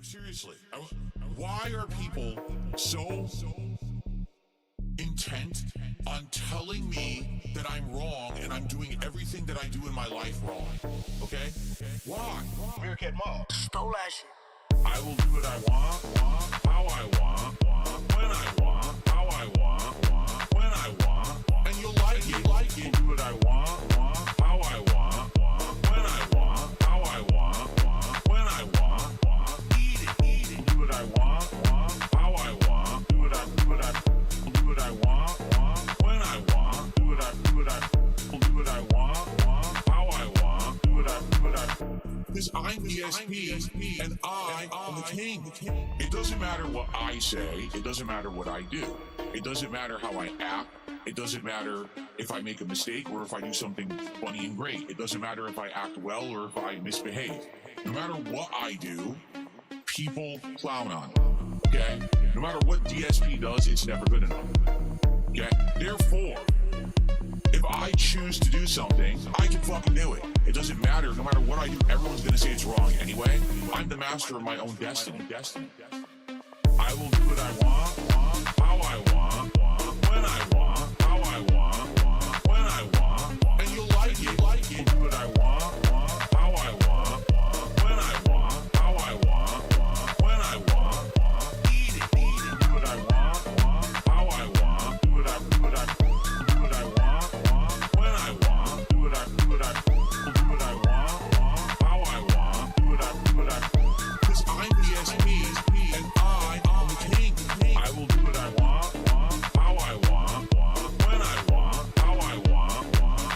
Seriously, why are people so intent on telling me that I'm wrong and I'm doing everything that I do in my life wrong? Okay? Why? Meerkat Mall. Stole that shit. I will do what I want, how I want, when I want, how I want, when I want, and you'll like it. I'll do what I want, how I want, when I want, how I want, when I want. Eat it. I'll do what I want, how I want. Do what I want, when I want. Do what I want, how I want. Do what I. Because I'm DSP and I am the king. It doesn't matter what I say. It doesn't matter what I do. It doesn't matter how I act. It doesn't matter if I make a mistake or if I do something funny and great. It doesn't matter if I act well or if I misbehave. No matter what I do, people clown on it. Okay? No matter what DSP does, it's never good enough. Okay? Therefore, if I choose to do something, I can fucking do it. It doesn't matter. No matter what I do, everyone's gonna say it's wrong anyway. I'm the master of my own destiny. I will do what I want, how I want, when I want, how I want, when I want, and you'll like it. I'll do what I want, how I want, when I want, how I want, when I want. Eat it. I'll do what I want, how I want. Do what I want, when I want. Do what I want, how I want. Do what I. Because I'm DSP and I am the king. I will do what I want, how I want, when I want, how I want,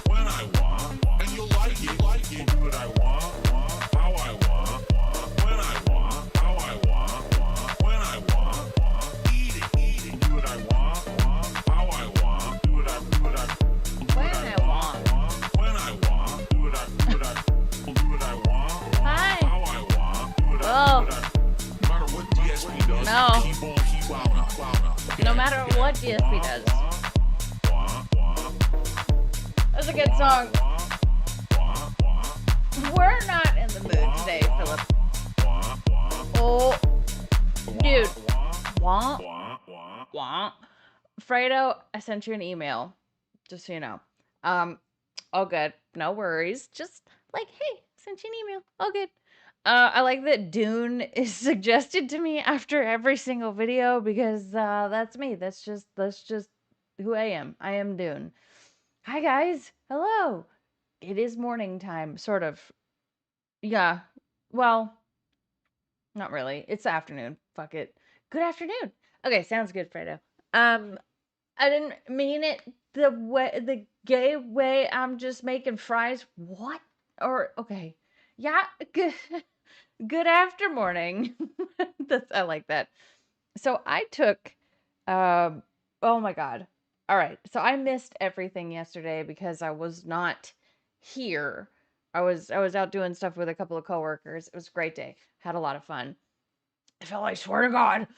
when I want, and you'll like it. I'll do what I want, how I want, when I want, how I want, when I want. Eat it. I'll do what I want, how I want. Do what I. When I want. When I want. Do what I. I'll do what I want. Hi. How I want. Do what I. Oh. No matter what DSP does, No. people keep plowing up. Okay? No matter what DSP does. That's a good song. We're not in the mood today, Philip. Oh, dude. Wah. Wah. Fredo, I sent you an email. Just so you know. All good. No worries. Just like, hey, sent you an email. All good. I like that Dune is suggested to me after every single video because that's me. That's just who I am. I am Dune. Hi guys. Hello. It is morning time, sort of. Yeah. Well, not really. It's afternoon. Fuck it. Good afternoon. Okay, sounds good, Fredo. I didn't mean it the gay way. I'm just making fries. What? Or okay. Yeah, good after morning. I like that. So I took oh my god. All right. So I missed everything yesterday because I was not here. I was out doing stuff with a couple of coworkers. It was a great day. Had a lot of fun. I felt like, swear to God.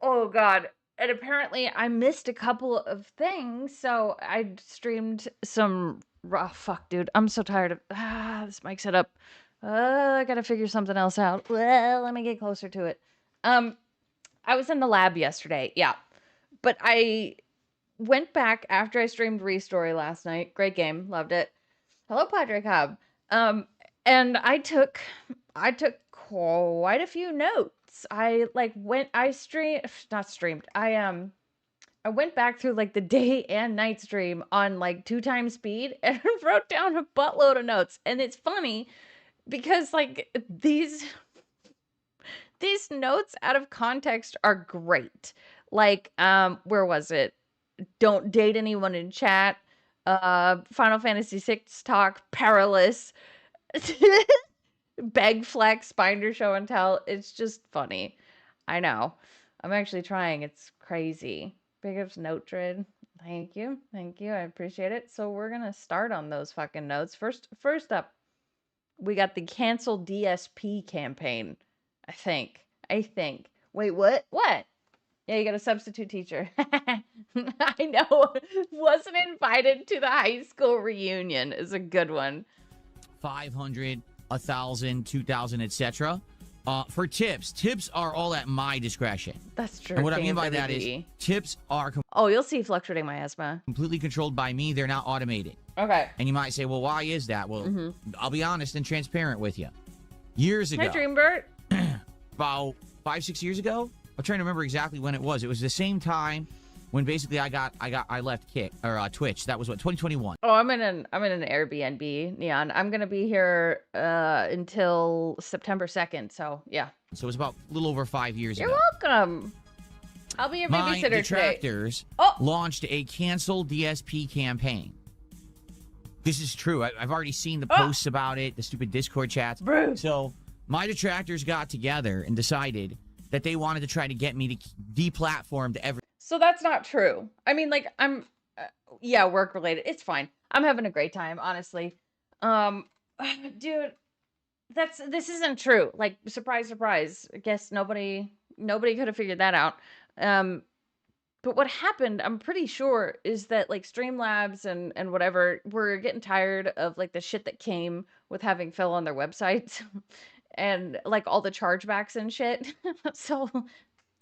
Oh god. And apparently I missed a couple of things, so I streamed some fuck, dude. I'm so tired of this mic set up. I gotta figure something else out. Well, let me get closer to it. I was in the lab yesterday, yeah. But I went back after I streamed Restory last night. Great game, loved it. Hello, Padre Cobb. And I took quite a few notes. I went back through like the day and night stream on like 2x speed and wrote down a buttload of notes. And it's funny because like these notes out of context are great. Like, where was it? Don't date anyone in chat. Final Fantasy VI talk, perilous. Beg flex, binder show and tell. It's just funny. I know. I'm actually trying. It's crazy. Big ups note dread. Thank you. I appreciate it. So we're gonna start on those fucking notes. First up, we got the cancel DSP campaign. I think. Wait, what? What? Yeah, you got a substitute teacher. I know. Wasn't invited to the high school reunion is a good one. 500 1,000, 2,000, etc. For tips, tips are all at my discretion. That's true. And what I mean by that is tips are oh, you'll see fluctuating miasma. completely controlled by me. They're not automated. Okay. And you might say, well, why is that? Well, I'll be honest and transparent with you. Years ago, Hi, Dreambert. about 5-6 years ago, I'm trying to remember exactly when it was. It was the same time when basically I left Twitch. That was what, 2021. Oh, I'm in an Airbnb, Neon. I'm gonna be here until September 2nd. So yeah. So it was about a little over 5 years ago. You're welcome. I'll be your My babysitter today. detractors launched a cancel DSP campaign. This is true. I've already seen the posts about it, the stupid Discord chats. Bruce. So my detractors got together and decided that they wanted to try to get me to deplatform to every. So that's not true. I mean, like, I'm, yeah, work related. It's fine. I'm having a great time, honestly. Dude, this isn't true. Like, surprise, surprise. I guess nobody could have figured that out. But what happened, I'm pretty sure, is that like Streamlabs and whatever were getting tired of like the shit that came with having Phil on their websites and like all the chargebacks and shit. So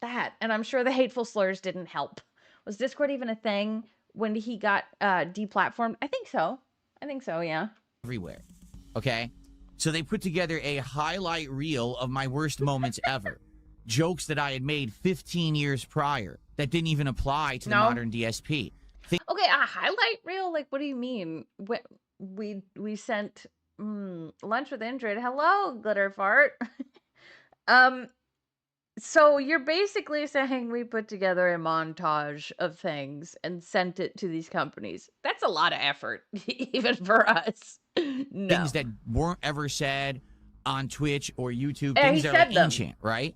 that, and I'm sure the hateful slurs didn't help. Was Discord even a thing when he got deplatformed? I think so. Yeah. Everywhere. Okay? So they put together a highlight reel of my worst moments ever. Jokes that I had made 15 years prior that didn't even apply to the modern DSP. Okay, a highlight reel? Like, what do you mean? We sent lunch with Indrid. Hello, glitter fart. So you're basically saying we put together a montage of things and sent it to these companies. That's a lot of effort, even for us. No. Things that weren't ever said on Twitch or YouTube. Things that are ancient, right?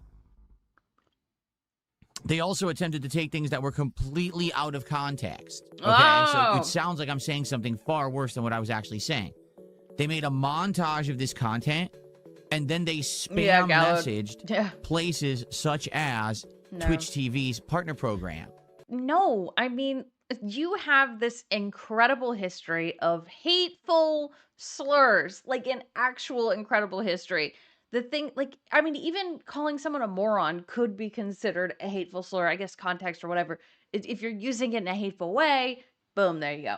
They also attempted to take things that were completely out of context. Okay, so it sounds like I'm saying something far worse than what I was actually saying. They made a montage of this content, and then they spam messaged places such as Twitch TV's partner program. No, I mean, you have this incredible history of hateful slurs, like an actual incredible history. The thing, like, I mean, even calling someone a moron could be considered a hateful slur, I guess context or whatever. If you're using it in a hateful way, boom, there you go.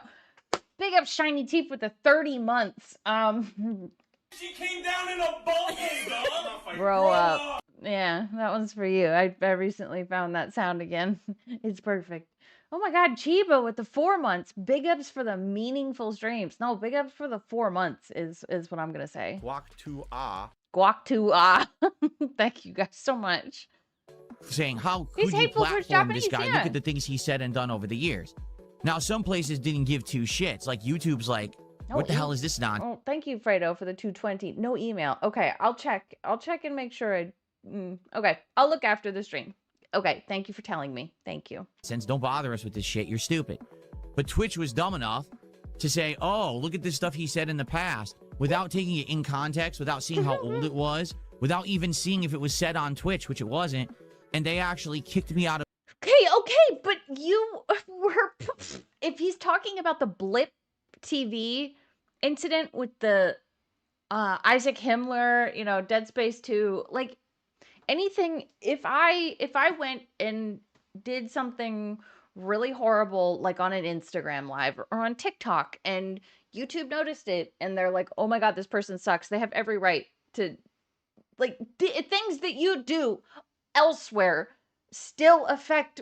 Big up Shiny Teeth with the 30 months. She came down in a boat, dog. Grow up. Yeah, that one's for you. I recently found that sound again. It's perfect. Oh my God, Chiba with the 4 months. Big ups for the meaningful streams. No, big ups for the 4 months is what I'm gonna say. Guac to ah. Guac to ah. Thank you guys so much. Saying, how could you platform this guy? Look at the things he said and done over the years. Now, some places didn't give two shits. Like, YouTube's like, what the hell is this nonsense? Oh, thank you, Fredo, for the 220. No email. Okay, I'll check. I'll check and make sure okay, I'll look after the stream. Okay, thank you for telling me. Thank you. Since don't bother us with this shit. You're stupid. But Twitch was dumb enough to say, oh, look at this stuff he said in the past, without taking it in context, without seeing how old it was, without even seeing if it was said on Twitch, which it wasn't, and they actually kicked me out of... Okay, but you were... If he's talking about the Blip TV incident with the Isaac Himmler, you know, Dead Space 2, like, anything... If I went and did something really horrible, like on an Instagram live or on TikTok, and YouTube noticed it, and they're like, oh my God, this person sucks, they have every right to, like, things that you do elsewhere still affect,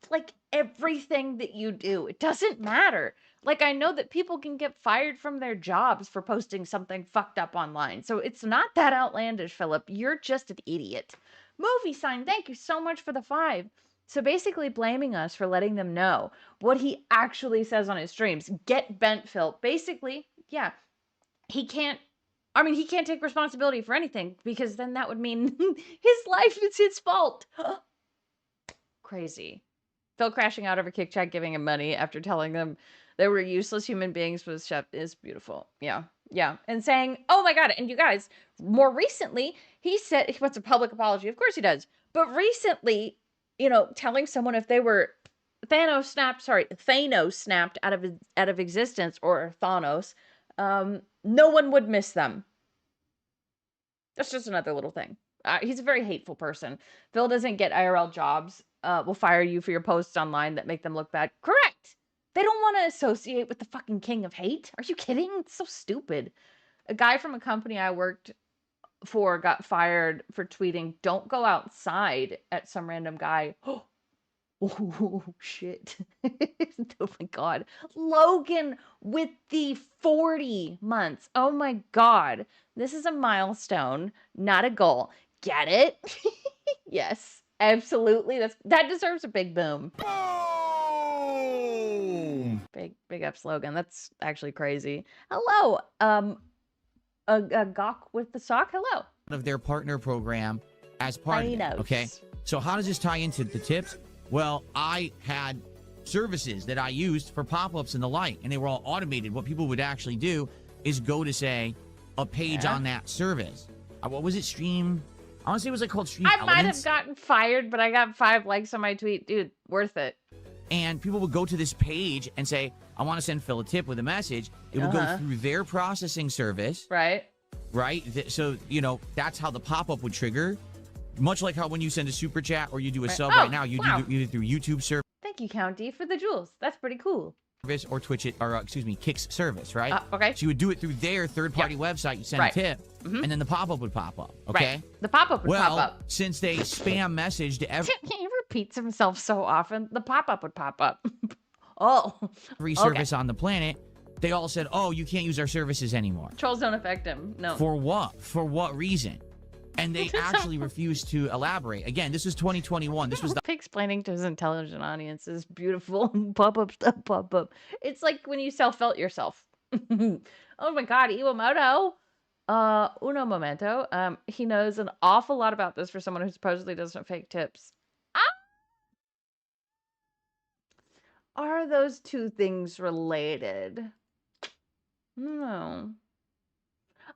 like, everything that you do. It doesn't matter. Like, I know that people can get fired from their jobs for posting something fucked up online, so it's not that outlandish, Philip. You're just an idiot. Movie sign, thank you so much for the 5. So basically blaming us for letting them know what he actually says on his streams. Get bent, Phil. Basically, yeah, he can't take responsibility for anything, because then that would mean his life is his fault. Crazy. Phil crashing out over Kick Chat giving him money after telling them they were useless human beings was is beautiful. Yeah. Yeah. And saying, oh my God, and you guys, more recently, he said he wants a public apology. Of course he does. But recently, you know, telling someone if they were Thanos snapped out of existence, or Thanos, no one would miss them. That's just another little thing. He's a very hateful person. Phil doesn't get IRL jobs. Will fire you for your posts online that make them look bad. Correct. They don't want to associate with the fucking king of hate. Are you kidding? It's so stupid. A guy from a company I worked for got fired for tweeting, "Don't go outside," at some random guy. Oh, shit. Oh my God. Logan with the 40 months. Oh my God. This is a milestone, not a goal. Get it? Yes, absolutely. That deserves a big boom. Boom! Big up Logan. That's actually crazy. Hello. A gawk with the sock. Hello. Of their partner program as part of it. Knows. Okay. So how does this tie into the tips? Well, I had services that I used for pop-ups and the like, and they were all automated. What people would actually do is go to, say, a page on that service. What was it? Stream? I want to say it was like called Stream I might Elements. have gotten fired, but I got 5 likes on my tweet. Dude, worth it. And people would go to this page and say, I want to send Phil a tip with a message. It would go through their processing service. Right. Right? So, you know, that's how the pop-up would trigger. Much like how when you send a super chat or you do a sub right now, you do either through YouTube service. Thank you, County, for the jewels. That's pretty cool. Or Twitch it, or excuse me, Kick's service, right? Okay. So you would do it through their third-party website. You send a tip, and then the pop-up would pop up. Okay. Right. The pop-up would pop up. Since they spam messaged He repeats himself so often. The pop-up would pop up. Oh. every service on the planet, they all said, "Oh, you can't use our services anymore." Trolls don't affect him. No. For what? For what reason? And they actually refused to elaborate. Again, this was 2021. This was the explaining to his intelligent audience is beautiful. Pop-up stuff, pop-up. It's like when you self-felt yourself. Oh my God, Iwamoto. Uno momento. He knows an awful lot about this for someone who supposedly doesn't fake tips. Are those two things related? No.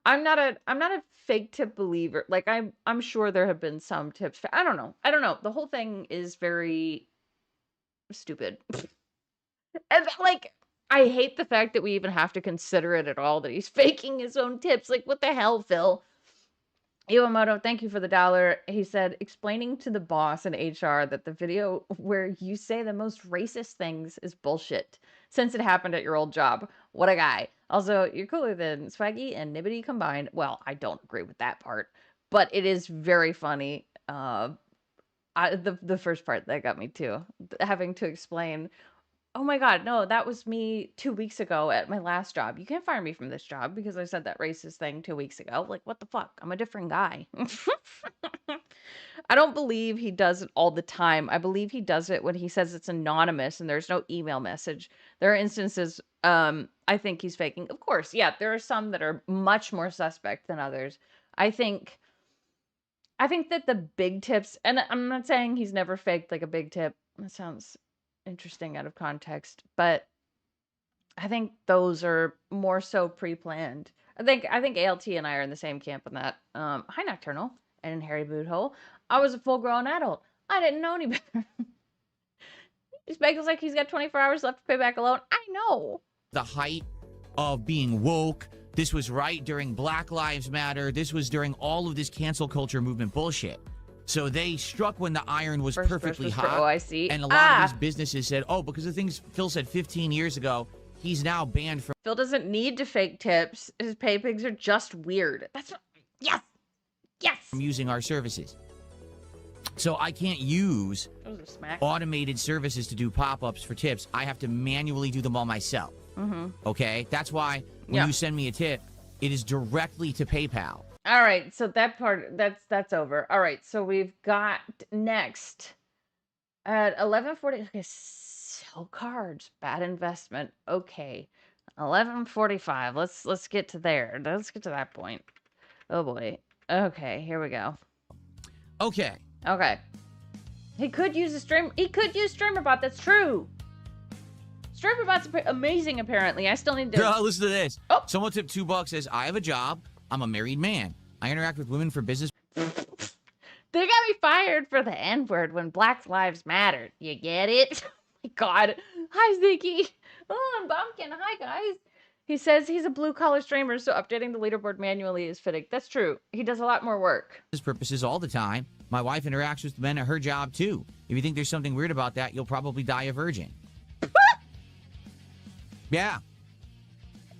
I'm not a fake tip believer. Like I'm sure there have been some tips. I don't know. The whole thing is very stupid. And like I hate the fact that we even have to consider it at all, that he's faking his own tips. Like, what the hell, Phil? Iwamoto, thank you for the $1. He said, explaining to the boss in HR that the video where you say the most racist things is bullshit, since it happened at your old job. What a guy. Also, you're cooler than Swaggy and Nibbity combined. Well, I don't agree with that part, but it is very funny. The first part that got me too, having to explain, oh my God, no, that was me 2 weeks ago at my last job. You can't fire me from this job because I said that racist thing 2 weeks ago. Like, what the fuck? I'm a different guy. I don't believe he does it all the time. I believe he does it when he says it's anonymous and there's no email message. There are instances, I think he's faking. Of course, yeah, there are some that are much more suspect than others. I think that the big tips, and I'm not saying he's never faked like a big tip. That sounds interesting out of context, but I think those are more so pre-planned. I think ALT and I are in the same camp on that. Hi Nocturnal and Harry Boothole. I was a full-grown adult. I didn't know any better. He's bagels like he's got 24 hours left to pay back a loan. I know. The height of being woke. This was right during Black Lives Matter. This was during all of this cancel culture movement bullshit. So they struck when the iron was perfectly hot. Oh, I see. And a lot of these businesses said, oh, because of things Phil said 15 years ago, he's now banned from... Phil doesn't need to fake tips. His pay pigs are just weird. That's what... Yes! Yes! From using our services. So I can't use automated services to do pop-ups for tips. I have to manually do them all myself. Okay? That's why when you send me a tip, it is directly to PayPal. All right, so that part, that's over. All right, so we've got next at 11:40. Okay, sell cards, bad investment. Okay, 11:45. Let's get to there. Let's get to that point. Oh boy. Okay, here we go. Okay. Okay. He could use a stream. He could use StreamerBot. That's true. StreamerBot's amazing. Apparently, I still need to. Girl, listen to this. Oh. Someone tipped $2. Says I have a job. I'm a married man. I interact with women for business. They got me fired for the N-word when Black Lives Mattered. You get it? Oh my God. Hi, Ziggy. Oh, and Bumpkin. Hi, guys. He says he's a blue-collar streamer, so updating the leaderboard manually is fitting. That's true. He does a lot more work. Purposes all the time. My wife interacts with men at her job, too. If you think there's something weird about that, you'll probably die a virgin. Yeah.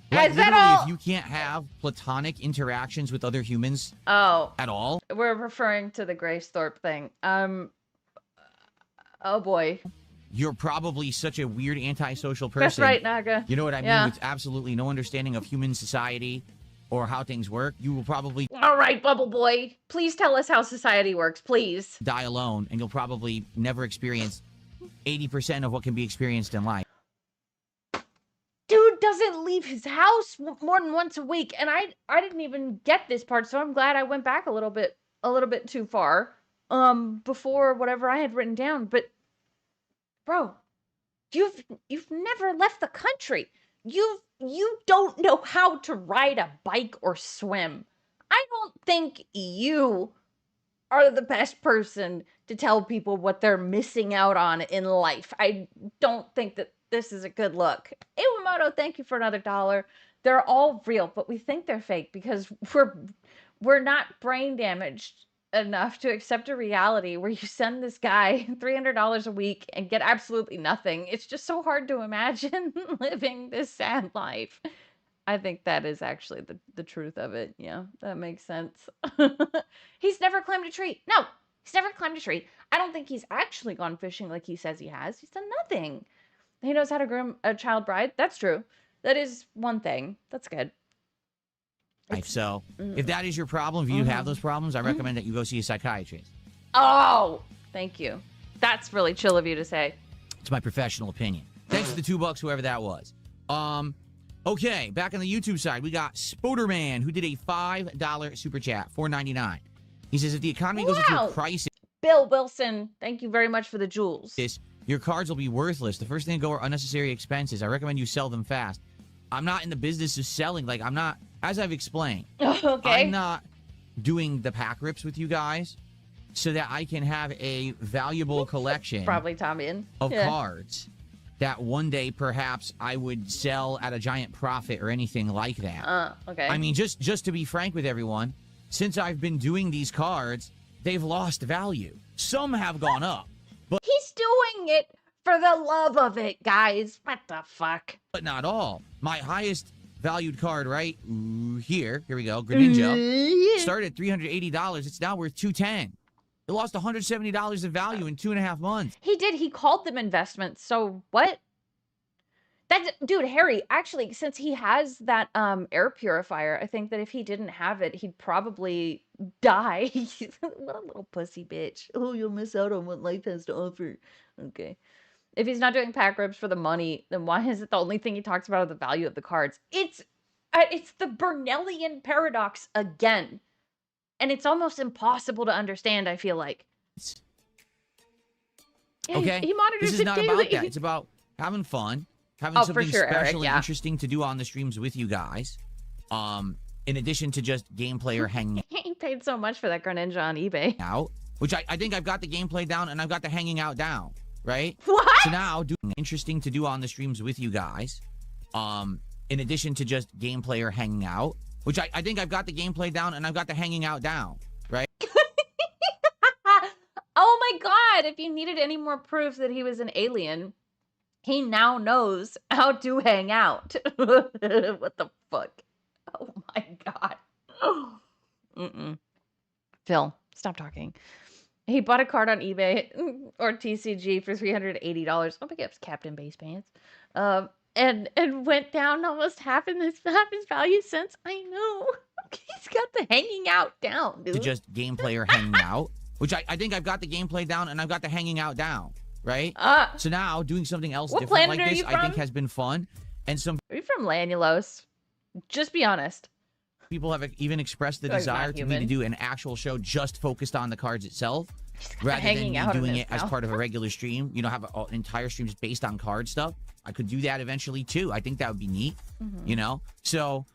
Like, Is that literally, all? if you can't have platonic interactions with other humans Oh, at all, we're referring to the Grace Thorpe thing. Oh boy. you're probably such a weird antisocial person. That's right, Naga. You know what I mean? Yeah. With absolutely no understanding of human society or how things work, you will probably All right, Bubble Boy. Please tell us how society works, please. die alone, and you'll probably never experience 80% of what can be experienced in life. Dude doesn't leave his house more than once a week, and I didn't even get this part, so I'm glad I went back a little bit too far before whatever I had written down. But bro, you've never left the country. You don't know how to ride a bike or swim. I don't think you are the best person to tell people what they're missing out on in life. I don't think that this is a good look. Iwamoto, thank you for another $1. They're all real, but we think they're fake because we're not brain damaged enough to accept a reality where you send this guy $300 a week and get absolutely nothing. It's just so hard to imagine living this sad life. I think that is actually the truth of it. Yeah, that makes sense. He's never climbed a tree. No, he's never climbed a tree. I don't think he's actually gone fishing like he says he has. He's done nothing. He knows how to groom a child bride. That's true. That is one thing. That's good. So, if that is your problem, if you have those problems, I recommend that you go see a psychiatrist. Oh, thank you. That's really chill of you to say. It's my professional opinion. Thanks for the $2, whoever that was. Okay, back on the YouTube side, we got Spoderman, who did a $5 super chat, $4.99. He says, if the economy goes into a crisis, Bill Wilson, thank you very much for the jewels. your cards will be worthless. The first thing to go are unnecessary expenses. I recommend you sell them fast. I'm not in the business of selling. Like, I'm not, as I've explained, Okay. I'm not doing the pack rips with you guys so that I can have a valuable collection Probably Tom in. of cards that one day perhaps I would sell at a giant profit or anything like that. Okay. I mean, just to be frank with everyone, since I've been doing these cards, they've lost value. Some have gone up, He's doing it for the love of it, guys. What the fuck? but not all. My highest valued card right here we go, Greninja, started at $380. It's now worth $210. It lost $170 of value in 2.5 months. He did. He called them investments. So what? That's, dude, Harry, actually, since he has that air purifier, I think that if he didn't have it, he'd probably die. What a little pussy bitch. Oh, you'll miss out on what life has to offer. Okay. If he's not doing pack rips for the money, then why is it the only thing he talks about are the value of the cards? It's the Bernellian paradox again. And it's almost impossible to understand, I feel like. Yeah, Okay? He monitors This is it not daily. about that. It's about having fun, having Oh, for something sure, Eric, special and yeah. interesting to do on the streams with you guys. In addition to just gameplay or hanging He paid so much for that Greninja on eBay. out, which I think I've got the gameplay down and I've got the hanging out down, right? What? So now, doing interesting to do on the streams with you guys, in addition to just gameplay or hanging out, which I think I've got the gameplay down and I've got the hanging out down, right? Oh my god, if you needed any more proof that he was an alien, he now knows how to hang out. What the fuck? Oh my god. Mm-mm. Phil, stop talking. He bought a card on eBay or TCG for $380. Oh my god, it's Captain Base Pants. And went down almost half his value since. I know. He's got the hanging out down, dude. To just gameplay or hanging out, which I think I've got the gameplay down and I've got the hanging out down, right? So now doing something else What different planet like are this, you I think from? has been fun. And some Are you from Lanulos? Just be honest. people have even expressed the Oh, he's not desire to me to human. do an actual show just focused on the cards itself, got rather than hanging me out in doing his it as mouth. part of a regular stream. You know, have an entire stream just based on card stuff. I could do that eventually too. I think that would be neat. Mm-hmm. You know, so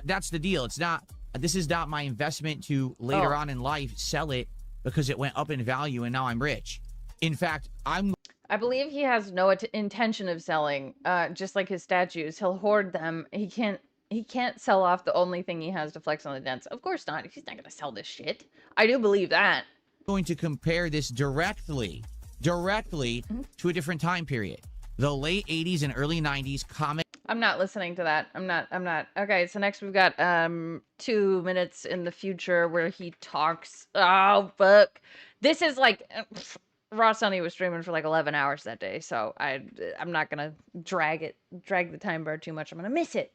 that's the deal. It's not. This is not my investment to later on in life sell it because it went up in value and now I'm rich. In fact, I'm I believe he has no intention of selling. Just like his statues, he'll hoard them. He can't sell off the only thing he has to flex on the dents. Of course not. He's not gonna sell this shit. I do believe that. Going to compare this directly to a different time period. The late 80s and early 90s comic. I'm not listening to that. I'm not. Okay, so next we've got 2 minutes in the future where he talks. Oh, fuck. This is like Raw Sunny was streaming for like 11 hours that day, so I'm not gonna drag the time bar too much. I'm gonna miss it.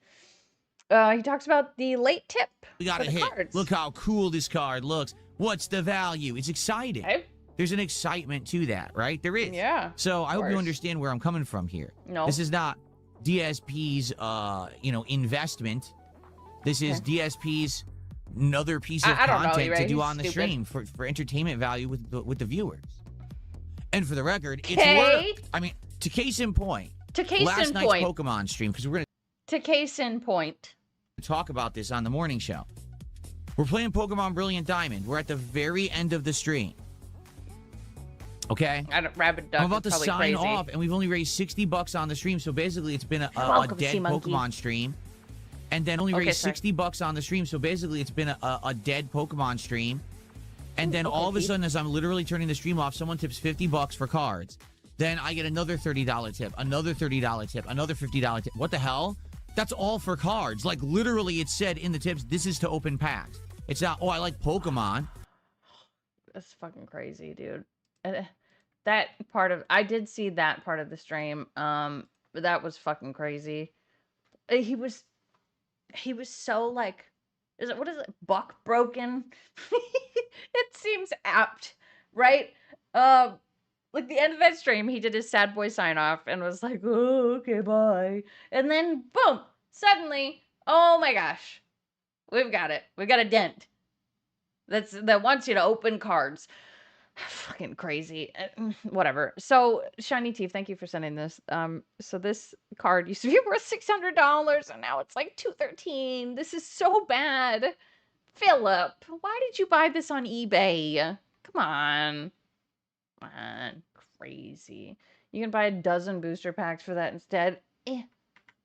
He talks about the late tip. We got a hit. Cards. Look how cool this card looks. What's the value? It's exciting. Okay. There's an excitement to that, right? There is. Yeah. So I hope you understand where I'm coming from here. No. This is not DSP's, investment. This is DSP's another piece of content to do on the stream for entertainment value with the viewers. And for the record, it's worked. I mean, to case in point. Last night's Pokemon stream, because we're going to case in point. Talk about this on the morning show. We're playing Pokemon Brilliant Diamond. We're at the very end of the stream. Okay? Rabbit Duck. I'm about to sign off, and we've only raised $60 on the stream, so basically it's been a dead Pokemon stream. And then only raised $60 on the stream, so basically it's been a dead Pokemon stream. And then all of a sudden, as I'm literally turning the stream off, someone tips $50 for cards. Then I get another $30 tip, another $30 tip, another $50 tip. What the hell? That's all for cards. Like, literally, it said in the tips, this is to open packs. It's not, oh, I like Pokemon. That's fucking crazy, dude. That part of... I did see that part of the stream. But that was fucking crazy. He was so, like... What is it? Buck broken? It seems apt, right? Like, the end of that stream, he did his sad boy sign-off and was like, oh, okay, bye. And then, boom! Suddenly, oh my gosh. We've got it. We've got a dent. That wants you to open cards. Fucking crazy. Whatever. So, Shiny Teeth, thank you for sending this. So this card used to be worth $600, and now it's like $213. This is so bad. Philip, why did you buy this on eBay? Come on. Crazy. You can buy a dozen booster packs for that instead.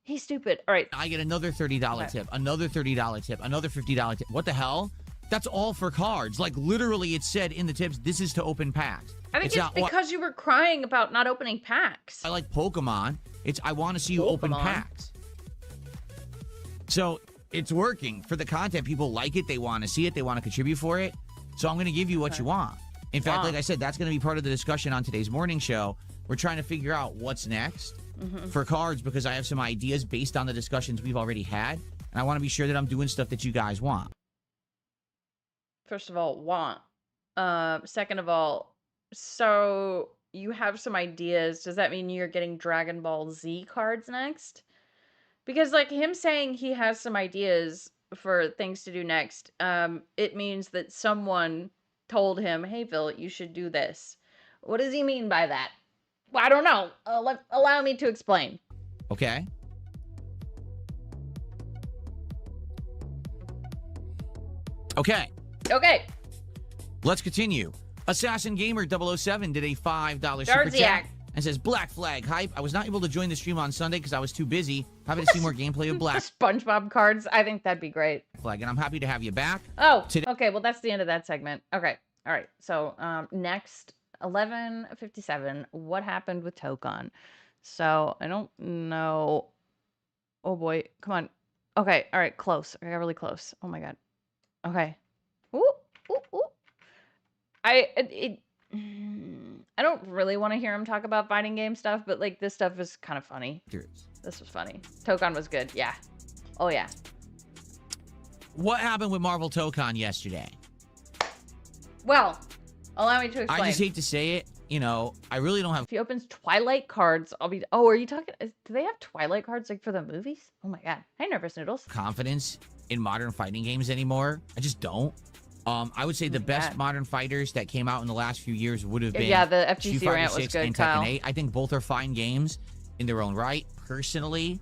He's stupid. All right. I get another $30 tip, another $30 tip, another $50 tip. What the hell? That's all for cards. Like, literally, it said in the tips, this is to open packs. I think it's because you were crying about not opening packs. I like Pokemon. I want to see you open packs. So, it's working. For the content, people like it. They want to see it. They want to contribute for it. So, I'm going to give you what you want. In fact, like I said, that's going to be part of the discussion on today's morning show. We're trying to figure out what's next for cards because I have some ideas based on the discussions we've already had. And I want to be sure that I'm doing stuff that you guys want. First of all, want. Second of all, so you have some ideas. Does that mean you're getting Dragon Ball Z cards next? Because, like, him saying he has some ideas for things to do next, it means that someone told him, hey, Phil, you should do this. What does he mean by that? Well, I don't know. Allow me to explain. Okay. Okay. Okay. Let's continue. Assassin Gamer 007 did a $5 super chat and says, Black Flag hype. I was not able to join the stream on Sunday because I was too busy. Happy to see more gameplay of Black SpongeBob cards. I think that'd be great. Flag, and I'm happy to have you back. Oh, okay. Well, that's the end of that segment. Okay. All right. So, next, 11:57. What happened with Tokon? So, I don't know. Oh, boy. Come on. Okay. All right. Close. I got really close. Oh, my God. Okay. Ooh, ooh, ooh. I don't really want to hear him talk about fighting game stuff, but, like, this stuff is kind of funny. This was funny. Tokon was good. Yeah. Oh, yeah. What happened with Marvel Tokon yesterday? Well, allow me to explain. I just hate to say it. You know, I really don't have... If he opens Twilight cards, I'll be... Oh, are you talking... Do they have Twilight cards, like, for the movies? Oh, my God. Hi, Nervous Noodles. ...confidence in modern fighting games anymore. I just don't. I would say the best modern fighters that came out in the last few years would have been... Yeah, the FGC Street Fighter rant 6 was good, and Kyle. Tekken 8. I think both are fine games in their own right. Personally,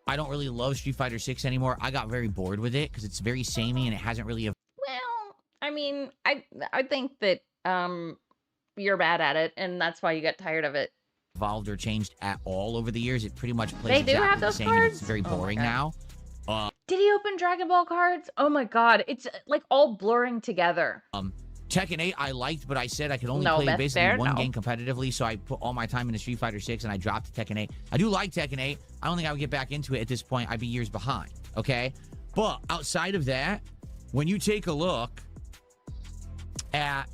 I don't really love Street Fighter 6 anymore. I got very bored with it because it's very samey and it hasn't really... Well, I mean, I think that you're bad at it, and that's why you got tired of it. evolved or changed at all over the years. It pretty much plays They do exactly have the those same. And cards? it's very Oh my boring God. now. Did he open Dragon Ball cards? Oh my God. It's like all blurring together. Tekken 8 I liked, but I said I could only No, play that's basically fair, one no. game competitively, so I put all my time into Street Fighter 6 and I dropped to Tekken 8. I do like Tekken 8. I don't think I would get back into it at this point. I'd be years behind, okay? But outside of that, when you take a look at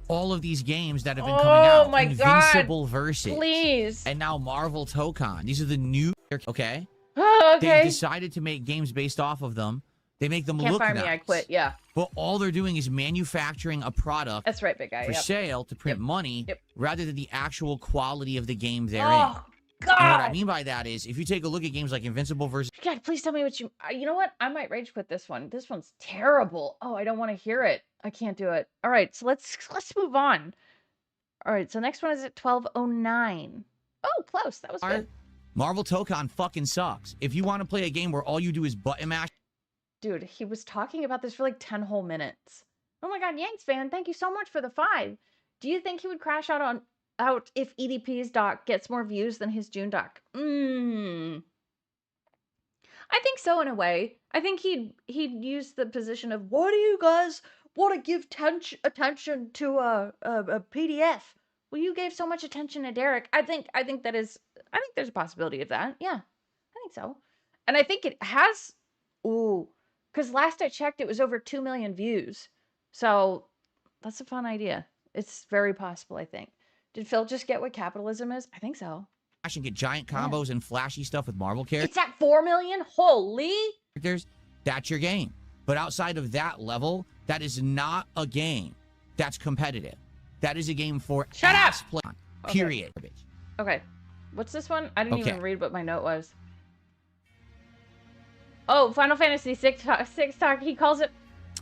all of these games that have been coming out, my Invincible God. Versus, Please. and now Marvel Tokon, these are the new, okay? Oh, They've okay. decided to make games based off of them. They make them Can't look fire nice. me. I quit. Yeah. But all they're doing is manufacturing a product That's right, big guy. for Yep. sale to print Yep. money Yep. rather than the actual quality of the game they're in. Oh, God. And what I mean by that is, if you take a look at games like Invincible versus God, please tell me what you know what? I might rage quit this one. This one's terrible. Oh, I don't want to hear it. I can't do it. All right, so let's move on. All right, so next one is at 12:09. Oh, close. That was good. Marvel Tokon fucking sucks. If you want to play a game where all you do is button mash, Dude, he was talking about this for like 10 whole minutes. Oh my God, Yanks fan, thank you so much for the 5. Do you think he would crash out if EDP's doc gets more views than his June doc? I think so in a way. I think he'd use the position of, why do you guys want to give attention to a PDF? Well, you gave so much attention to Derek. I think there's a possibility of that. Yeah, I think so. And I think it has, because last I checked, it was over 2 million views. So that's a fun idea. It's very possible, I think. Did Phil just get what capitalism is? I think so. and get giant combos and flashy stuff with Marvel It's at 4 million? Holy! characters, that's your game. But outside of that level, that is not a game that's competitive. That is a game for Shut up! ass play. Period. Okay. What's this one? I didn't Okay. even read what my note was. Oh, Final Fantasy 6 talk. He calls it.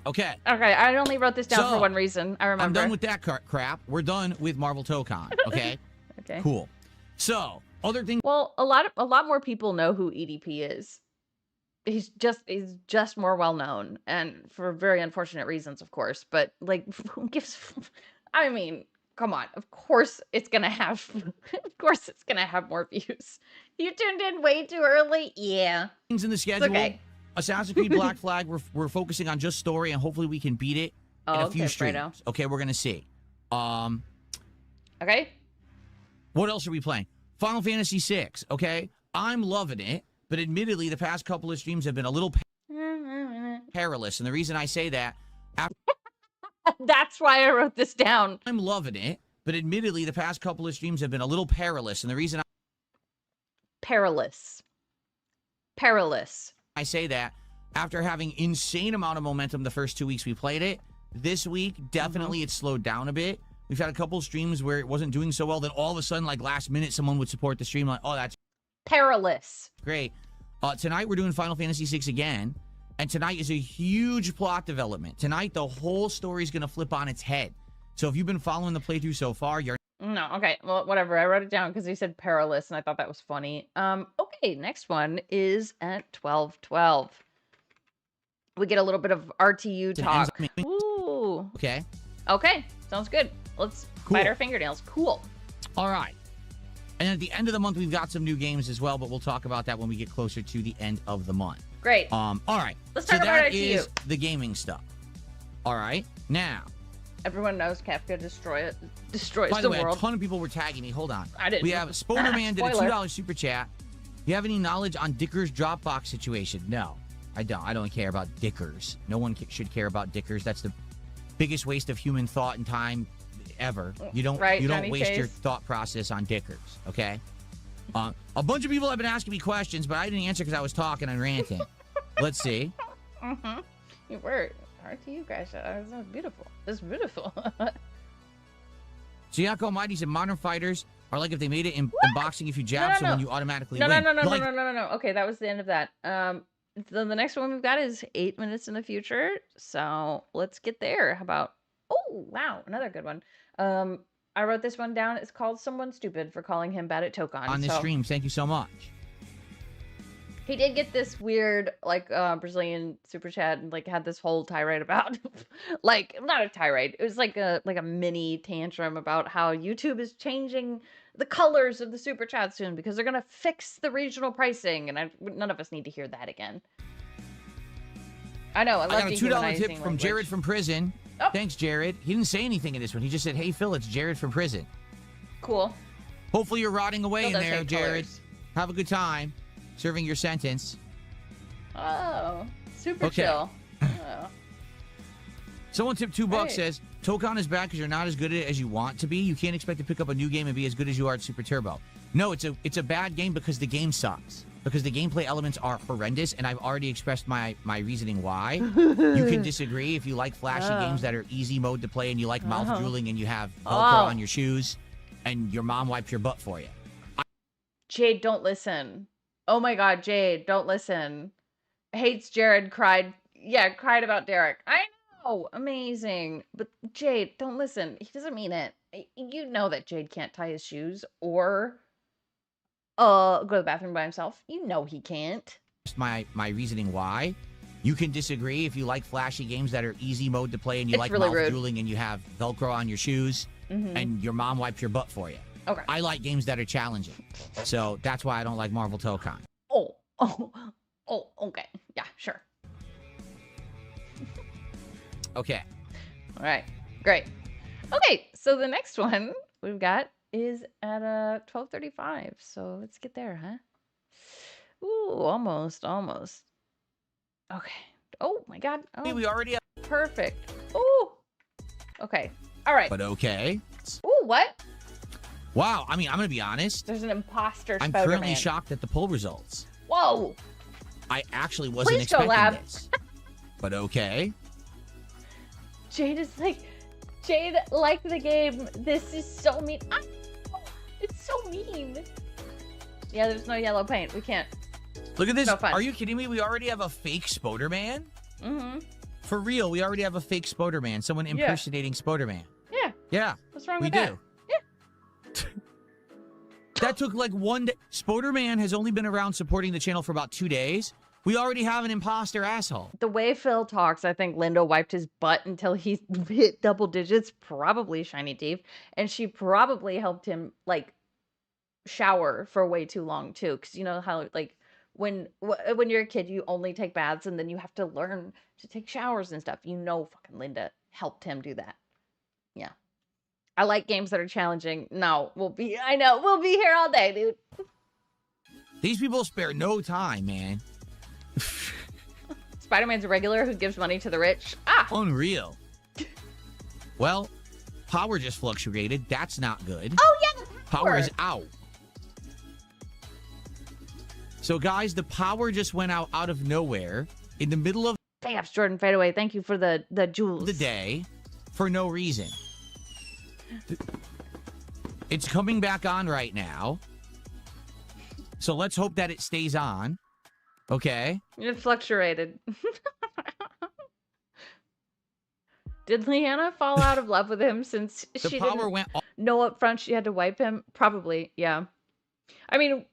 Okay. Okay, I only wrote this down So, for one reason. I remember. I'm done with that crap. We're done with Marvel Tokon. Okay. Okay. Cool. So, other things. Well, a lot more people know who EDP is. He's just more well known, and for very unfortunate reasons, of course. But like, who gives? I mean, come on. Of course, it's gonna have. Of course, it's gonna have more views. You tuned in way too early. Yeah. Things in the schedule. okay. Assassin's Creed Black Flag. We're focusing on just story, and hopefully we can beat it in a few okay, streams. Fredo. Okay, we're gonna see. Okay. What else are we playing? Final Fantasy VI. Okay, I'm loving it, but admittedly, the past couple of streams have been a little perilous, and the reason I say that, That's why I wrote this down. I'm loving it, but admittedly, the past couple of streams have been a little perilous, and the reason Perilous. I say that, after having insane amount of momentum the first 2 weeks we played it, this week definitely it slowed down a bit. We've had a couple streams where it wasn't doing so well, then all of a sudden, like last minute, someone would support the stream, like, oh, that's Perilous. great. Tonight we're doing Final Fantasy VI again, and tonight is a huge plot development. Tonight the whole story is going to flip on its head. So if you've been following the playthrough so far, you're No, okay. Well, whatever. I wrote it down because he said perilous, and I thought that was funny. Okay, next one is at 12:12. We get a little bit of RTU talk. Ooh. okay. Okay, sounds good. Let's Cool. bite our fingernails. Cool. All right. And at the end of the month, we've got some new games as well, but we'll talk about that when we get closer to the end of the month. Great. All right. Let's so talk about that RTU. is the gaming stuff. All right. Now, Everyone knows Kafka destroys by the the way, world. a ton of people were tagging me. Hold on. I didn't. We have Spoderman did a Spoiler. $2 super chat. You have any knowledge on Dicker's Dropbox situation? No, I don't. I don't care about Dickers. No one should care about Dickers. That's the biggest waste of human thought and time ever. You don't Right, you don't Johnny waste your Chase. thought process on Dickers, okay? A bunch of people have been asking me questions, but I didn't answer because I was talking and ranting. Let's see. Mm-hmm. You were. RTU guys. That was beautiful. It's beautiful. Siako Almighty said modern fighters are like if they made it in boxing, if you jab No. someone, you automatically No. win. No. Like, Okay, that was the end of that. Then the next one we've got is 8 minutes in the future. So let's get there. How about? Oh, wow, another good one. I wrote this one down. It's called "Someone Stupid for Calling Him Bad at Tokon." on this so, stream, thank you so much. He did get this weird, like, Brazilian super chat and, like, had this whole tirade about, like, not a tirade. It was like a mini tantrum about how YouTube is changing the colors of the super chat soon because they're gonna fix the regional pricing, and none of us need to hear that again. I know. I love got a $2 tip from language. Jared from prison. Oh. Thanks, Jared. He didn't say anything in this one. He just said, "Hey, Phil, it's Jared from prison." Cool. Hopefully you're rotting away Phil in does there, hate Jared. colors. Have a good time serving your sentence. Oh, super Okay. chill. Oh. Someone tipped $2 Hey. says, Tokan is bad because you're not as good at it as you want to be. You can't expect to pick up a new game and be as good as you are at Super Turbo. No, it's a bad game because the game sucks. Because the gameplay elements are horrendous, and I've already expressed my reasoning why. You can disagree if you like flashy games that are easy mode to play and you like mouth drooling and you have Velcro on your shoes and your mom wipes your butt for you. Jayde, don't listen. Oh my God, Jayde, don't listen. Hates Jared, cried about Derek. I know, amazing. But Jayde, don't listen. He doesn't mean it. You know that Jayde can't tie his shoes or go to the bathroom by himself. You know he can't. My reasoning why. You can disagree if you like flashy games that are easy mode to play and you It's like really mouth rude. drooling and you have Velcro on your shoes and your mom wipes your butt for you. Okay. I like games that are challenging. So that's why I don't like Marvel Tokan. Oh, okay. Yeah, sure. Okay. All right, great. Okay, so the next one we've got is at 12:35. So let's get there, huh? Ooh, almost. Okay. Oh my God. Oh, We already have, perfect. Ooh. Okay. All right. but okay. Ooh, what? Wow. I mean, I'm going to be honest. There's an imposter I'm Spider-Man. currently shocked at the poll results. Whoa. I actually wasn't Please go, expecting Lab. this. But okay. Jayde is like, Jayde liked the game. This is so mean. It's so mean. Yeah, there's no yellow paint. We can't. Look at this. No fun. Are you kidding me? We already have a fake Spoderman? Mm-hmm. For real, we already have a fake Spoderman. Someone impersonating Spoderman. Yeah. Yeah. What's wrong We with do. that? Yeah. That took like one day. Spoderman has only been around supporting the channel for about 2 days. We already have an imposter asshole. The way Phil talks, I think Linda wiped his butt until he hit double digits, probably shiny teeth, and she probably helped him like shower for way too long too, because you know how like when you're a kid you only take baths and then you have to learn to take showers and stuff. You know, fucking Linda helped him do that. Yeah, I like games that are challenging. No, we'll be here all day, dude. These people spare no time, man. Spider-Man's a regular who gives money to the rich. Ah, Unreal. Well, power just fluctuated. That's not good. oh yeah, the Power is out. So, guys, the power just went out of nowhere in the middle of Thanks, Jordan Fadeaway. Thank you for the jewels. the day for no reason. It's coming back on right now. So let's hope that it stays on. Okay. It fluctuated. Did Leanna fall out of love with him since The she power didn't went off. know up front she had to wipe him? Probably, yeah. I mean,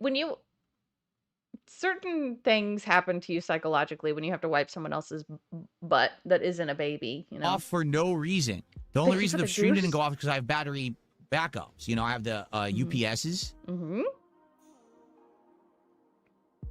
certain things happen to you psychologically when you have to wipe someone else's butt that isn't a baby, you know? Off for no reason. The only Thank you reason for the the stream juice. didn't go off is because I have battery backups. You know, I have the UPSs. Mm-hmm.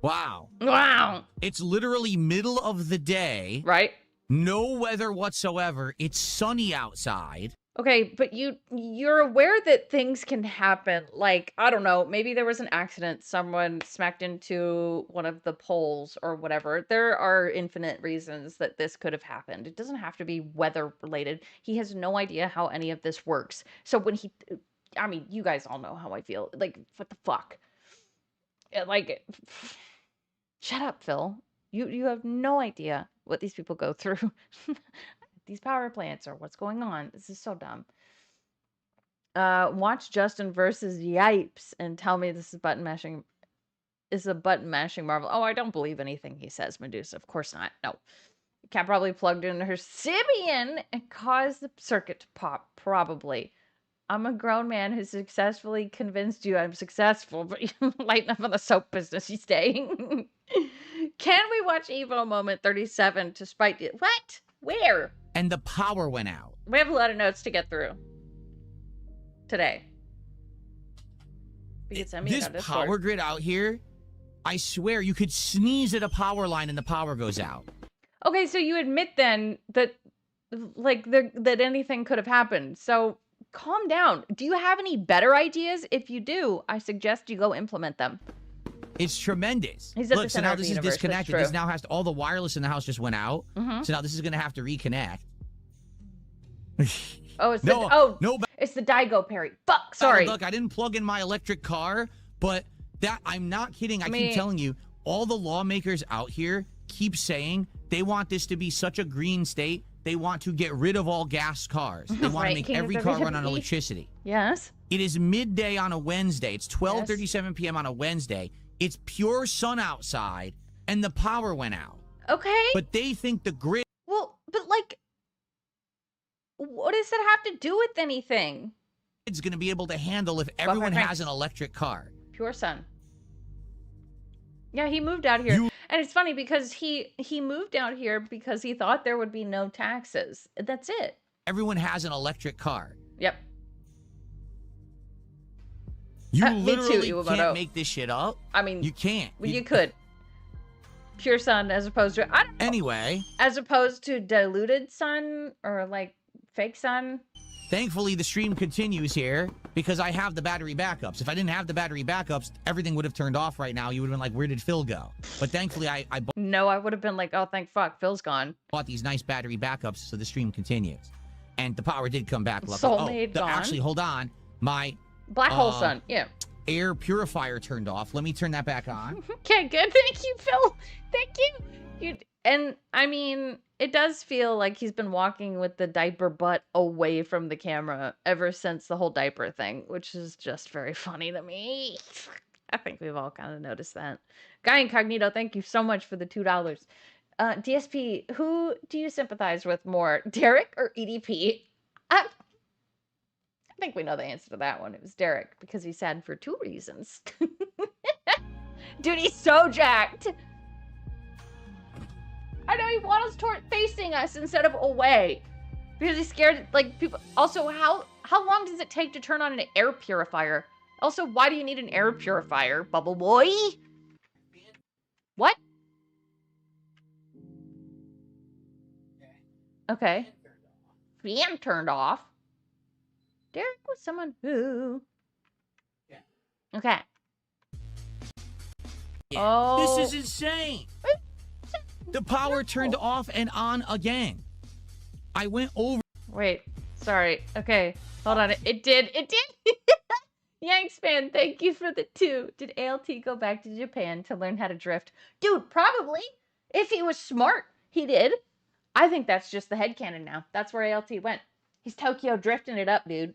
Wow. Wow. It's literally middle of the day. Right? No weather whatsoever. It's sunny outside. Okay, but you're aware that things can happen. Like, I don't know, maybe there was an accident, someone smacked into one of the poles or whatever. There are infinite reasons that this could have happened. It doesn't have to be weather related. He has no idea how any of this works. So when I mean, you guys all know how I feel. Like, what the fuck? Like, shut up, Phil. You have no idea what these people go through. These power plants or what's going on. This is so dumb. Watch Justin versus Yipes and tell me this is button mashing. Is a button mashing Marvel. Oh, I don't believe anything he says, Medusa. Of course not. No. Cat probably plugged in her Sibian and caused the circuit to pop. Probably. I'm a grown man who successfully convinced you I'm successful, but you lighten up on the soap business. You stay. Can we watch Evo Moment 37 to spite it? What? Where? And the power went out. We have a lot of notes to get through today. You can send me This on Discord. power grid out here, I swear you could sneeze at a power line and the power goes out. Okay, so you admit then that that anything could have happened. So calm down. Do you have any better ideas? If you do, I suggest you go implement them. It's tremendous. He's at the Look, so center now of the this is universe, that's disconnected. true. This now has to, all the wireless in the house just went out. Mhm. So now this is going to have to reconnect. Oh, it's No, no, it's the Daigo Perry. Fuck, sorry. Look, I didn't plug in my electric car, but that I'm not kidding. I keep telling you, all the lawmakers out here keep saying they want this to be such a green state. They want to get rid of all gas cars. They want Right, to make King of every the car run on WWE. electricity. Yes. It is midday on a Wednesday. It's 12:37 p.m. on a Wednesday. It's pure sun outside, and the power went out. Okay. But they think the grid Well, but like, what does that have to do with anything? is going to be able to handle if everyone has an electric car. Pure sun. Yeah, he moved out here. And it's funny because he moved out here because he thought there would be no taxes. That's it. Everyone has an electric car. Yep. You Me too, literally Iwamoto. can't make this shit up. I mean, You can't. well, you could. Pure sun as opposed to Anyway, as opposed to diluted sun or like fake sun. thankfully the stream continues here because I have the battery backups. If I didn't have the battery backups, everything would have turned off right now. You would have been like, where did Phil go? But thankfully I No, I would have been like, oh, thank fuck, Phil's gone. bought these nice battery backups so the stream continues. And the power did come back. Soulmate gone. Actually, hold on. My Black hole sun. Yeah. air purifier turned off. Let me turn that back on. Okay, good. Thank you, Phil. Thank you. And I mean, it does feel like he's been walking with the diaper butt away from the camera ever since the whole diaper thing, which is just very funny to me. I think we've all kind of noticed that. Guy Incognito, thank you so much for the $2. DSP, who do you sympathize with more, Derek or EDP? I think we know the answer to that one. It was Derek because he's sad for 2 reasons. Dude, he's so jacked. I know he wants us facing us instead of away because he's scared. Like people. Also, how long does it take to turn on an air purifier? Also, why do you need an air purifier, Bubble Boy? What? Okay. Fan turned off. Derek was someone who. Yeah. Okay. Yeah. Oh. This is insane. The power turned off and on again. I went over. Wait. Sorry. Okay. Hold on. It did. It did. Yanks fan, thank you for the 2. Did ALT go back to Japan to learn how to drift? Dude, probably. If he was smart, he did. I think that's just the headcanon now. That's where ALT went. He's Tokyo drifting it up, dude.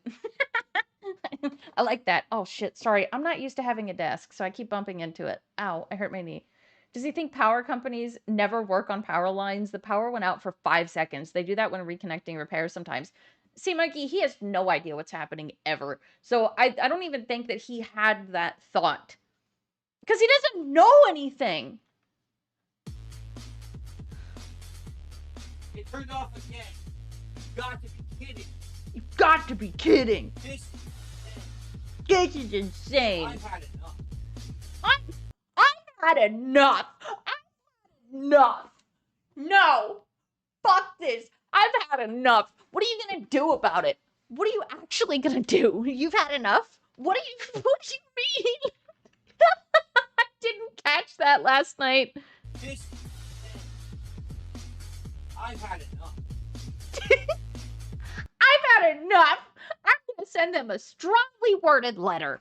I like that. Oh, shit. Sorry. I'm not used to having a desk, so I keep bumping into it. Ow, I hurt my knee. Does he think power companies never work on power lines? The power went out for 5 seconds. They do that when reconnecting repairs sometimes. See, Mikey, he has no idea what's happening ever. So I don't even think that he had that thought. Because he doesn't know anything. It turned off again. You've got to be kidding. You've got to be kidding. This This is insane. I've had enough. I've had enough. I've had enough. No. Fuck this. I've had enough. What are you gonna do about it? What are you actually gonna do? You've had enough? What do you mean? I didn't catch that last night. This I've had enough. I've had enough. I'm gonna send them a strongly worded letter.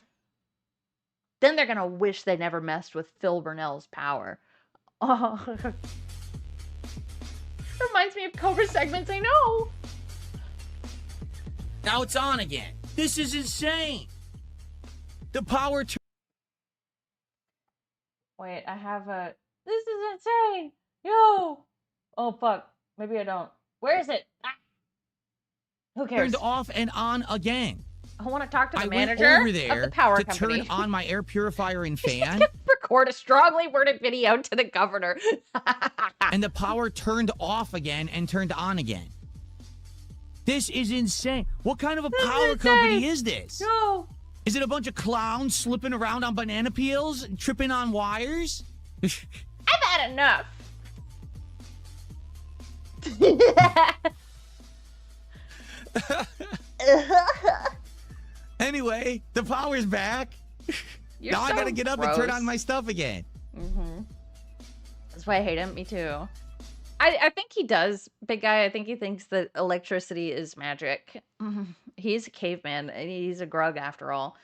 Then they're gonna wish they never messed with Phil Burnell's power. Oh. Reminds me of Cobra segments, I know. Now it's on again. This is insane. The power Wait, I have a... This is insane. Yo. Oh, fuck. Maybe I don't. Where is it? Ah. Who cares? turned off and on again. I want to talk to the I manager went over there of the power to company. turn on my air purifier and fan, record a strongly worded video to the governor. And the power turned off again and turned on again. This is insane. What kind of a power company is this? No. Is it a bunch of clowns slipping around on banana peels, tripping on wires? I've had enough. Anyway, the power's back. You're Now I so gotta get up and turn gross. on my stuff again. That's why I hate him. Me too. I think he does, big guy. I think he thinks that electricity is magic. He's a caveman. And he's a grug after all.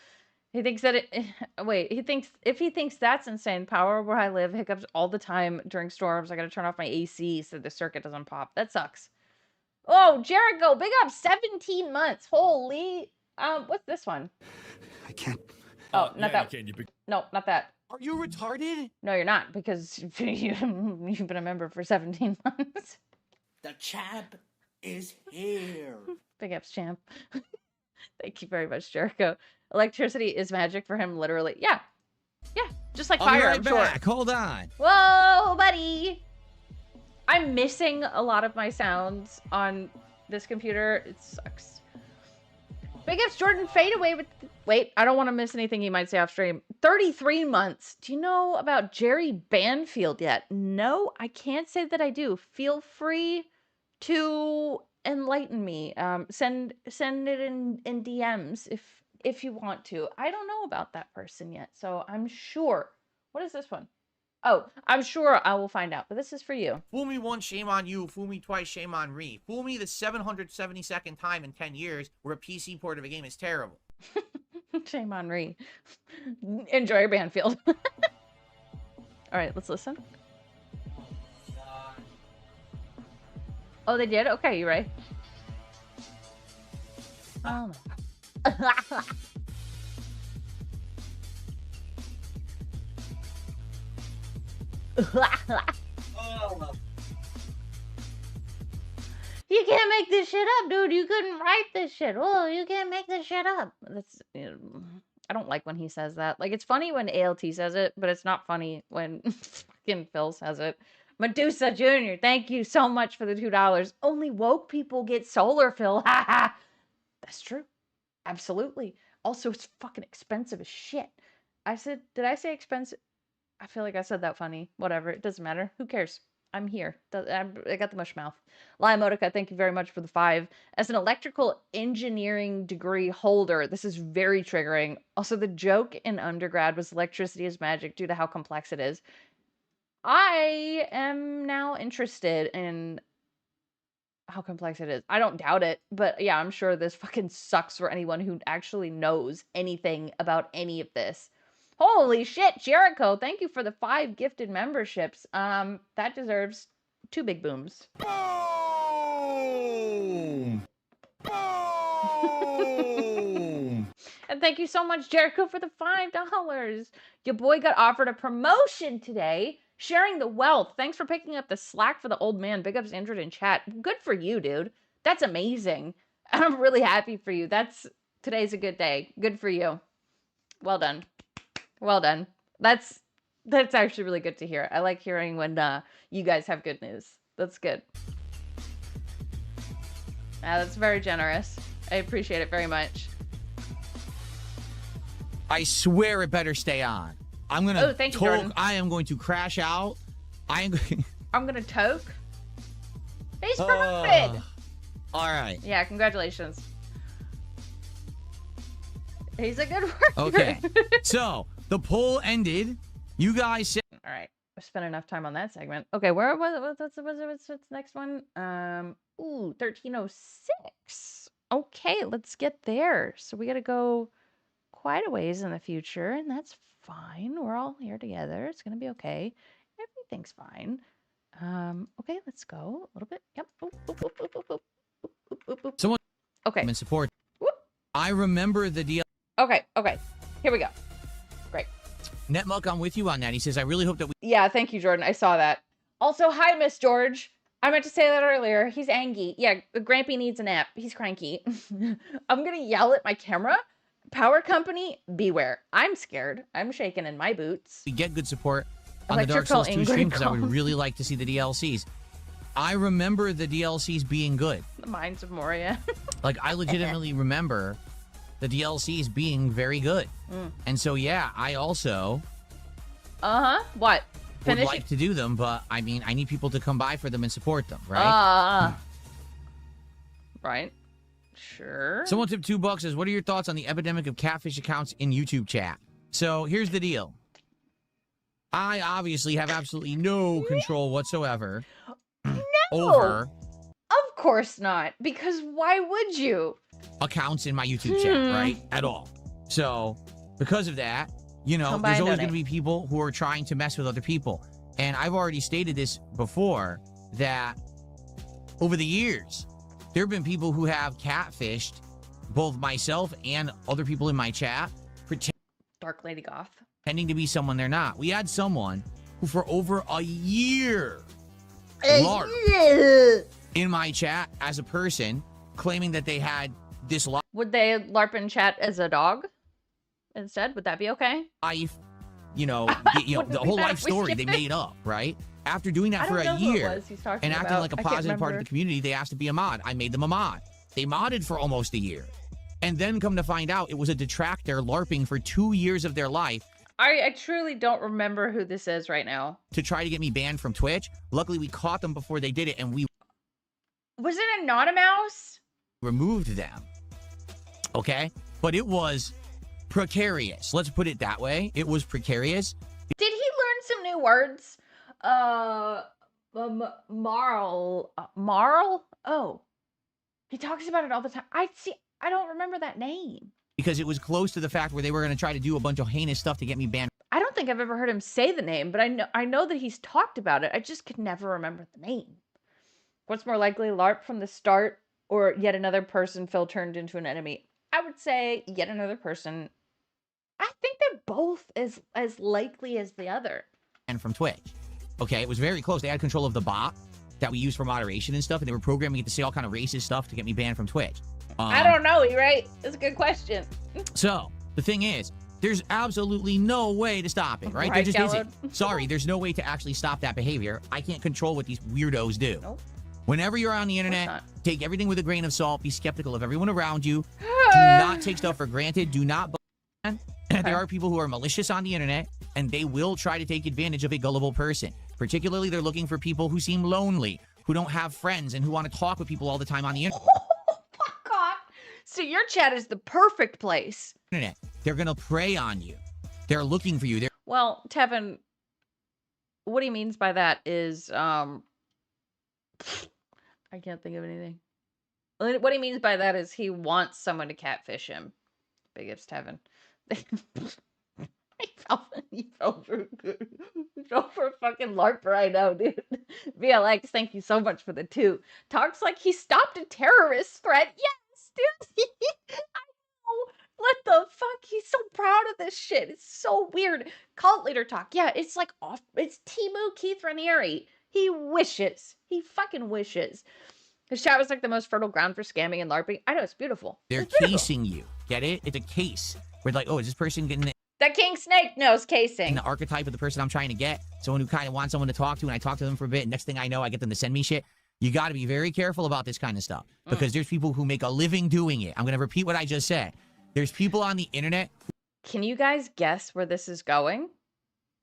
He thinks that if he thinks that's insane, power where I live hiccups all the time during storms. I gotta turn off my AC so the circuit doesn't pop. That sucks. Oh, Jericho, big up 17 months. Holy. What's this one? I can't. Oh, not that. No, not that. Are you retarded? No, you're not, because you've been a member for 17 months. The champ is here. Big ups, champ. Thank you very much, Jericho. Electricity is magic for him, literally. Yeah. Yeah, just like I'll be fire, right I'm sure. back. Hold on. Whoa, buddy. I'm missing a lot of my sounds on this computer. It sucks. Big ups, Jordan. Fade away with... Wait, I don't want to miss anything he might say off stream. 33 months. Do you know about Jerry Banfield yet? No, I can't say that I do. Feel free to enlighten me. Send it in DMs if you want to. I don't know about that person yet, so I'm sure. What is this one? Oh, I'm sure I will find out, but this is for you. Fool me once, shame on you. Fool me twice, shame on me. Fool me the 772nd time in 10 years where a PC port of a game is terrible. Shame on Ree. Enjoy your Banfield. All right, let's listen. Oh, they did? Okay, you right. Oh my. You can't make this shit up, dude. You couldn't write this shit. Oh, you can't make this shit up. That's, I don't like when he says that. Like, it's funny when ALT says it, but it's not funny when fucking Phil says it. Medusa Jr., thank you so much for the $2. Only woke people get solar, Phil. Ha ha. That's true. Absolutely. Also, it's fucking expensive as shit. Did I say expensive? I feel like I said that funny. Whatever. It doesn't matter. Who cares? I'm here. I got the mush mouth. Liamotica, thank you very much for the 5. As an electrical engineering degree holder, this is very triggering. Also, the joke in undergrad was electricity is magic due to how complex it is. I am now interested in how complex it is. I don't doubt it, but yeah, I'm sure this fucking sucks for anyone who actually knows anything about any of this. Holy shit, Jericho, thank you for the 5 gifted memberships. That deserves 2 big booms. Boom! Boom! And thank you so much, Jericho, for the $5. Your boy got offered a promotion today. Sharing the wealth. Thanks for picking up the slack for the old man. Big ups Andrew in chat. Good for you, dude. That's amazing. I'm really happy for you. Today's a good day. Good for you. Well done. Well done. That's actually really good to hear. I like hearing when you guys have good news. That's good. That's very generous. I appreciate it very much. I swear it better stay on. I'm gonna thank you, Jordan. I am going to crash out. I'm gonna toke. He's promoted. All right. Yeah, congratulations. He's a good worker. Okay. So the poll ended. You guys said. All right. I spent enough time on that segment. Okay, what's the next one? 1306. Okay, let's get there. So we gotta go quite a ways in the future, and that's fine. We're all here together. It's gonna be okay. Everything's fine. Okay, let's go a little bit. Yep. Someone. Okay. I'm in support. Whoop. I remember the deal. Okay. Here we go. Great. Netmuck, I'm with you on that. He says, I really hope that we. Yeah, thank you, Jordan. I saw that. Also, hi, Miss George. I meant to say that earlier. He's angry. Yeah, Grampy needs a nap. He's cranky. I'm gonna yell at my camera Power company, beware. I'm scared. I'm shaking in my boots. We get good support on the Dark Electrical Souls 2 stream because I would Ingram. really like to see the DLCs. I remember the DLCs being good. The Mines of Moria. Like, I legitimately remember the DLCs being very good. And so, yeah, I also What? would Finish like to do them, but I mean, I need people to come by for them and support them, right? Right. Sure. Someone tipped $2 says, what are your thoughts on the epidemic of catfish accounts in YouTube chat? So here's the deal. I obviously have absolutely no control whatsoever over Of course not. Because why would you? accounts in my YouTube chat, right? At all. So because of that, you know, Come by there's and always going donate. to be people who are trying to mess with other people. And I've already stated this before, that over the years, there have been people who have catfished both myself and other people in my chat, Dark Lady Goth. pretending to be someone they're not. We had someone who for over a year LARPed in my chat as a person, claiming that they had this Would they LARP in chat as a dog instead? Would that be okay? life, you know, Wouldn't the it be whole bad life if we story they skipped it? made up, right? After doing that I for don't know a who it year was he's talking and acting about. like a I can't positive part of remember. the community, they asked to be a mod. I made them a mod. They modded for almost a year. And then come to find out it was a detractor LARPing for 2 years of their life I truly don't remember who this is right now. to try to get me banned from Twitch. Luckily, we caught them before they did it, and we Was it a not a mouse? removed them. Okay? But it was precarious. Let's put it that way. It was precarious. Did he learn some new words? Marl. Marl? Oh. He talks about it all the time. I don't remember that name. Because it was close to the fact where they were going to try to do a bunch of heinous stuff to get me banned. I don't think I've ever heard him say the name, but I know that he's talked about it. I just could never remember the name. What's more likely, LARP from the start or yet another person Phil turned into an enemy? I would say yet another person. I think they're both as likely as the other. And from Twitch. Okay, it was very close. They had control of the bot that we use for moderation and stuff, and they were programming it to say all kind of racist stuff to get me banned from Twitch. I don't know, right? That's a good question. So, the thing is, there's absolutely no way to stop it, right? There Right, just Khaled? isn't. Sorry, there's no way to actually stop that behavior. I can't control what these weirdos do. Nope. Whenever you're on the internet, not. take everything with a grain of salt. Be skeptical of everyone around you. Do not take stuff for granted. Do not believe. There are people who are malicious on the internet, and they will try to take advantage of a gullible person. Particularly, they're looking for people who seem lonely, who don't have friends, and who want to talk with people all the time on the Fuck off. So your chat is the perfect place. internet. They're going to prey on you. They're looking for you. They're Well, Tevin, what he means by that is, I can't think of anything. What he means by that is he wants someone to catfish him. Big ups, Tevin. He fell for a fucking LARPer, I know, dude. VLX, thank you so much for the 2. Talks like he stopped a terrorist threat. Yes, dude. I know. What the fuck? He's so proud of this shit. It's so weird. Cult leader talk. Yeah, it's like off. It's Timu Keith Raniere. He wishes. He fucking wishes. His chat was like the most fertile ground for scamming and LARPing. I know, it's beautiful. They're It's beautiful. casing you. Get it? It's a case. We're like, oh, is this person getting The king snake knows in casing. the archetype of the person I'm trying to get? Someone who kind of wants someone to talk to, and I talk to them for a bit. And next thing I know, I get them to send me shit. You got to be very careful about this kind of stuff because there's people who make a living doing it. I'm going to repeat what I just said. There's people on the internet Can you guys guess where this is going?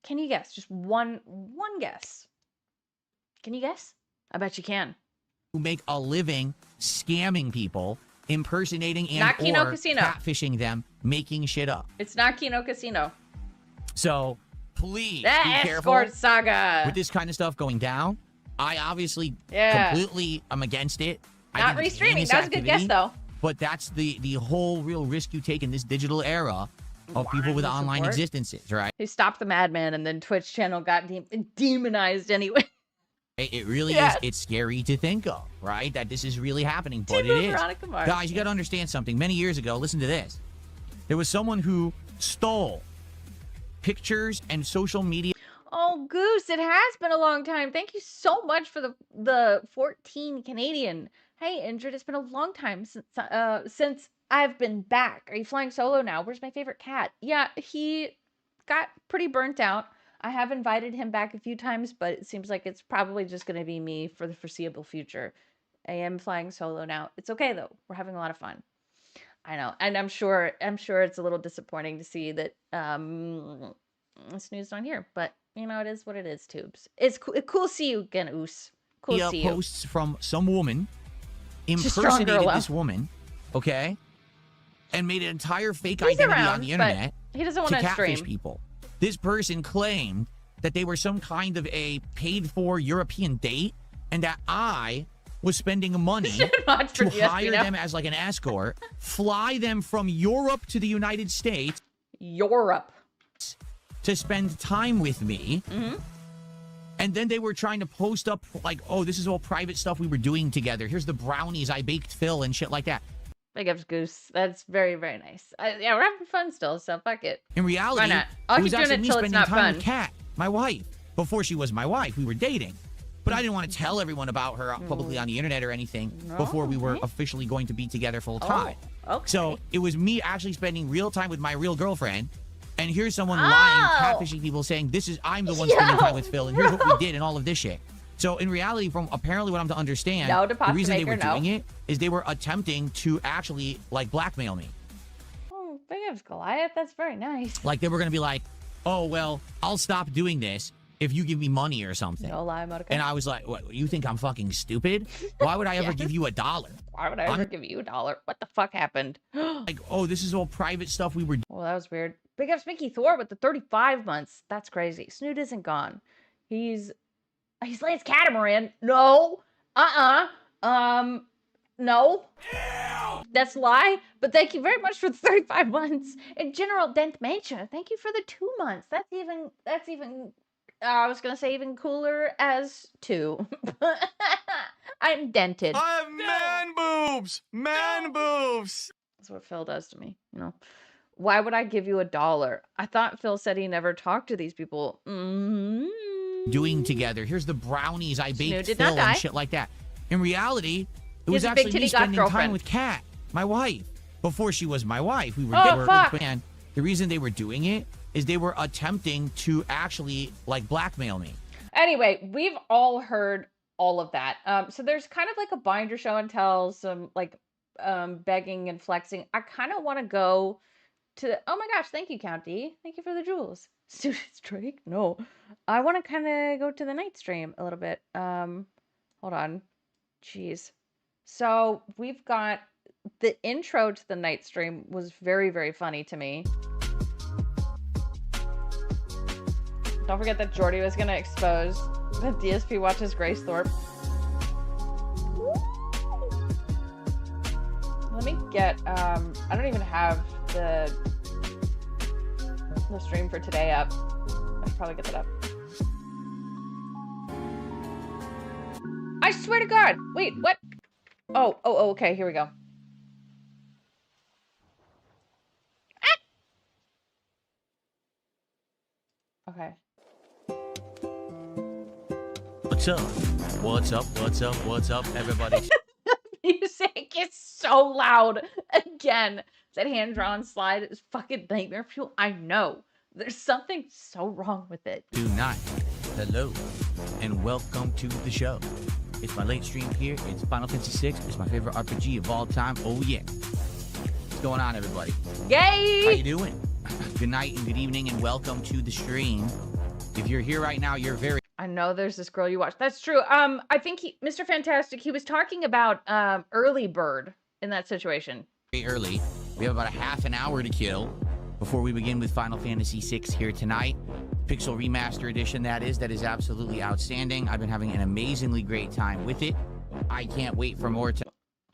Can you guess? Just one guess. Can you guess? I bet you can. who make a living scamming people, impersonating and Not Kino or Casino. catfishing them, making shit up. It's not Kino Casino. So please The be careful escort saga. with this kind of stuff going down. I obviously Yeah. completely am against it. I Not think it's restreaming. heinous That was a good guess, activity, though. But that's the whole real risk you take in this digital era of people with Blind online support. existences, right? Who stopped the madman and then Twitch channel got demonized anyway. It really Yeah. is. It's scary to think of, right? That this is really happening, but Timu it is. Veronica Mars. Guys, you got to understand something. Many years ago, listen to this. There was someone who stole pictures and social media Oh, Goose, it has been a long time. Thank you so much for the 14 Canadian. Hey, Injured, it's been a long time since I've been back. Are you flying solo now? Where's my favorite cat? Yeah, he got pretty burnt out. I have invited him back a few times, but it seems like it's probably just going to be me for the foreseeable future. I am flying solo now. It's okay though. We're having a lot of fun. I know, and I'm sure it's a little disappointing to see that Snoozed on here, but you know it is what it is. Tubes, it's cool to see you again, Oos. Cool to see you. Posts from some woman She's a strong impersonated girl, this woman, okay, and made an entire fake He's identity around, on the internet but he doesn't want to to catfish stream. people. This person claimed that they were some kind of a paid-for European date, and that I was spending money Not for to DSP hire now. them as like an escort, fly them from Europe to the United States Europe. to spend time with me. Mm-hmm. And then they were trying to post up like, oh, this is all private stuff we were doing together. Here's the brownies I baked Phil and shit like that. Big ups, Goose. That's very, very nice. Yeah, we're having fun still, so fuck it. In reality, Why not? I'll it keep was doing actually it me till it's spending not time fun. with Kat, my wife. Before she was my wife, we were dating. But I didn't want to tell everyone about her publicly on the internet or anything before we were officially going to be together full time. Oh, okay. So it was me actually spending real time with my real girlfriend. And here's someone lying, Oh! catfishing people, saying, I'm the one spending time with Phil, and here's what we did, and all of this shit. So in reality, from apparently what I'm to understand, No to the pasta reason they were maker, no. doing it is they were attempting to actually, like, blackmail me. Oh, big ups, Goliath. That's very nice. Like, they were going to be like, oh, well, I'll stop doing this if you give me money or something. No lie, Monica. And I was like, what, you think I'm fucking stupid? Why would I ever give you $1? Why would I ever give you $1? What the fuck happened? Like, oh, this is all private stuff we were Well, that was weird. Big ups, Mickey Thor with the 35 months. That's crazy. Snoot isn't gone. He's Lance Catamaran. No. No. That's a lie. But thank you very much for the 35 months. And General Dent Mancha, thank you for the 2 months. That's even I was gonna say even cooler as 2. I'm dented. I have man boobs! Man boobs! That's what Phil does to me, you know. Why would I give you $1? I thought Phil said he never talked to these people. doing together. Here's the brownies I Snoot baked did Phil not die. and shit like that. In reality, it He was has a big actually me titty goth spending time girlfriend. with Kat, my wife. Before she was my wife, we were. Oh, fuck. And the reason they were doing it is they were attempting to actually like blackmail me. Anyway, we've all heard all of that. So there's kind of like a binder show and tell, some like begging and flexing. I kind of want to go to. Oh my gosh, thank you, County. Thank you for the jewels. Students Drake? No. I want to kind of go to the night stream a little bit. Hold on. Jeez. So we've got the intro to the night stream was very, very funny to me. Don't forget that Jordy was going to expose that DSP watches Grace Thorpe. Let me get, I don't even have the stream for today up. I should probably get that up. I swear to God. Wait, what? Oh, okay, here we go. Ah! Okay. What's up? What's up? What's up? What's up, everybody? Music is so loud. Again, that hand-drawn slide is fucking nightmare fuel. I know. There's something so wrong with it. Tonight, hello, and welcome to the show. It's my late stream here. It's Final Fantasy VI. It's my favorite RPG of all time. Oh yeah. What's going on, everybody? How you Yay! doing? Good night and good evening, and welcome to the stream. If you're here right now, you're very I know there's this girl you watch. That's true. I think Mr. Fantastic, he was talking about early bird in that situation. early. We have about a half an hour to kill before we begin with Final Fantasy VI here tonight. Pixel Remaster Edition, that is absolutely outstanding. I've been having an amazingly great time with it. I can't wait for more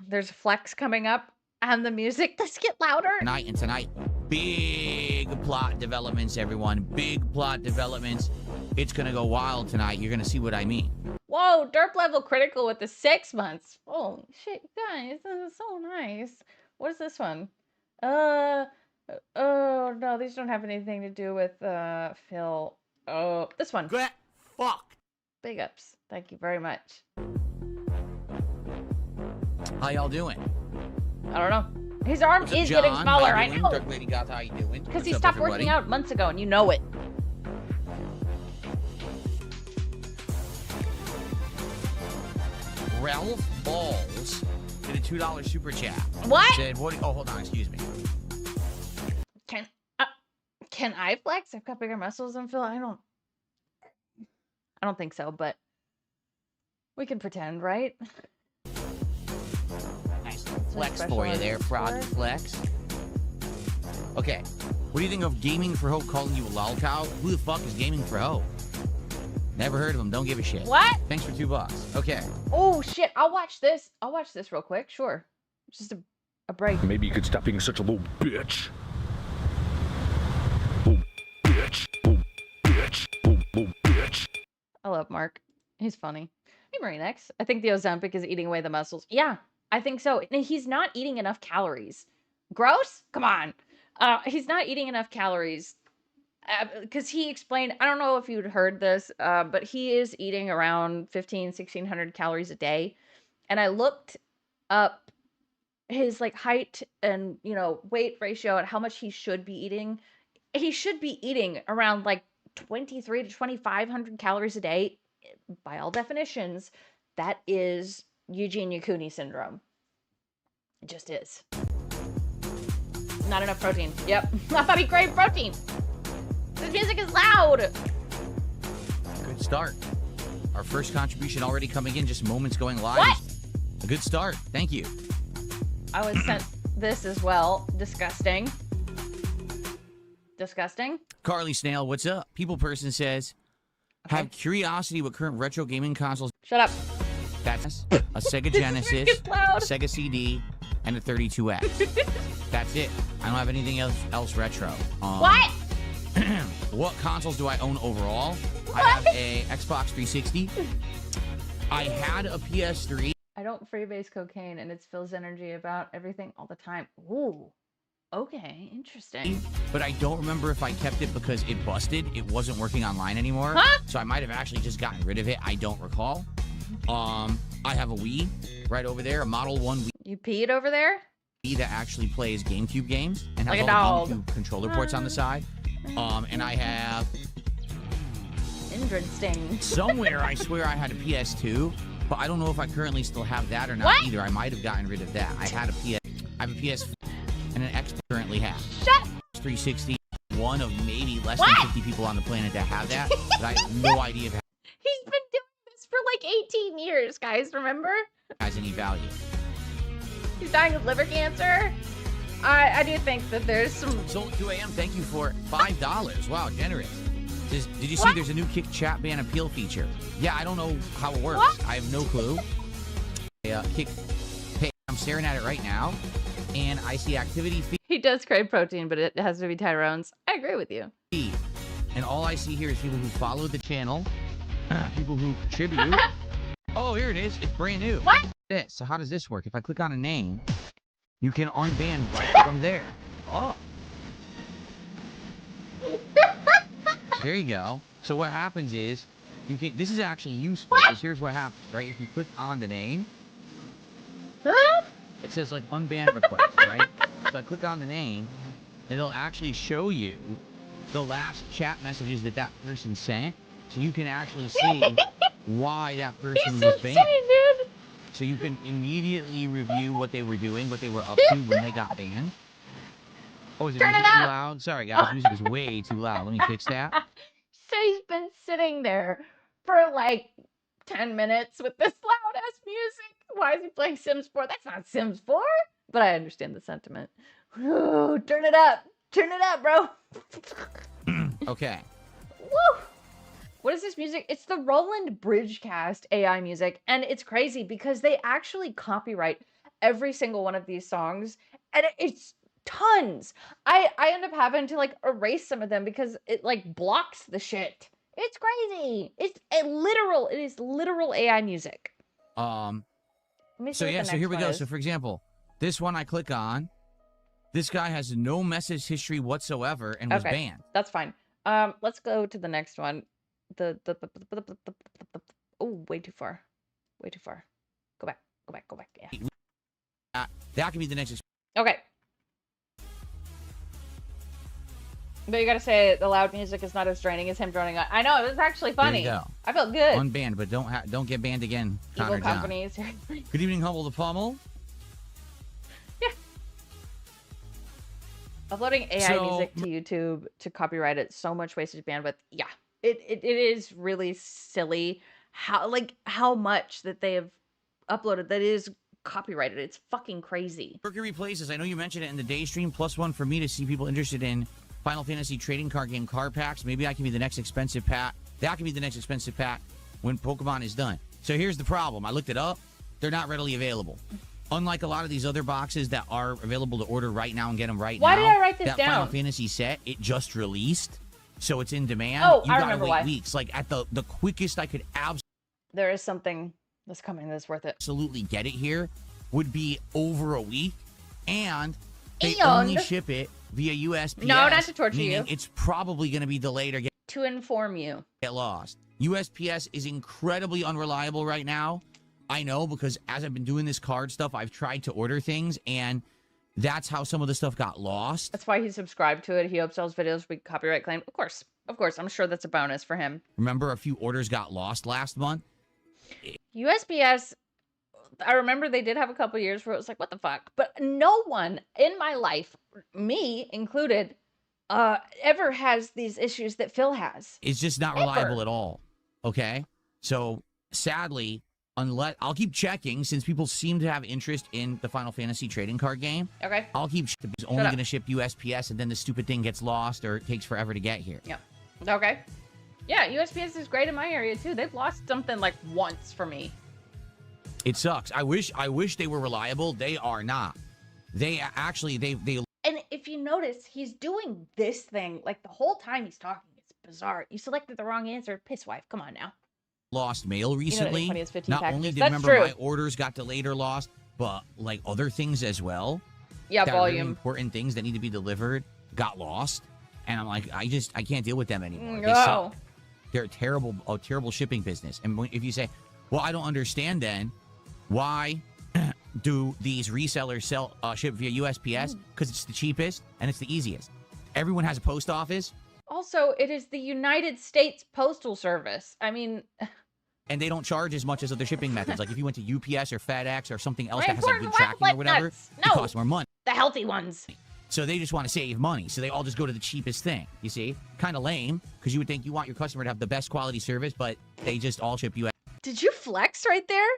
There's Flex coming up and the music. Let's get louder. tonight. And tonight, big plot developments, everyone. Big plot developments. It's gonna go wild tonight. You're gonna see what I mean. Whoa, derp level critical with the 6 months. Oh shit, guys, this is so nice. What is this one? Oh no, these don't have anything to do with Phil. Oh, this one. Fuck. Big ups. Thank you very much. How y'all doing? I don't know. His arm What's up, is getting John? smaller. How I you doing? know. Dark Lady Goth, how you doing? Because What's he up, stopped everybody? working out months ago, and you know it. Ralph Balls did a $2 super chat. What? Said, "What? Oh, hold on. Excuse me. Can I flex? I've got bigger muscles than Phil. I don't think so, but we can pretend, right? Nice little flex special for you there, artist Frog for Flex. Okay. What do you think of Gaming for Hope calling you a lolcow? Who the fuck is Gaming for Hope? Never heard of him. Don't give a shit. What? Thanks for $2. Okay. Oh shit! I'll watch this. I'll watch this real quick. Sure. Just a break. Maybe you could stop being such a little bitch. Little bitch. Little bitch. Little bitch. I love Mark. He's funny. Hey, Marinex. I think the Ozempic is eating away the muscles. Yeah, I think so. And he's not eating enough calories. Gross? Come on. He's not eating enough calories. Because he explained, I don't know if you'd heard this, but he is eating around 1,600 calories a day. And I looked up his like height and, weight ratio and how much he should be eating. He should be eating around like 23 to 2,500 calories a day. By all definitions, that is Eugene Yukuni syndrome. It just is. Not enough protein. Yep. I thought he craved protein. This music is loud. Good start. Our first contribution already coming in, just moments going live. What? A good start. Thank you. I was sent this as well. Disgusting. Disgusting. Carly Snail, what's up? People Person says, have curiosity what current retro gaming consoles. Shut up. That's a Sega Genesis, is loud. a Sega CD, and a 32X. That's it. I don't have anything else retro. What? What consoles do I own overall? I have a Xbox 360. I had a PS3. I don't freebase cocaine, and it spills energy about everything all the time. Ooh. Okay, interesting. But I don't remember if I kept it because it busted. It wasn't working online anymore. Huh? So I might have actually just gotten rid of it. I don't recall. I have a Wii right over there, a Model 1 Wii You peed over there? that actually plays GameCube games and has Like a all the dog. GameCube controller ports on the side. And I have Interesting. somewhere, I swear I had a PS2, but I don't know if I currently still have that or not What? either. I might have gotten rid of that. I have a PS and an X currently have. Shut 360, one of maybe less What? than 50 people on the planet that have that, but I have no idea if it He's been doing this for like 18 years, guys, remember? has any value. He's dying of liver cancer. I do think that there's some... Sold 2 a.m. Thank you for $5. Wow, generous. Did you see What? there's a new Kick Chat Ban appeal feature? Yeah, I don't know how it works. What? I have no clue. Kick. Hey, I'm staring at it right now, and I see activity He does crave protein, but it has to be Tyrone's. I agree with you. feed, and all I see here is people who follow the channel, people who contribute. Oh, here it is. It's brand new. What? This. So how does this work? If I click on a name, you can unban right from there. Oh. There you go. So what happens is, you can. This is actually useful. Because here's what happens, right? If you click on the name, it says like unban request, right? So I click on the name, and it'll actually show you the last chat messages that person sent, so you can actually see why that person He's was insane, banned. dude. So you can immediately review what they were doing, what they were up to when they got banned. Oh, is it Turn music it too up. loud? Sorry guys, music is way too loud. Let me fix that. So he's been sitting there for like 10 minutes with this loud ass music. Why is he playing Sims 4? That's not Sims 4. But I understand the sentiment. Ooh, turn it up. Turn it up, bro. Okay. Woo! What is this music? It's the Roland Bridgecast AI music. And it's crazy because they actually copyright every single one of these songs. And it's tons. I end up having to like erase some of them because it like blocks the shit. It's crazy. It is literal AI music. Let me see So what yeah, the so here next we one go. is. So for example, this one I click on, this guy has no message history whatsoever and was Okay. banned. That's fine. Let's go to the next one. Oh, way too far. Way too far. Go back. Go back. Go back. Yeah. That could be the next. Okay. But you gotta say the loud music is not as draining as him droning on. I know, it was actually funny. There you go. I felt good. Unbanned, but don't get banned again. Evil Connor John. companies. Good evening, Humble the Pummel. Yeah. Uploading AI So- music to YouTube to copyright it, so much wasted bandwidth. Yeah. It is really silly how much that they have uploaded that is copyrighted. It's fucking crazy. Mercury Places. I know you mentioned it in the day stream. +1 for me to see people interested in Final Fantasy trading card game card packs. Maybe I can be the next expensive pack. That can be the next expensive pack when Pokemon is done. So here's the problem. I looked it up. They're not readily available. Unlike a lot of these other boxes that are available to order right now and get them right now. Why did I write this that down? Final Fantasy set, it just released. So it's in demand. Oh, you I gotta remember wait why. weeks. Like at the quickest I could There is something that's coming that's worth it. absolutely get it here would be over a week. And they And- only ship it via USPS. No, not to torture meaning you. It's probably going to be delayed or To inform you. get lost. USPS is incredibly unreliable right now. I know, because as I've been doing this card stuff, I've tried to order things, and that's how some of the stuff got lost. That's why he subscribed to it. He upsells videos with copyright claim. Of course. I'm sure that's a bonus for him. Remember, a few orders got lost last month. USPS, I remember they did have a couple years where it was like, what the fuck? But no one in my life, me included, ever has these issues that Phil has. It's just not Ever. reliable at all. Okay? So, sadly, unless I'll keep checking, since people seem to have interest in the Final Fantasy trading card game. Okay. I'll keep it's only up. going to ship USPS, and then the stupid thing gets lost or it takes forever to get here. Yeah. Okay. Yeah, USPS is great in my area too. They've lost something like once for me. It sucks. I wish they were reliable. They are not. They actually they And if you notice, he's doing this thing like the whole time he's talking. It's bizarre. You selected the wrong answer. Piss wife. Come on now. lost mail recently. funny is 15 Not packages. only did That's remember true. my orders got delayed or lost, but like other things as well. Yeah, that are really volume. important things that need to be delivered got lost, and I'm like, I can't deal with them anymore. They No. suck. They're a terrible shipping business. And if you say, well, I don't understand, then why do these resellers ship via USPS? Because it's the cheapest and it's the easiest. Everyone has a post office, Also, it is the United States Postal Service. I mean, and they don't charge as much as other shipping methods. Like if you went to UPS or FedEx or something else My that has like good important tracking or like whatever, nuts. it No. costs more money. the healthy ones. So they just want to save money. So they all just go to the cheapest thing. You see? Kind of lame, because you would think you want your customer to have the best quality service, but they just all ship US. Did you flex right there?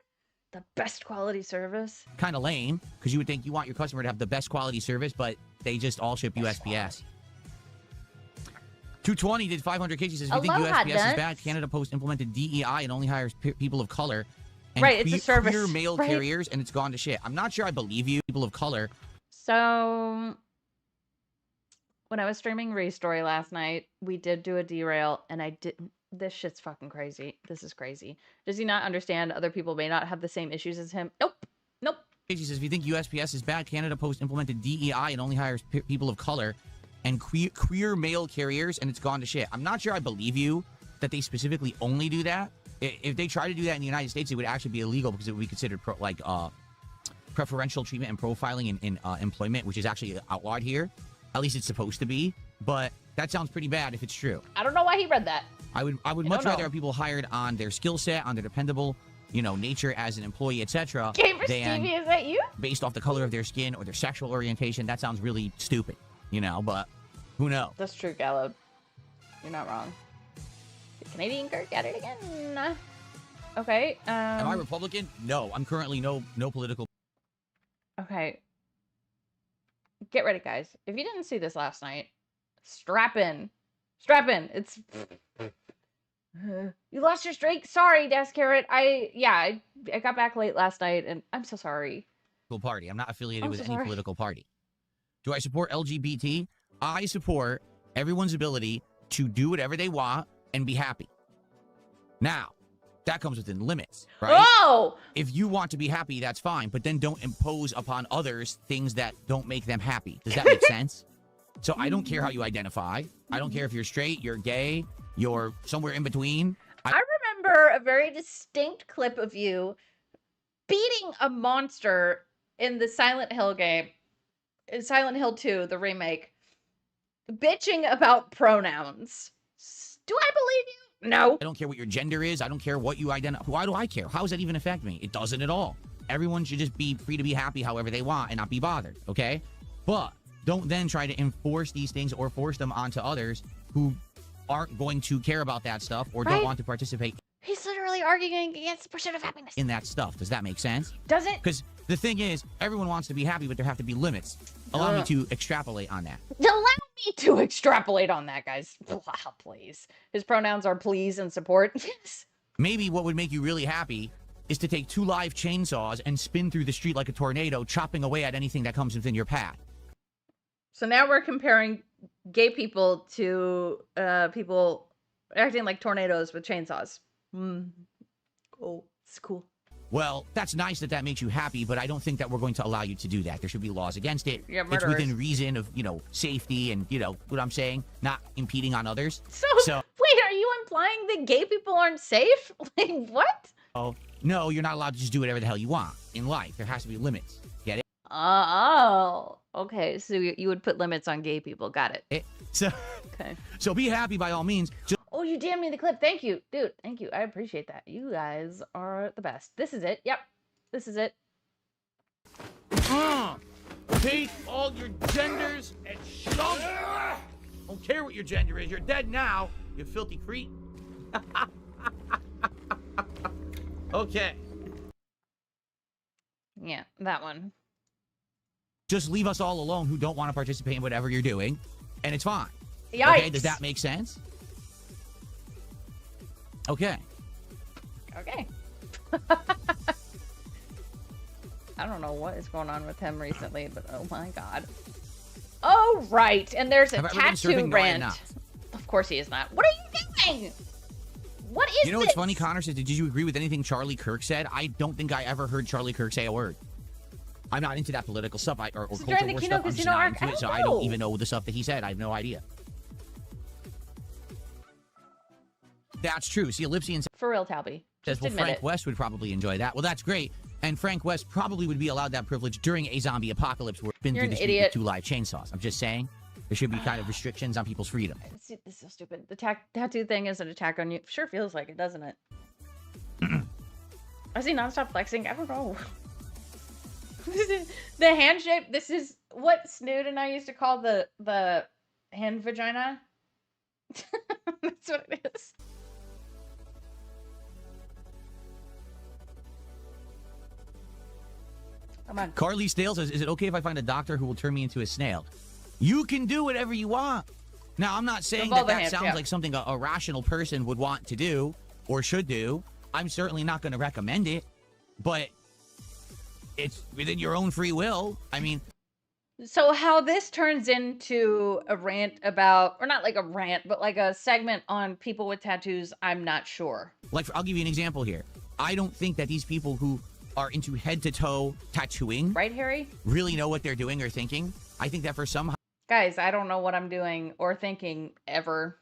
The best quality service. Kind of lame, because you would think you want your customer to have the best quality service, but they just all ship USPS. 220 did 500 cases. Says, if you think Aloha, USPS is Dunce. bad, Canada Post implemented DEI and only hires people of color. And Right, it's a service, queer mail right. carriers, and it's gone to shit. I'm not sure I believe you, people of color. So, when I was streaming Restory last night, we did do a derail, and I didn't. This shit's fucking crazy. This is crazy. Does he not understand other people may not have the same issues as him? Nope. Nope. She says, if you think USPS is bad, Canada Post implemented DEI and only hires people of color and queer mail carriers, and it's gone to shit. I'm not sure I believe you that they specifically only do that. If they try to do that in the United States, it would actually be illegal because it would be considered preferential treatment and profiling in employment, which is actually outlawed here. At least it's supposed to be. But that sounds pretty bad if it's true. I don't know why he read that. I would much don't rather know. have people hired on their skill set, on their dependable, nature as an employee, etc. Gamer than Stevie, is that you? based off the color of their skin or their sexual orientation. That sounds really stupid, but who knows? That's true, Gallo. You're not wrong. The Canadian Kirk at it again. Okay. Am I Republican? No, I'm currently no political. Okay. Get ready, guys. If you didn't see this last night, strap in. Strap in. It's... You lost your streak? Sorry, Desk Carrot. I got back late last night, and I'm so sorry. Party. I'm not affiliated I'm with so any sorry. political party. Do I support LGBT? I support everyone's ability to do whatever they want and be happy. Now, that comes within limits, right? Oh! If you want to be happy, that's fine, but then don't impose upon others things that don't make them happy. Does that make sense? So I don't care how you identify. I don't care if you're straight, you're gay, you're somewhere in between. I remember a very distinct clip of you beating a monster in the Silent Hill game, in Silent Hill 2, the remake, bitching about pronouns. Do I believe you? No. I don't care what your gender is. I don't care what you identify. Why do I care? How does that even affect me? It doesn't at all. Everyone should just be free to be happy however they want and not be bothered, okay? But don't then try to enforce these things or force them onto others who aren't going to care about that stuff or don't want to participate. He's literally arguing against the pursuit of happiness. In that stuff. Does that make sense? Does it? Because the thing is, everyone wants to be happy, but there have to be limits. Allow me to extrapolate on that. Allow me to extrapolate on that, guys. Please. His pronouns are please and support. Yes. Maybe what would make you really happy is to take 2 live chainsaws and spin through the street like a tornado, chopping away at anything that comes within your path. So now we're comparing gay people to people acting like tornadoes with chainsaws. Oh, it's cool. Well, that's nice that that makes you happy, but I don't think that we're going to allow you to do that. There should be laws against it. Yeah, it's within reason of, safety and, what I'm saying, not impeding on others. So wait, are you implying that gay people aren't safe? Like, what? Oh, no, you're not allowed to just do whatever the hell you want in life. There has to be limits. Get it? Oh, okay. So you would put limits on gay people. Got it. Okay. So be happy by all means. Oh, you damned me the clip. Thank you, dude. Thank you. I appreciate that. You guys are the best. This is it. Yep. This is it. Take all your genders and shove. Don't care what your gender is. You're dead now, you filthy creep. Okay. Yeah, that one. Just leave us all alone who don't want to participate in whatever you're doing, and it's fine. Yikes. Okay, does that make sense? Okay. Okay. I don't know what is going on with him recently, but oh my god. Oh, right. And there's a tattoo rant. Of course he is not. What are you doing? What is this? You know what's funny, Connor said, did you agree with anything Charlie Kirk said? I don't think I ever heard Charlie Kirk say a word. I'm not into that political stuff or culture war stuff. I'm just not into it, so I don't even know the stuff that he said. I have no idea. That's true. See, Ellipsian For real, Talby. says, well, Frank West would probably enjoy that. Well, that's great. And Frank West probably would be allowed that privilege during a zombie apocalypse where it's been through the street with 2 live chainsaws. I'm just saying. There should be kind of restrictions on people's freedom. This is so stupid. The tattoo thing is an attack on you. Sure feels like it, doesn't it? Is he nonstop flexing? I don't know. The hand shape. This is what Snood and I used to call the hand vagina. That's what it is. Come on. Carly Stale says, is it okay if I find a doctor who will turn me into a snail? You can do whatever you want. Now, I'm not saying that sounds like something a rational person would want to do or should do. I'm certainly not going to recommend it, but it's within your own free will. I mean... So how this turns into a rant about, or not like a rant, but like a segment on people with tattoos, I'm not sure. Like, I'll give you an example here. I don't think that these people who are into head-to-toe tattooing... Right, Harry? ...really know what they're doing or thinking. I think that for some... Guys, I don't know what I'm doing or thinking ever.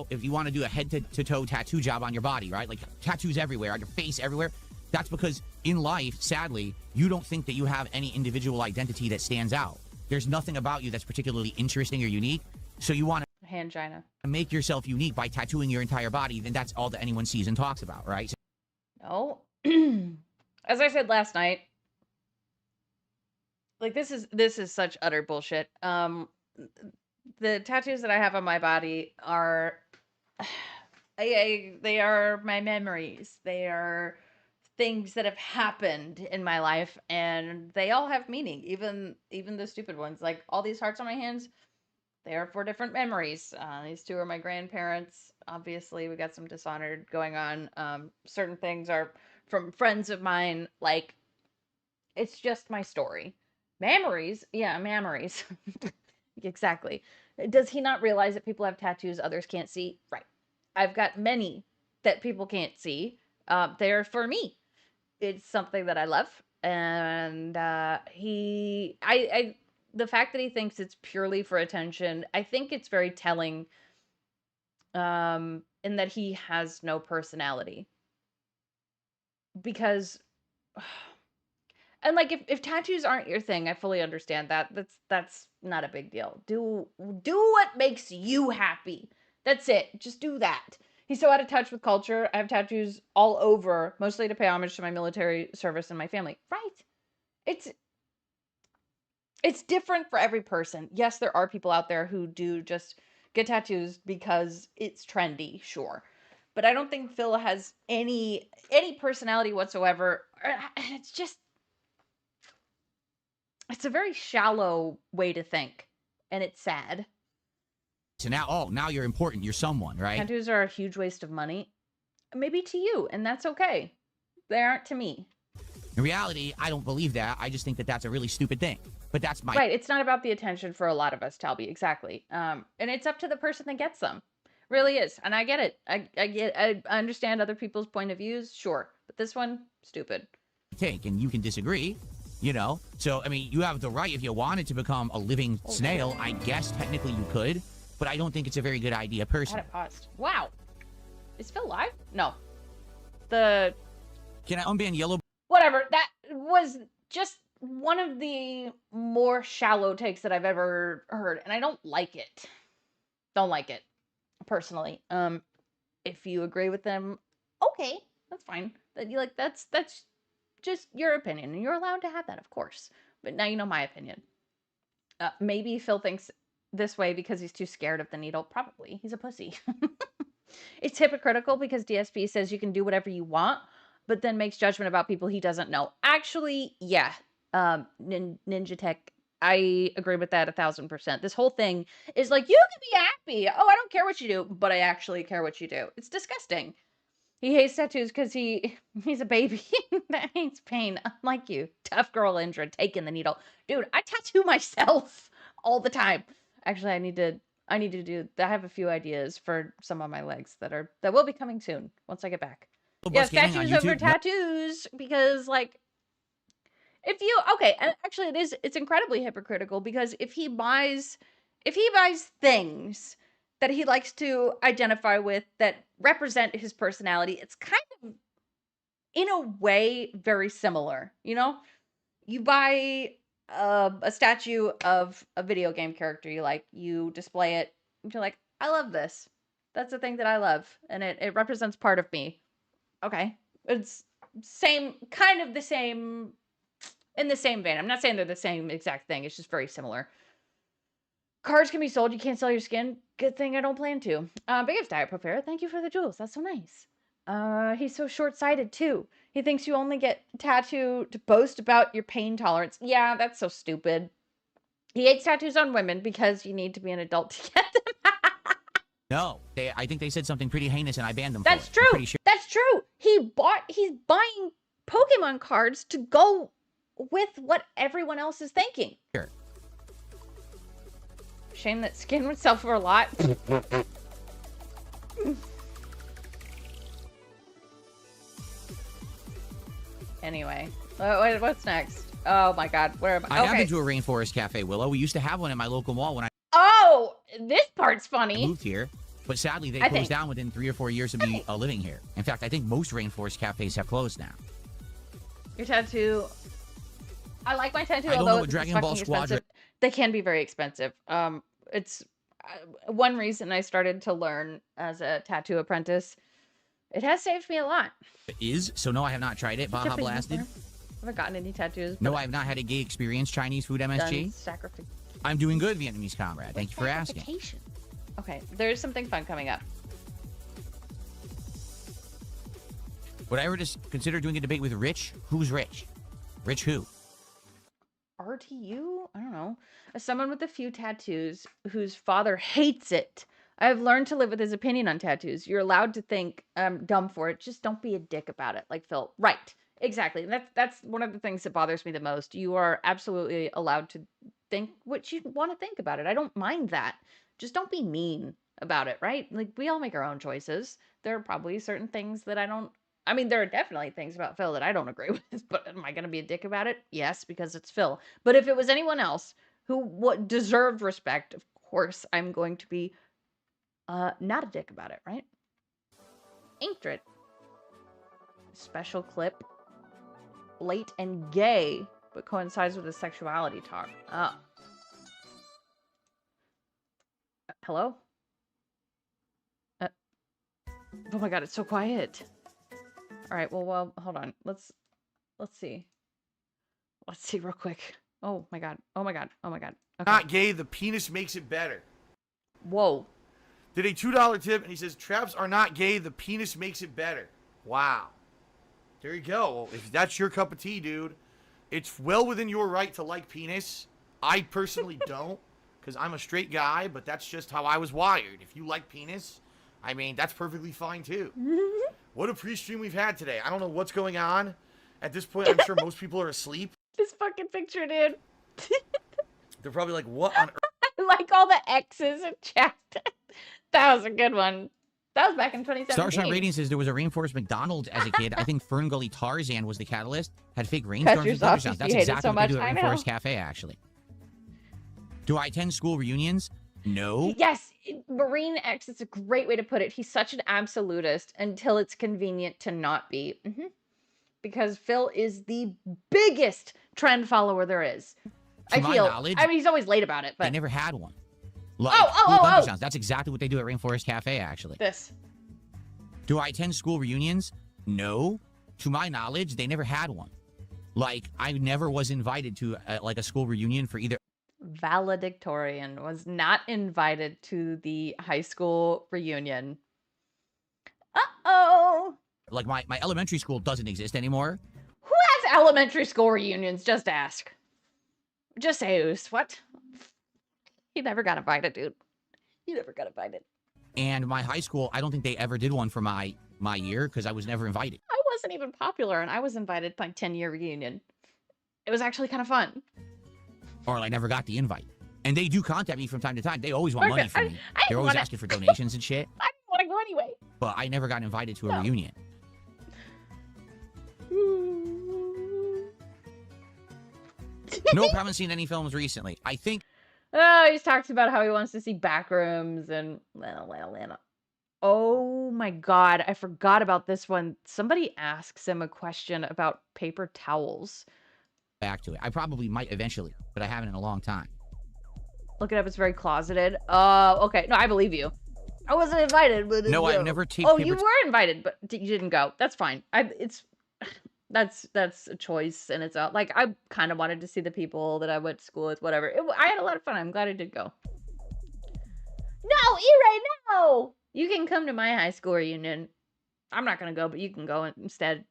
If you want to do a head-to-toe tattoo job on your body, right? Like, tattoos everywhere, on your face, everywhere. That's because in life, sadly, you don't think that you have any individual identity that stands out. There's nothing about you that's particularly interesting or unique. So you want to Hangina. make yourself unique by tattooing your entire body, then that's all that anyone sees and talks about, right? No. As I said last night, like this is such utter bullshit. The tattoos that I have on my body are they are my memories. They are things that have happened in my life, and they all have meaning, even the stupid ones. Like all these hearts on my hands, they are for different memories. These 2 are my grandparents. Obviously, we got some Dishonored going on. Certain things are from friends of mine. Like, it's just my story. Memories? Yeah, memories. Exactly. Does he not realize that people have tattoos others can't see? Right. I've got many that people can't see. They're for me. It's something that I love. And the fact that he thinks it's purely for attention, I think it's very telling in that he has no personality. Because And like if tattoos aren't your thing, I fully understand that. That's not a big deal. Do what makes you happy. That's it. Just do that. He's so out of touch with culture. I have tattoos all over, mostly to pay homage to my military service and my family. Right. It's different for every person. Yes, there are people out there who do just get tattoos because it's trendy, sure. But I don't think Phil has any personality whatsoever. It's just it's a very shallow way to think, and it's sad. So now you're important. You're someone, right? Tattoos are a huge waste of money. Maybe to you, and that's okay. They aren't to me. In reality, I don't believe that. I just think that that's a really stupid thing. But that's my... Right, it's not about the attention for a lot of us, Talby, exactly. And it's up to the person that gets them. Really is. And I get it. I understand other people's point of views, sure. But this one, stupid. Take, and you can disagree, you know? So, I mean, you have the right, if you wanted to become a living snail, I guess technically you could, but I don't think it's a very good idea I personally. had it paused. Wow. Is Phil live? No. The... Can I unban yellow? Whatever. That was just one of the more shallow takes that I've ever heard, and I don't like it. Don't like it, personally. If you agree with them, okay, that's fine. That you like that's just your opinion, and you're allowed to have that, of course. But now you know my opinion. Maybe Phil thinks this way because he's too scared of the needle. Probably. He's a pussy. It's hypocritical because DSP says you can do whatever you want, but then makes judgment about people he doesn't know. Actually, yeah. Ninja Tech, I agree with that 1,000%. This whole thing is like, you can be happy. Oh, I don't care what you do, but I actually care what you do. It's disgusting. He hates tattoos because he's a baby that hates pain. Unlike you, tough girl Indra, taking the needle. Dude, I tattoo myself all the time. Actually, I need to do, I have a few ideas for some of my legs that will be coming soon once I get back. Yes, tattoos over tattoos, because like, and actually it's incredibly hypocritical because if he buys things that he likes to identify with that represent his personality, it's kind of in a way very similar, you know? You buy a statue of a video game character you like, you display it, and you're like, I love this. That's the thing that I love, and it represents part of me. Okay. It's kind of the same, in the same vein. I'm not saying they're the same exact thing. It's just very similar. Cards can be sold. You can't sell your skin. Good thing I don't plan to. Big Ups Diet Profera. Thank you for the jewels. That's so nice. He's so short-sighted, too. He thinks you only get tattooed to boast about your pain tolerance. Yeah, that's so stupid. He hates tattoos on women because you need to be an adult to get them. No, I think they said something pretty heinous and I banned them. That's for it. true. I'm pretty sure. That's true. He's buying Pokemon cards to go with what everyone else is thinking. Sure. Shame that skin would sell for a lot. Anyway, what's next? Oh my God, where am I? I have been to a rainforest cafe, Willow. We used to have one at my local mall when I Oh, this part's funny. moved here. But sadly, they closed down within 3 or 4 years of me living here. In fact, I think most rainforest cafes have closed now. Your tattoo. I like my tattoo, I don't although know what it's Dragon fucking Ball Squadron. expensive. They can be very expensive. It's one reason I started to learn as a tattoo apprentice. It has saved me a lot. So no, I have not tried it. Baja Blasted. I haven't gotten any tattoos. No, I have not had a gay experience. Chinese food MSG. I'm doing good, Vietnamese comrade. Thank you for asking. Okay, there's something fun coming up. Would I ever just consider doing a debate with Rich? Who's Rich? Rich who? RTU? I don't know. As someone with a few tattoos whose father hates it, I have learned to live with his opinion on tattoos. You're allowed to think I'm dumb for it. Just don't be a dick about it, like Phil. Right. Exactly. That's one of the things that bothers me the most. You are absolutely allowed to think what you want to think about it. I don't mind that. Just don't be mean about it, right? Like, we all make our own choices. There are probably certain things that there are definitely things about Phil that I don't agree with, but am I going to be a dick about it? Yes, because it's Phil. But if it was anyone else who deserved respect, of course, I'm going to be not a dick about it, right? Inkdrit. Special clip. late and gay, but coincides with his sexuality talk. Hello? Oh my god, it's so quiet. All right, well, hold on. Let's see. Let's see real quick. Oh my god. Oh my god. Oh my god. Okay. Not gay, the penis makes it better. Whoa. Did a $2 tip, and he says, traps are not gay, the penis makes it better. Wow. There you go. Well, if that's your cup of tea, dude, it's well within your right to like penis. I personally don't, because I'm a straight guy, but that's just how I was wired. If you like penis, I mean, that's perfectly fine, too. What a pre-stream we've had today. I don't know what's going on. At this point, I'm sure most people are asleep. This fucking picture, dude. They're probably like, what on earth? I like all the X's in chat. That was a good one. That was back in 2017. Starshine Radiant says there was a rainforest McDonald's as a kid. I think Fern Gully Tarzan was the catalyst. Had fake rainstorms and thunderstorms. That's exactly what they do at Rainforest Cafe, actually. Do I attend school reunions? No. Yes, Marine X is a great way to put it. He's such an absolutist until it's convenient to not be. Because Phil is the biggest trend follower there is. To my knowledge, I mean, he's always late about it, but I never had one. Like, oh. That's exactly what they do at Rainforest Cafe, actually. This. Do I attend school reunions? No. To my knowledge, they never had one. Like, I never was invited to like a school reunion for either. Valedictorian was not invited to the high school reunion. Uh-oh. Like, my elementary school doesn't exist anymore. Who has elementary school reunions? Just ask. Just say, what? He never got invited, dude. He never got invited. And my high school, I don't think they ever did one for my year because I was never invited. I wasn't even popular, and I was invited to my 10-year reunion. It was actually kind of fun. Or I never got the invite. And they do contact me from time to time. They always want money from me. They're always asking for donations and shit. I didn't want to go anyway. But I never got invited to a reunion. Nope, haven't seen any films recently. I think... Oh, he talks about how he wants to see Backrooms and... Oh my god, I forgot about this one. Somebody asks him a question about paper towels. Back to it. I probably might eventually, but I haven't in a long time. Look it up, it's very closeted. Okay. No, I believe you. I wasn't invited, but... No, I've never taped Oh, paper... you were invited, but you didn't go. That's fine. That's a choice, and it's out. Like, I kind of wanted to see the people that I went to school with, whatever. I had a lot of fun. I'm glad I did go. No, E-Ray, no! You can come to my high school reunion. I'm not going to go, but you can go instead.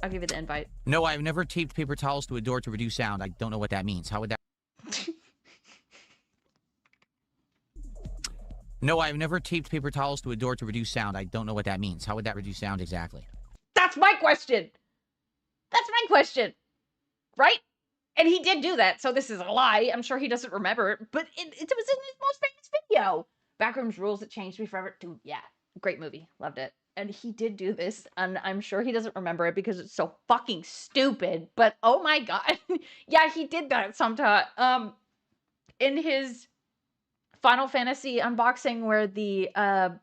I'll give you the invite. No, I've never taped paper towels to a door to reduce sound. I don't know what that means. How would that... No, I've never taped paper towels to a door to reduce sound. I don't know what that means. How would that reduce sound exactly? That's my question! That's my question! Right? And he did do that, so this is a lie. I'm sure he doesn't remember it, but it was in his most famous video. Backrooms Rules That Changed Me Forever. Dude, yeah. Great movie. Loved it. And he did do this, and I'm sure he doesn't remember it because it's so fucking stupid, but oh my god. Yeah, he did that sometime. In his Final Fantasy unboxing where the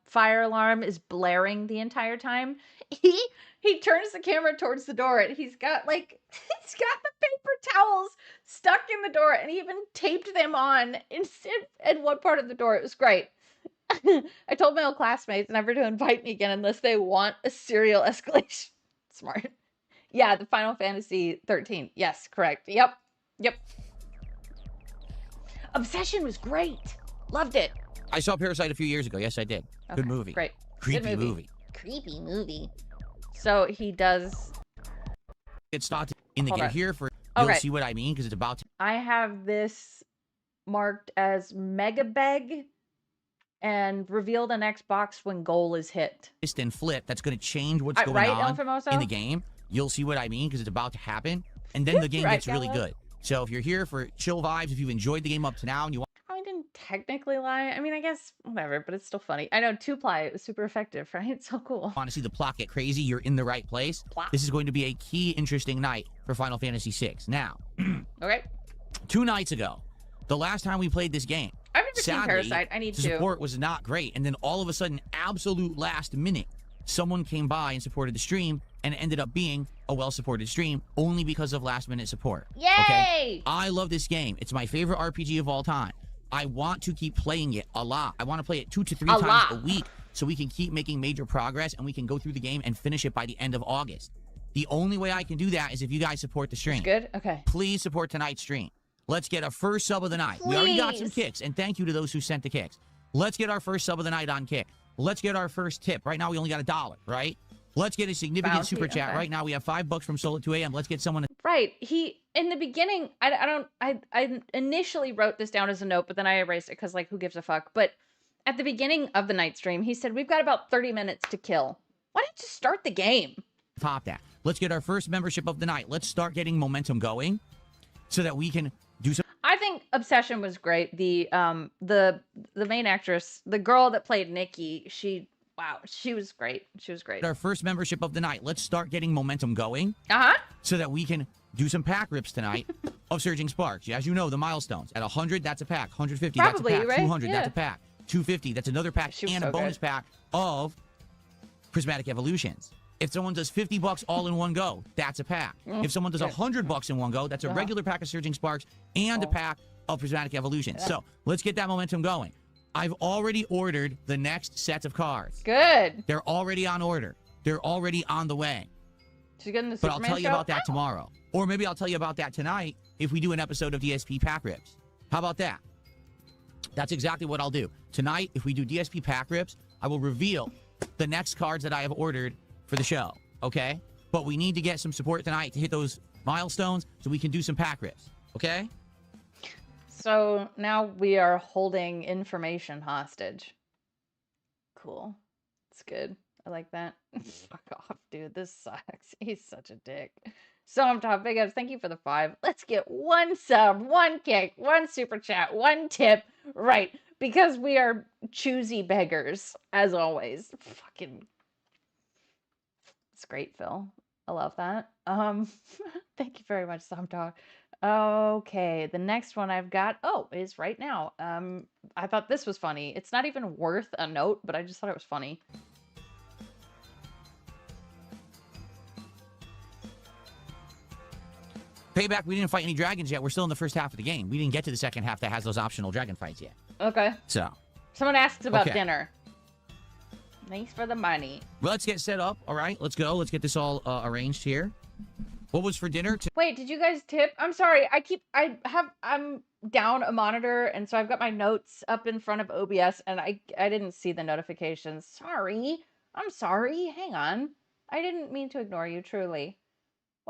fire alarm is blaring the entire time, he turns the camera towards the door and he's got the paper towels stuck in the door and he even taped them on in one part of the door. It was great. I told my old classmates never to invite me again unless they want a serial escalation. Smart. Yeah, the Final Fantasy 13. Yes, correct. Yep. Obsession was great. Loved it. I saw Parasite a few years ago. Yes, I did. Good movie. Great. Creepy movie. Creepy movie. So he does... It's not in the gear here for... Okay. You'll see what I mean because it's about to... I have this marked as Megabeg and revealed on Xbox when goal is hit. And flip. That's going to change what's going on in the game. You'll see what I mean because it's about to happen. And then the game gets really good. So if you're here for chill vibes, if you've enjoyed the game up to now and you want... I didn't technically lie. I mean, I guess whatever, but it's still funny. I know 2-ply, it was super effective, right? So cool. Want to see the plot get crazy? You're in the right place. Plot. This is going to be a key, interesting night for Final Fantasy VI. Now, okay. 2 nights ago, the last time we played this game, I've never seen Parasite. I need to. The support was not great, and then all of a sudden, absolute last minute, someone came by and supported the stream, and it ended up being a well-supported stream only because of last-minute support. Yay! Okay? I love this game. It's my favorite RPG of all time. I want to keep playing it a lot. I want to play it 2 to 3 times a week so we can keep making major progress and we can go through the game and finish it by the end of August. The only way I can do that is if you guys support the stream. That's good? Okay. Please support tonight's stream. Let's get a first sub of the night. We already got some kicks, and thank you to those who sent the kicks. Let's get our first sub of the night on Kick. Let's get our first tip. Right now, we only got $1, right? Let's get a significant super chat. Right now, we have $5 from Soul at 2 a.m. Let's get someone. Right. He, in the beginning, I initially wrote this down as a note, but then I erased it because, like, who gives a fuck? But at the beginning of the night stream, he said, we've got about 30 minutes to kill. Why don't you start the game? Pop that. Let's get our first membership of the night. Let's start getting momentum going so that we can do some. I think Obsession was great. The main actress, the girl that played Nikki, she was great. She was great. Our first membership of the night. Let's start getting momentum going. So that we can do some pack rips tonight of Surging Sparks. As you know, the milestones. At 100, that's a pack. 150, Probably, that's a pack. right? 200, that's a pack. 250, that's another pack. And a bonus pack of Prismatic Evolutions. If someone does $50 all in one go, that's a pack. If someone does $100 in one go, that's a regular pack of Surging Sparks and a pack of Prismatic Evolutions. So let's get that momentum going. I've already ordered the next set of cards. Good. They're already on order. They're already on the way. But I'll tell you about that tomorrow. Or maybe I'll tell you about that tonight if we do an episode of DSP Pack Rips. How about that? That's exactly what I'll do. Tonight, if we do DSP Pack Rips, I will reveal the next cards that I have ordered for the show, okay? But we need to get some support tonight to hit those milestones so we can do some pack rips, okay? So now we are holding information hostage. Cool. It's good. I like that. Fuck off, dude. This sucks. He's such a dick. So I'm top big ups. Thank you for the 5. Let's get 1 sub, 1 kick, 1 super chat, 1 tip. Right. Because we are choosy beggars, as always. Fucking. It's great, Phil. I love that. Thank you very much, Samtalk. Okay, the next one I've got, is right now. I thought this was funny. It's not even worth a note, but I just thought it was funny. Payback, we didn't fight any dragons yet. We're still in the first half of the game. We didn't get to the second half that has those optional dragon fights yet. Okay. So. Someone asks about dinner. Thanks for the money. Well, let's get set up. All right, let's go. Let's get this all arranged here. What was for dinner? Wait, did you guys tip? I'm sorry. I'm down a monitor, and so I've got my notes up in front of OBS, and I didn't see the notifications. Sorry. I'm sorry. Hang on. I didn't mean to ignore you, truly.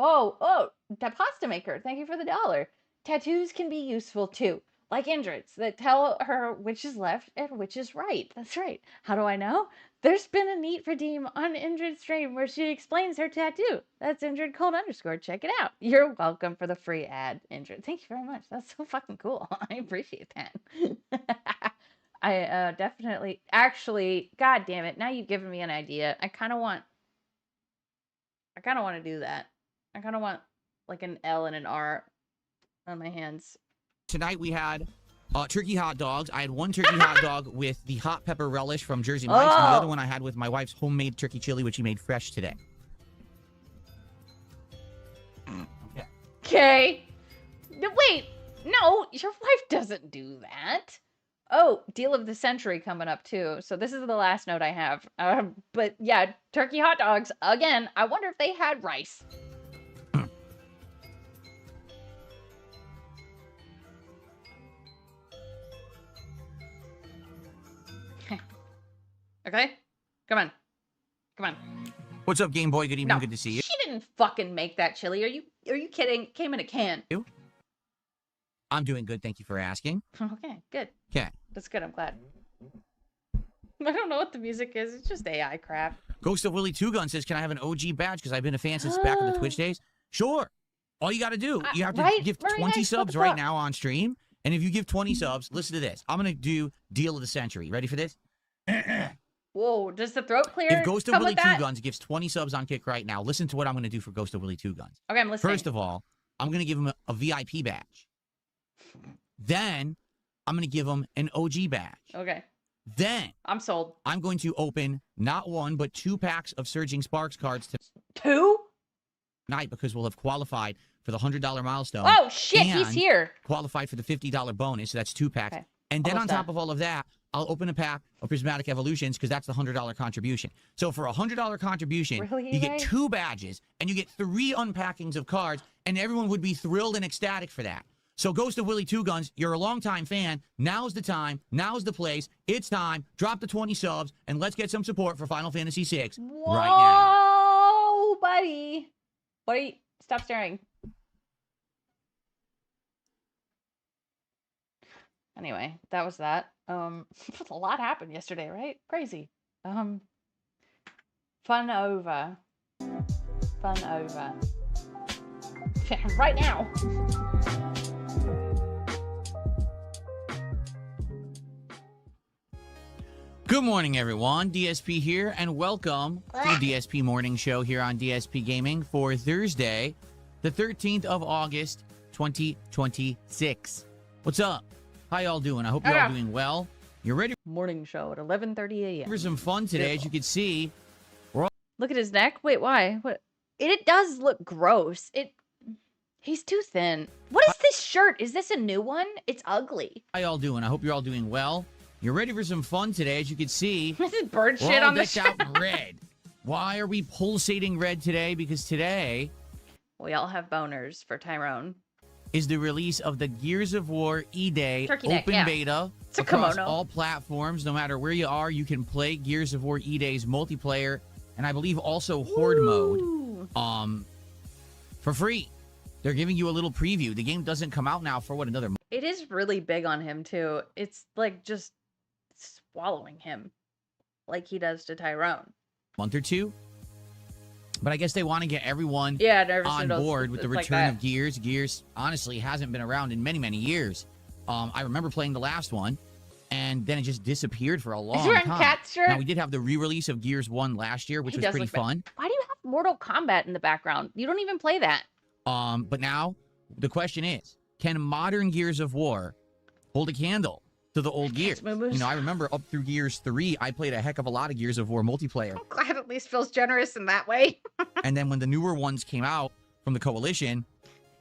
Oh, that pasta maker. Thank you for the $1. Tattoos can be useful too. Like Indrids that tell her which is left and which is right. That's right. How do I know? There's been a neat redeem on Indrid's stream where she explains her tattoo. That's Indrid _. Check it out. You're welcome for the free ad, Indrid. Thank you very much. That's so fucking cool. I appreciate that. I definitely, actually, god damn it. Now you've given me an idea. I kind of want to do that. I kind of want like an L and an R on my hands. Tonight we had turkey hot dogs. I had 1 turkey hot dog with the hot pepper relish from Jersey Mike's, and the other one I had with my wife's homemade turkey chili, which she made fresh today. Okay. Wait, no, your wife doesn't do that. Oh, deal of the century coming up too. So this is the last note I have. But yeah, turkey hot dogs again. I wonder if they had rice. Okay? Come on. What's up, Game Boy? Good evening. Good to see you. She didn't fucking make that chili. Are you kidding? It came in a can. I'm doing good. Thank you for asking. Okay, good. Okay. That's good. I'm glad. I don't know what the music is. It's just AI crap. Ghost of Willie Two Gun says, can I have an OG badge? Because I've been a fan since back in the Twitch days. Sure. All you got to do, you have to give 20 subs right now on stream. And if you give 20 subs, listen to this. I'm going to do Deal of the Century. Ready for this? Whoa, does the throat clear? If Ghost of Willie Two Guns gives 20 subs on Kick right now, listen to what I'm going to do for Ghost of Willie Two Guns. Okay, I'm listening. First of all, I'm going to give him a VIP badge. Then, I'm going to give him an OG badge. Okay. Then I'm sold. I'm going to open not 1, but 2 packs of Surging Sparks cards 2? tonight because we'll have qualified for the $100 milestone. Oh, shit, he's and here. Qualified for the $50 bonus, so that's 2 packs. Okay. And then Almost on top done. of all of that, I'll open a pack of Prismatic Evolutions because that's the $100 contribution. So for a $100 contribution, Really, you get Ray? 2 badges and you get 3 unpackings of cards, and everyone would be thrilled and ecstatic for that. So Ghost of Willie Two Guns, you're a longtime fan. Now's the time. Now's the place. It's time. Drop the 20 subs, and let's get some support for Final Fantasy VI Whoa, right now. buddy. Buddy, stop staring. Anyway, that was that. A lot happened yesterday, right? Crazy. Fun over. Fun over. Right now. Good morning, everyone. DSP here, and welcome to the DSP Morning Show here on DSP Gaming for Thursday, the 13th of August, 2026. What's up? How y'all doing? I hope you're all doing well. You're ready Morning show at 11:30 a.m. for some fun today. As you can see, Look at his neck. Wait, why? What? It does look gross. He's too thin. What is this shirt? Is this a new one? It's ugly. how y'all doing? I hope you're all doing well. You're ready for some fun today. As you can see, This is bird we're shit all on the decked shirt. out in red. Why are we pulsating red today? Because today We all have boners for Tyrone. is the release of the Gears of War E-Day Turkey neck, open yeah. beta It's a across kimono. all platforms. No matter where you are, you can play Gears of War E-Day's multiplayer, and I believe also Horde mode, Ooh. for free. They're giving you a little preview. The game doesn't come out now for another It is really big on him too. It's like just swallowing him like he does to Tyrone. month or two. But I guess they want to get everyone Yeah, Nervous on Noodles, board with the it's like return that. of Gears. Gears, honestly, hasn't been around in many, many years. I remember playing the last one, and then it just disappeared for a long Is he wearing time. Cat's shirt? Now, we did have the re-release of Gears 1 last year, which He was does pretty look bad. fun. Why do you have Mortal Kombat in the background? You don't even play that. But now, the question is, can modern Gears of War hold a candle to the old Gears? Moo-moos. You know, I remember up through Gears 3, I played a heck of a lot of Gears of War multiplayer. I'm glad at least feels generous in that way. And then when the newer ones came out from the Coalition,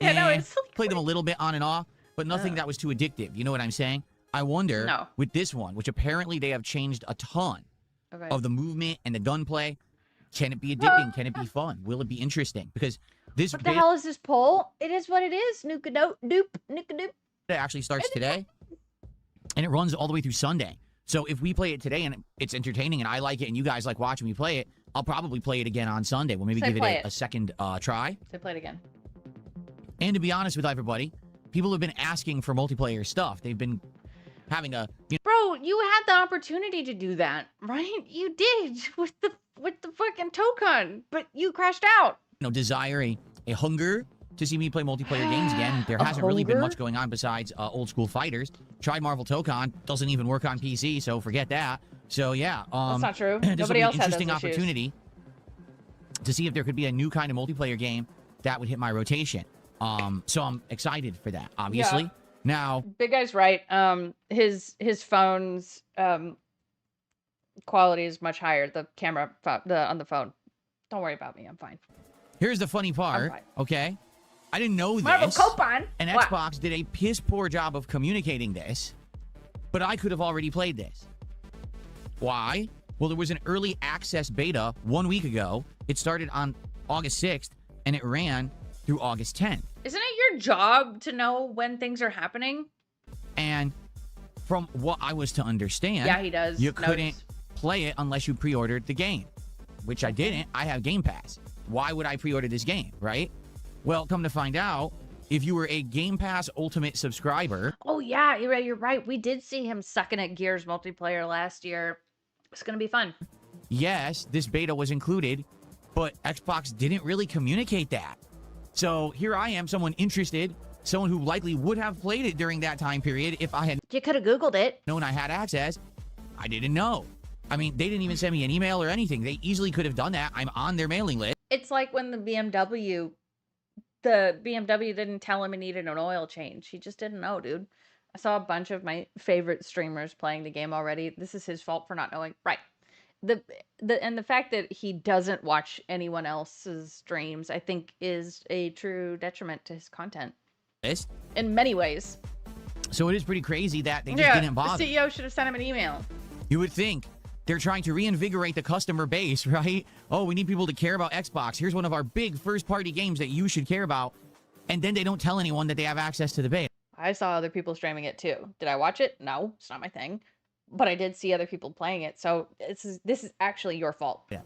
Yeah, no, it's played them a little bit on and off, but nothing that was too addictive. You know what I'm saying? I wonder No. with this one, which apparently they have changed a ton Okay. of the movement and the gunplay. Can it be addicting? Can it be fun? Will it be interesting? Because this What the beta hell is this poll? It is what it is. Nuka-doop, nuka-doop. actually starts today, and it runs all the way through Sunday. So if we play it today and it's entertaining and I like it and you guys like watching me play it, I'll probably play it again on Sunday. We'll maybe Say give it play a, it. a second try. So play it again. And to be honest with everybody, people have been asking for multiplayer stuff. They've been having a Bro, you had the opportunity to do that, right? You did with the fucking Tokon, but you crashed out. desire, a hunger to see me play multiplayer games again. There A hasn't really been hunger? much going on besides old school fighters. Tried Marvel Tokon, doesn't even work on PC, so forget that. So yeah, That's not true. this will Nobody be else an had those interesting issues. opportunity to see if there could be a new kind of multiplayer game that would hit my rotation. So I'm excited for that. Obviously, Yeah. now Big guy's right. His phone's quality is much higher. The camera on the phone. Don't worry about me. I'm fine. here's the funny part. fine. Okay, I didn't know Marvel this. Coupon. And What? Xbox did a piss poor job of communicating this, but I could have already played this. Why? Well, there was an early access beta 1 week ago. It started on August 6th, and it ran through August 10th. Isn't it your job to know when things are happening? And from what I was to understand, Yeah, he does. you Notes. couldn't play it unless you pre-ordered the game, which I didn't. I have Game Pass. Why would I pre-order this game, right? Well, come to find out, if you were a Game Pass Ultimate subscriber, Oh yeah, you're right. We did see him sucking at Gears multiplayer last year. It's gonna be fun. yes, this beta was included, but Xbox didn't really communicate that. So here I am, someone interested, someone who likely would have played it during that time period if I had You could have Googled it. known I had access. I didn't know. I mean, they didn't even send me an email or anything. They easily could have done that. I'm on their mailing list. It's like when the BMW didn't tell him he needed an oil change. He just didn't know, dude. I saw a bunch of my favorite streamers playing the game already. This is his fault for not knowing. Right. The fact that he doesn't watch anyone else's streams, I think, is a true detriment to his content. In many ways. So it is pretty crazy that they just didn't bother. The CEO should have sent him an email. You would think they're trying to reinvigorate the customer base, right? Oh, we need people to care about Xbox. Here's one of our big first-party games that you should care about. And then they don't tell anyone that they have access to the beta. I saw other people streaming it too. Did I watch it? No, it's not my thing. But I did see other people playing it. So this is actually your fault. Yeah.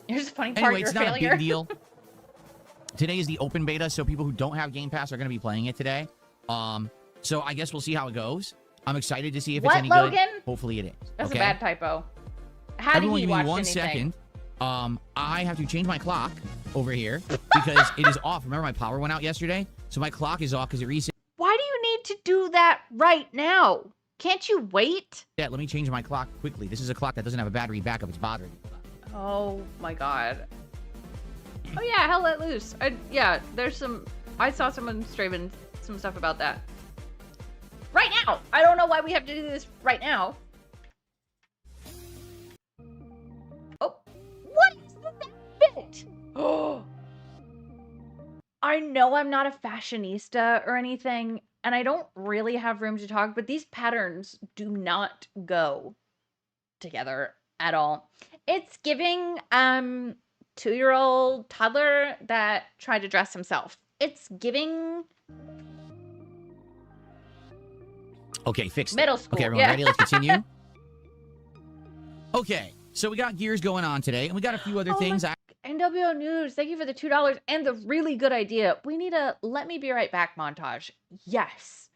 Here's the funny part, Anyway, you're it's a not failure. a big deal. Today is the open beta, so people who don't have Game Pass are going to be playing it today. So I guess we'll see how it goes. I'm excited to see if it's any Logan? good. Hopefully it is. That's okay? a bad typo. How Everyone, did he give me watch one anything? second. I have to change my clock over here because it is off. Remember, my power went out yesterday, so my clock is off because it reset. Why do you need to do that right now? Can't you wait? Yeah, let me change my clock quickly. This is a clock that doesn't have a battery backup. It's bothering me. Oh my god. Oh yeah, hell let loose. Yeah, there's some. I saw someone streaming some stuff about that. Right now! I don't know why we have to do this right now. Oh, what is that fit? Oh, I know I'm not a fashionista or anything, and I don't really have room to talk, but these patterns do not go together at all. It's giving 2-year-old toddler that tried to dress himself. It's giving Okay, fixed. middle school. Okay, everyone ready? Let's continue. Okay, so we got gears going on today, and we got a few other things. NWO News, thank you for the $2 and the really good idea. We need a let me be right back montage. Yes.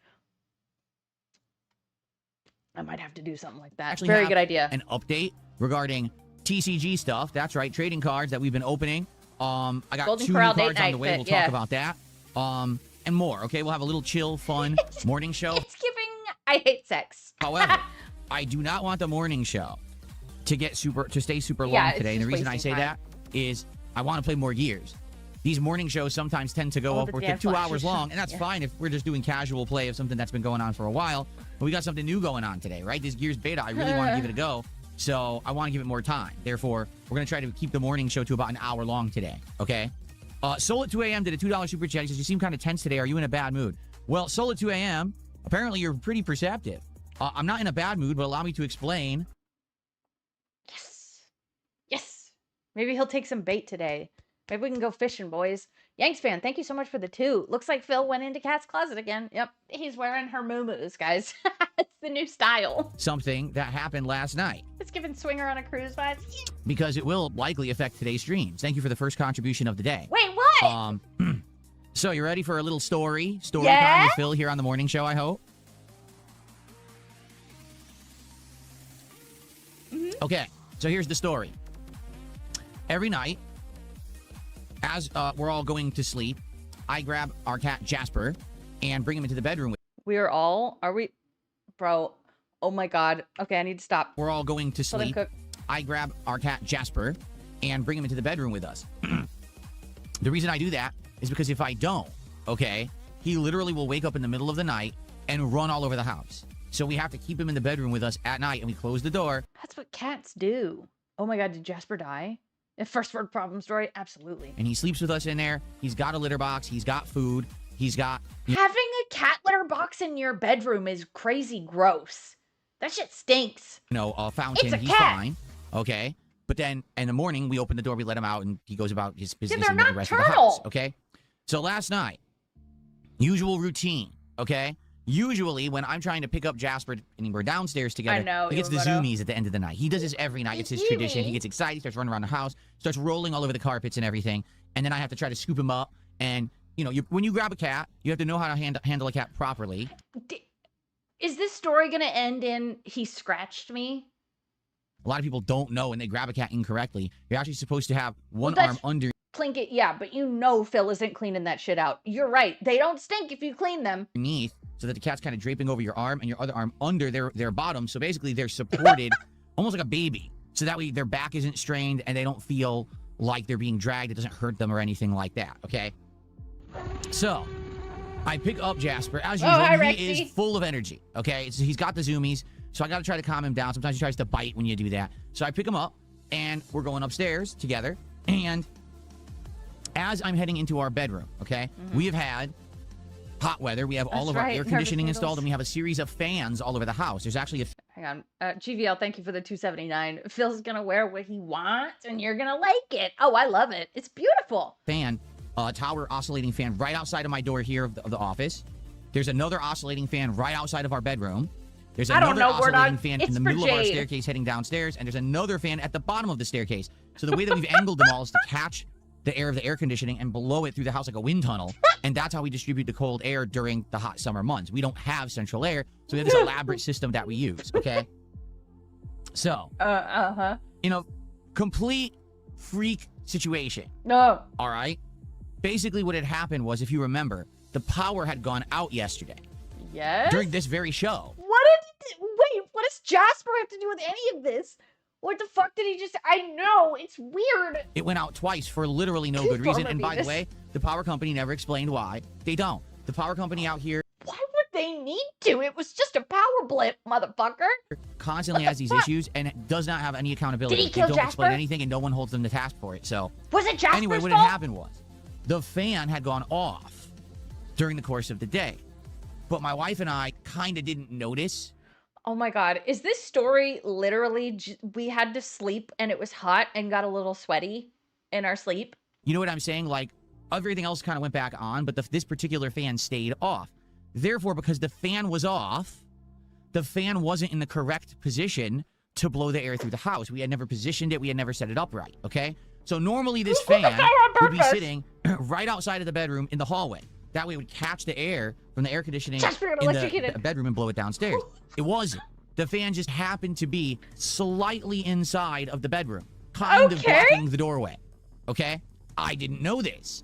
I might have to do something like that. Actually Very have good idea. An update regarding TCG stuff. That's right, trading cards that we've been opening. I got Golden 2 Corral new date cards on night the way. fit, We'll yeah. talk about that. And more. Okay, we'll have a little chill, fun morning show. It's giving I hate sex. However, I do not want the morning show to stay super long Yeah, it's today. And the just reason I say wasting time. that is I want to play more Gears. These morning shows sometimes tend to go Oh, the upwards to damn 2 flashes. hours long, and that's Yeah. fine if we're just doing casual play of something that's been going on for a while. But we got something new going on today, right? This Gears beta, I really want to give it a go, so I want to give it more time. Therefore, we're going to try to keep the morning show to about an hour long today, okay? Soul at 2 a.m. did a $2 super chat. He says, you seem kind of tense today. Are you in a bad mood? Well, Soul at 2 a.m., apparently you're pretty perceptive. I'm not in a bad mood, but allow me to explain. Yes. Yes. Maybe he'll take some bait today. Maybe we can go fishing, boys. Yanks fan, thank you so much for the 2. Looks like Phil went into Kat's closet again. Yep, he's wearing her moo-moos, guys. It's the new style. Something that happened last night, It's giving Swinger on a Cruise vibes. because it will likely affect today's streams. Thank you for the first contribution of the day. Wait, what? So you ready for a little story time Yeah? with Phil here on the morning show, I hope? Okay, so here's the story. Every night, as we're all going to sleep, I grab our cat Jasper and bring him into the bedroom with Are we? Bro, oh my god. Okay, I need to stop. We're all going to Let him sleep. cook. I grab our cat Jasper and bring him into the bedroom with us. The reason I do that is because if I don't, okay, he literally will wake up in the middle of the night and run all over the house. So we have to keep him in the bedroom with us at night, and we close the door. That's what cats do. Oh my god, did Jasper die? A first word problem story? Absolutely. And he sleeps with us in there. He's got a litter box. He's got food. He's got... Having a cat litter box in your bedroom is crazy gross. That shit stinks. a fountain. It's a He's cat. fine. Okay. But then in the morning, we open the door, we let him out, and he goes about his business they're in the rest of the nocturnal. house. Okay. So last night, usual routine. Okay. Usually, when I'm trying to pick up Jasper and we're downstairs together, I know, he gets the Iwamoto. zoomies at the end of the night. He does this every night. It's his Beamie. tradition. He gets excited. He starts running around the house, starts rolling all over the carpets and everything. And then I have to try to scoop him up. And, when you grab a cat, you have to know how to handle a cat properly. Is this story gonna end in he scratched me? A lot of people don't know when they grab a cat incorrectly. You're actually supposed to have one that's- arm under Plinkett, yeah, but Phil isn't cleaning that shit out. You're right. They don't stink if you clean them. underneath so that the cat's kind of draping over your arm and your other arm under their bottom. So basically they're supported almost like a baby. So that way their back isn't strained and they don't feel like they're being dragged. It doesn't hurt them or anything like that. Okay. So I pick up Jasper as Oh, usual. hi, He is Rexy. full of energy. Okay, so he's got the zoomies. So I got to try to calm him down. Sometimes he tries to bite when you do that. So I pick him up, and we're going upstairs together. And as I'm heading into our bedroom, okay, we have had hot weather. We have all That's of our right, air nervous conditioning noodles. installed, and we have a series of fans all over the house. There's actually a Hang on. GVL, thank you for the 279. Phil's gonna wear what he wants, and you're gonna like it. Oh, I love it. It's beautiful. fan, tower oscillating fan right outside of my door here of the office. There's another oscillating fan right outside of our bedroom. There's I don't another know, we're oscillating not- fan it's in the for middle of our Jayde. staircase heading downstairs, and there's another fan at the bottom of the staircase. So the way that we've angled them all is to catch the air of the air conditioning and blow it through the house like a wind tunnel, and that's how we distribute the cold air during the hot summer months. We don't have central air, so we have this elaborate system that we use, okay? So, in a complete freak situation, No. all right? Basically, what had happened was, if you remember, the power had gone out yesterday Yes? during this very show. Wait, what does Jasper have to do with any of this? What the fuck did he just... I know, it's weird. It went out twice for literally no good reason. And by the M00BS. way, the power company never explained why. They don't. The power company out here Why would they need to? It was just a power blip, motherfucker. constantly has these issues and does not have any accountability. Did he They kill don't explain Jasper? anything, and no one holds them to task for it. So Was it Jasper's anyway, what fault? had happened was the fan had gone off during the course of the day. But my wife and I kind of didn't notice. Oh my god, is this story literally we had to sleep and it was hot and got a little sweaty in our sleep? You know what I'm saying? Like, everything else kind of went back on, but this particular fan stayed off. Therefore, because the fan was off, the fan wasn't in the correct position to blow the air through the house. We had never positioned it. We had never set it up right, okay? So normally this fan would be sitting right outside of the bedroom in the hallway. That way it would catch the air from the air conditioning Jasper got in electrocuted. the bedroom and blow it downstairs. It wasn't. The fan just happened to be slightly inside of the bedroom, kind of Okay. blocking the doorway, okay? I didn't know this.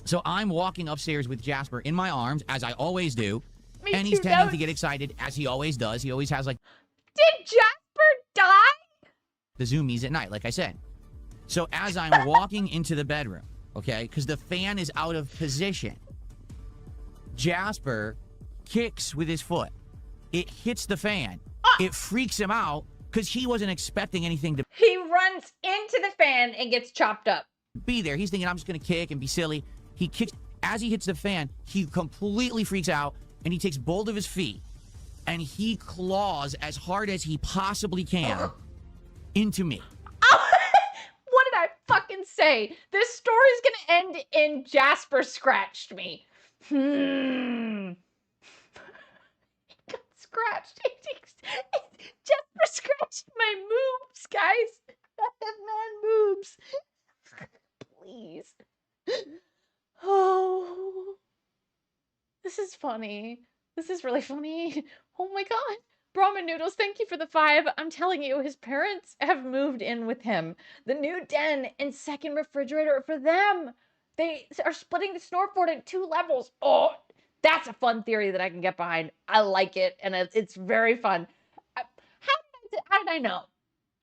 So I'm walking upstairs with Jasper in my arms, as I always do, Me and he's too, tending no. to get excited, as he always does. He always has, like, Did Jasper die? the zoomies at night, like I said. So as I'm walking into the bedroom, okay, because the fan is out of position, Jasper kicks with his foot. It hits the fan. It freaks him out because he wasn't expecting anything to He runs into the fan and gets chopped up. be there. He's thinking, I'm just going to kick and be silly. He kicks. As he hits the fan, he completely freaks out, and he takes both of his feet, and he claws as hard as he possibly can into me. What did I fucking say? This story's gonna end in Jasper scratched me. He got scratched. Jasper scratched my boobs, guys. I have man boobs. Please. Oh. This is funny. This is really funny. Oh my god. Brahma Noodles, thank you for the 5. I'm telling you, his parents have moved in with him. The new den and second refrigerator for them. They are splitting the snoreboard in 2 levels. Oh, that's a fun theory that I can get behind. I like it, and it's very fun. How did I know?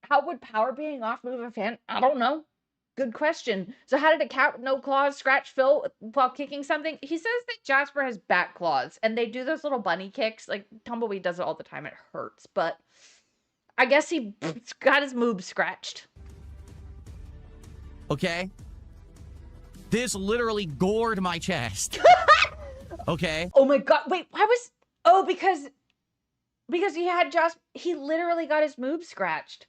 How would power being off move a fan? I don't know. Good question. So how did a cat with no claws scratch Phil while kicking something? He says that Jasper has back claws, and they do those little bunny kicks. Like, Tumbleweed does it all the time. It hurts, but I guess he got his moob scratched. Okay? This literally gored my chest. Okay? Oh my god, wait, why was... Oh, because he had he literally got his moob scratched.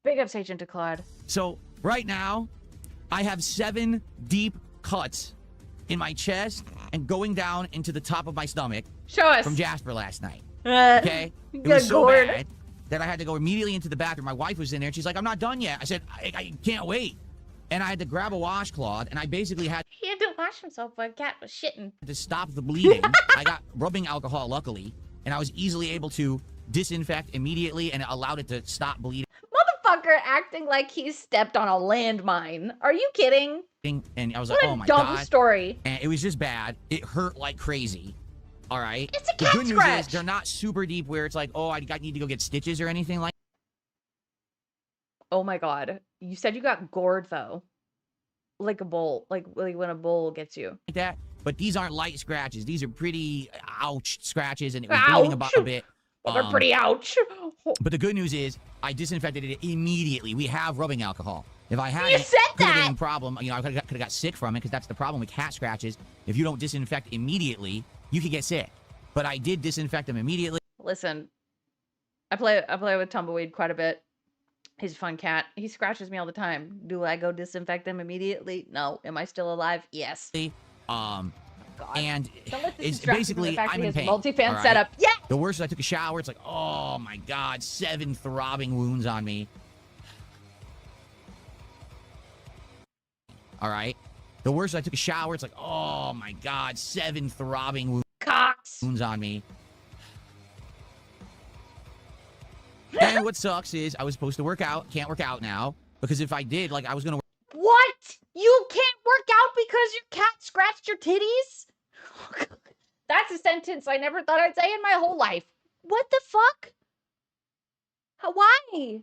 Big ups, Agent to Claude. So, right now, I have 7 deep cuts in my chest and going down into the top of my stomach Show us. from Jasper last night. Okay? It got was so gored. bad that I had to go immediately into the bathroom. My wife was in there, and she's like, I'm not done yet. I said, I can't wait. And I had to grab a washcloth, and I basically had He had to wash himself while cat was shitting. to stop the bleeding. I got rubbing alcohol, luckily, and I was easily able to disinfect immediately, and it allowed it to stop bleeding. Motherfucker acting like he stepped on a landmine. Are you kidding? And I was What like, a oh my dumb God. story. And it was just bad. It hurt like crazy. All right? It's a The cat good news scratch. is they're not super deep where it's like, oh, I need to go get stitches or anything like Oh my god. You said you got gored though. Like a bull. Like when a bull gets you. that. But these aren't light scratches. These are pretty ouch scratches, and it was bleeding about a bit. They're pretty ouch. But the good news is, I disinfected it immediately. We have rubbing alcohol. If I hadn't, You said could have that! been a problem. You know, I could have got sick from it, because that's the problem with cat scratches. If you don't disinfect immediately, you could get sick. But I did disinfect them immediately. Listen, I play with Tumbleweed quite a bit. He's a fun cat. He scratches me all the time. Do I go disinfect him immediately? No. Am I still alive? Yes. God. And Don't let this it's distract you from basically, the fact I'm that in he pain. has multi-fan all right? setup. Yeah. The worst is I took a shower. It's like, oh my God, 7 throbbing wounds on me. All right. The worst is I took a shower. It's like, oh my God, 7 throbbing Cox. wounds on me. And what sucks is I was supposed to work out. Can't work out now. Because if I did, like, I was going to What? You can't work out because your cat scratched your titties? That's a sentence I never thought I'd say in my whole life. What the fuck? Why?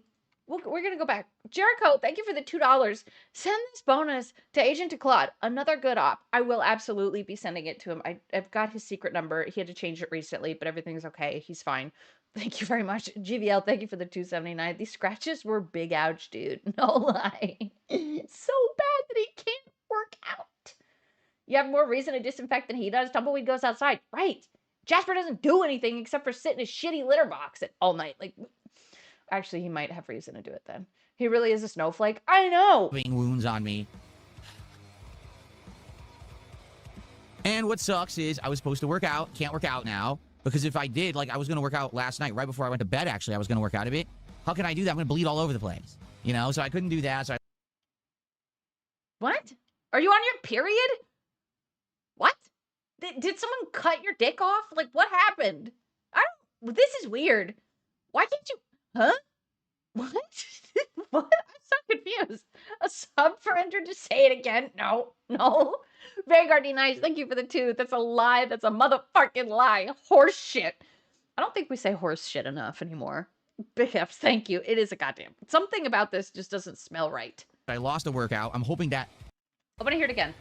We're going to go back. Jericho, thank you for the $2. Send this bonus to Agent Claude. Another good op. I will absolutely be sending it to him. I've got his secret number. He had to change it recently, but everything's okay. He's fine. Thank you very much. GVL, thank you for the $2.79. These scratches were big ouch, dude. No lie. So bad that he can't work out. You have more reason to disinfect than he does. Tumbleweed goes outside. Right. Jasper doesn't do anything except for sit in his shitty litter box all night. Like, actually, he might have reason to do it then. He really is a snowflake. I know. wounds on me. And what sucks is I was supposed to work out. Can't work out now. Because if I did, like, I was going to work out last night. Right before I went to bed, actually, I was going to work out a bit. How can I do that? I'm going to bleed all over the place. You know? So I couldn't do that. So What? Are you on your period? What? Did someone cut your dick off? Like, what happened? This is weird. Why can't you... Huh? What? What? I'm so confused. A sub for Enter to say it again? No. Vanguard D9, thank you for the 2. That's a lie. That's a motherfucking lie. Horse shit. I don't think we say horse shit enough anymore. Big F's, thank you. It is a goddamn... Something about this just doesn't smell right. I lost a workout. I'm hoping that... I want to hear it again.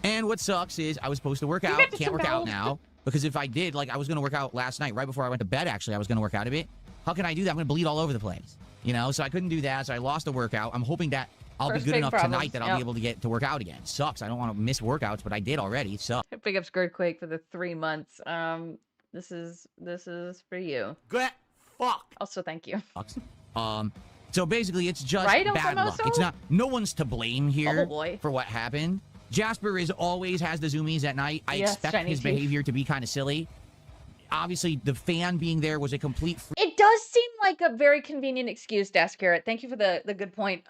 And what sucks is I was supposed to work out. Can't work out now. Because if I did, like, I was going to work out last night. Right before I went to bed, actually, I was going to work out a bit. How can I do that? I'm going to bleed all over the place. You know? So I couldn't do that. So I lost a workout. I'm hoping that I'll be good enough tonight that I'll be able to get to work out again. Sucks. I don't want to miss workouts, but I did already. Sucks. Big up Squarequake for the 3 months. This is for you. Good. Fuck. Also, thank you. Sucks. So basically, it's just Right, bad luck. Famoso? It's not... No one's to blame here Oh, boy. for what happened. Jasper always has the zoomies at night. I Yes, expect shiny his teeth. behavior to be kind of silly. Obviously, the fan being there was a complete... It does seem like a very convenient excuse, Dash Garrett. Thank you for the good point.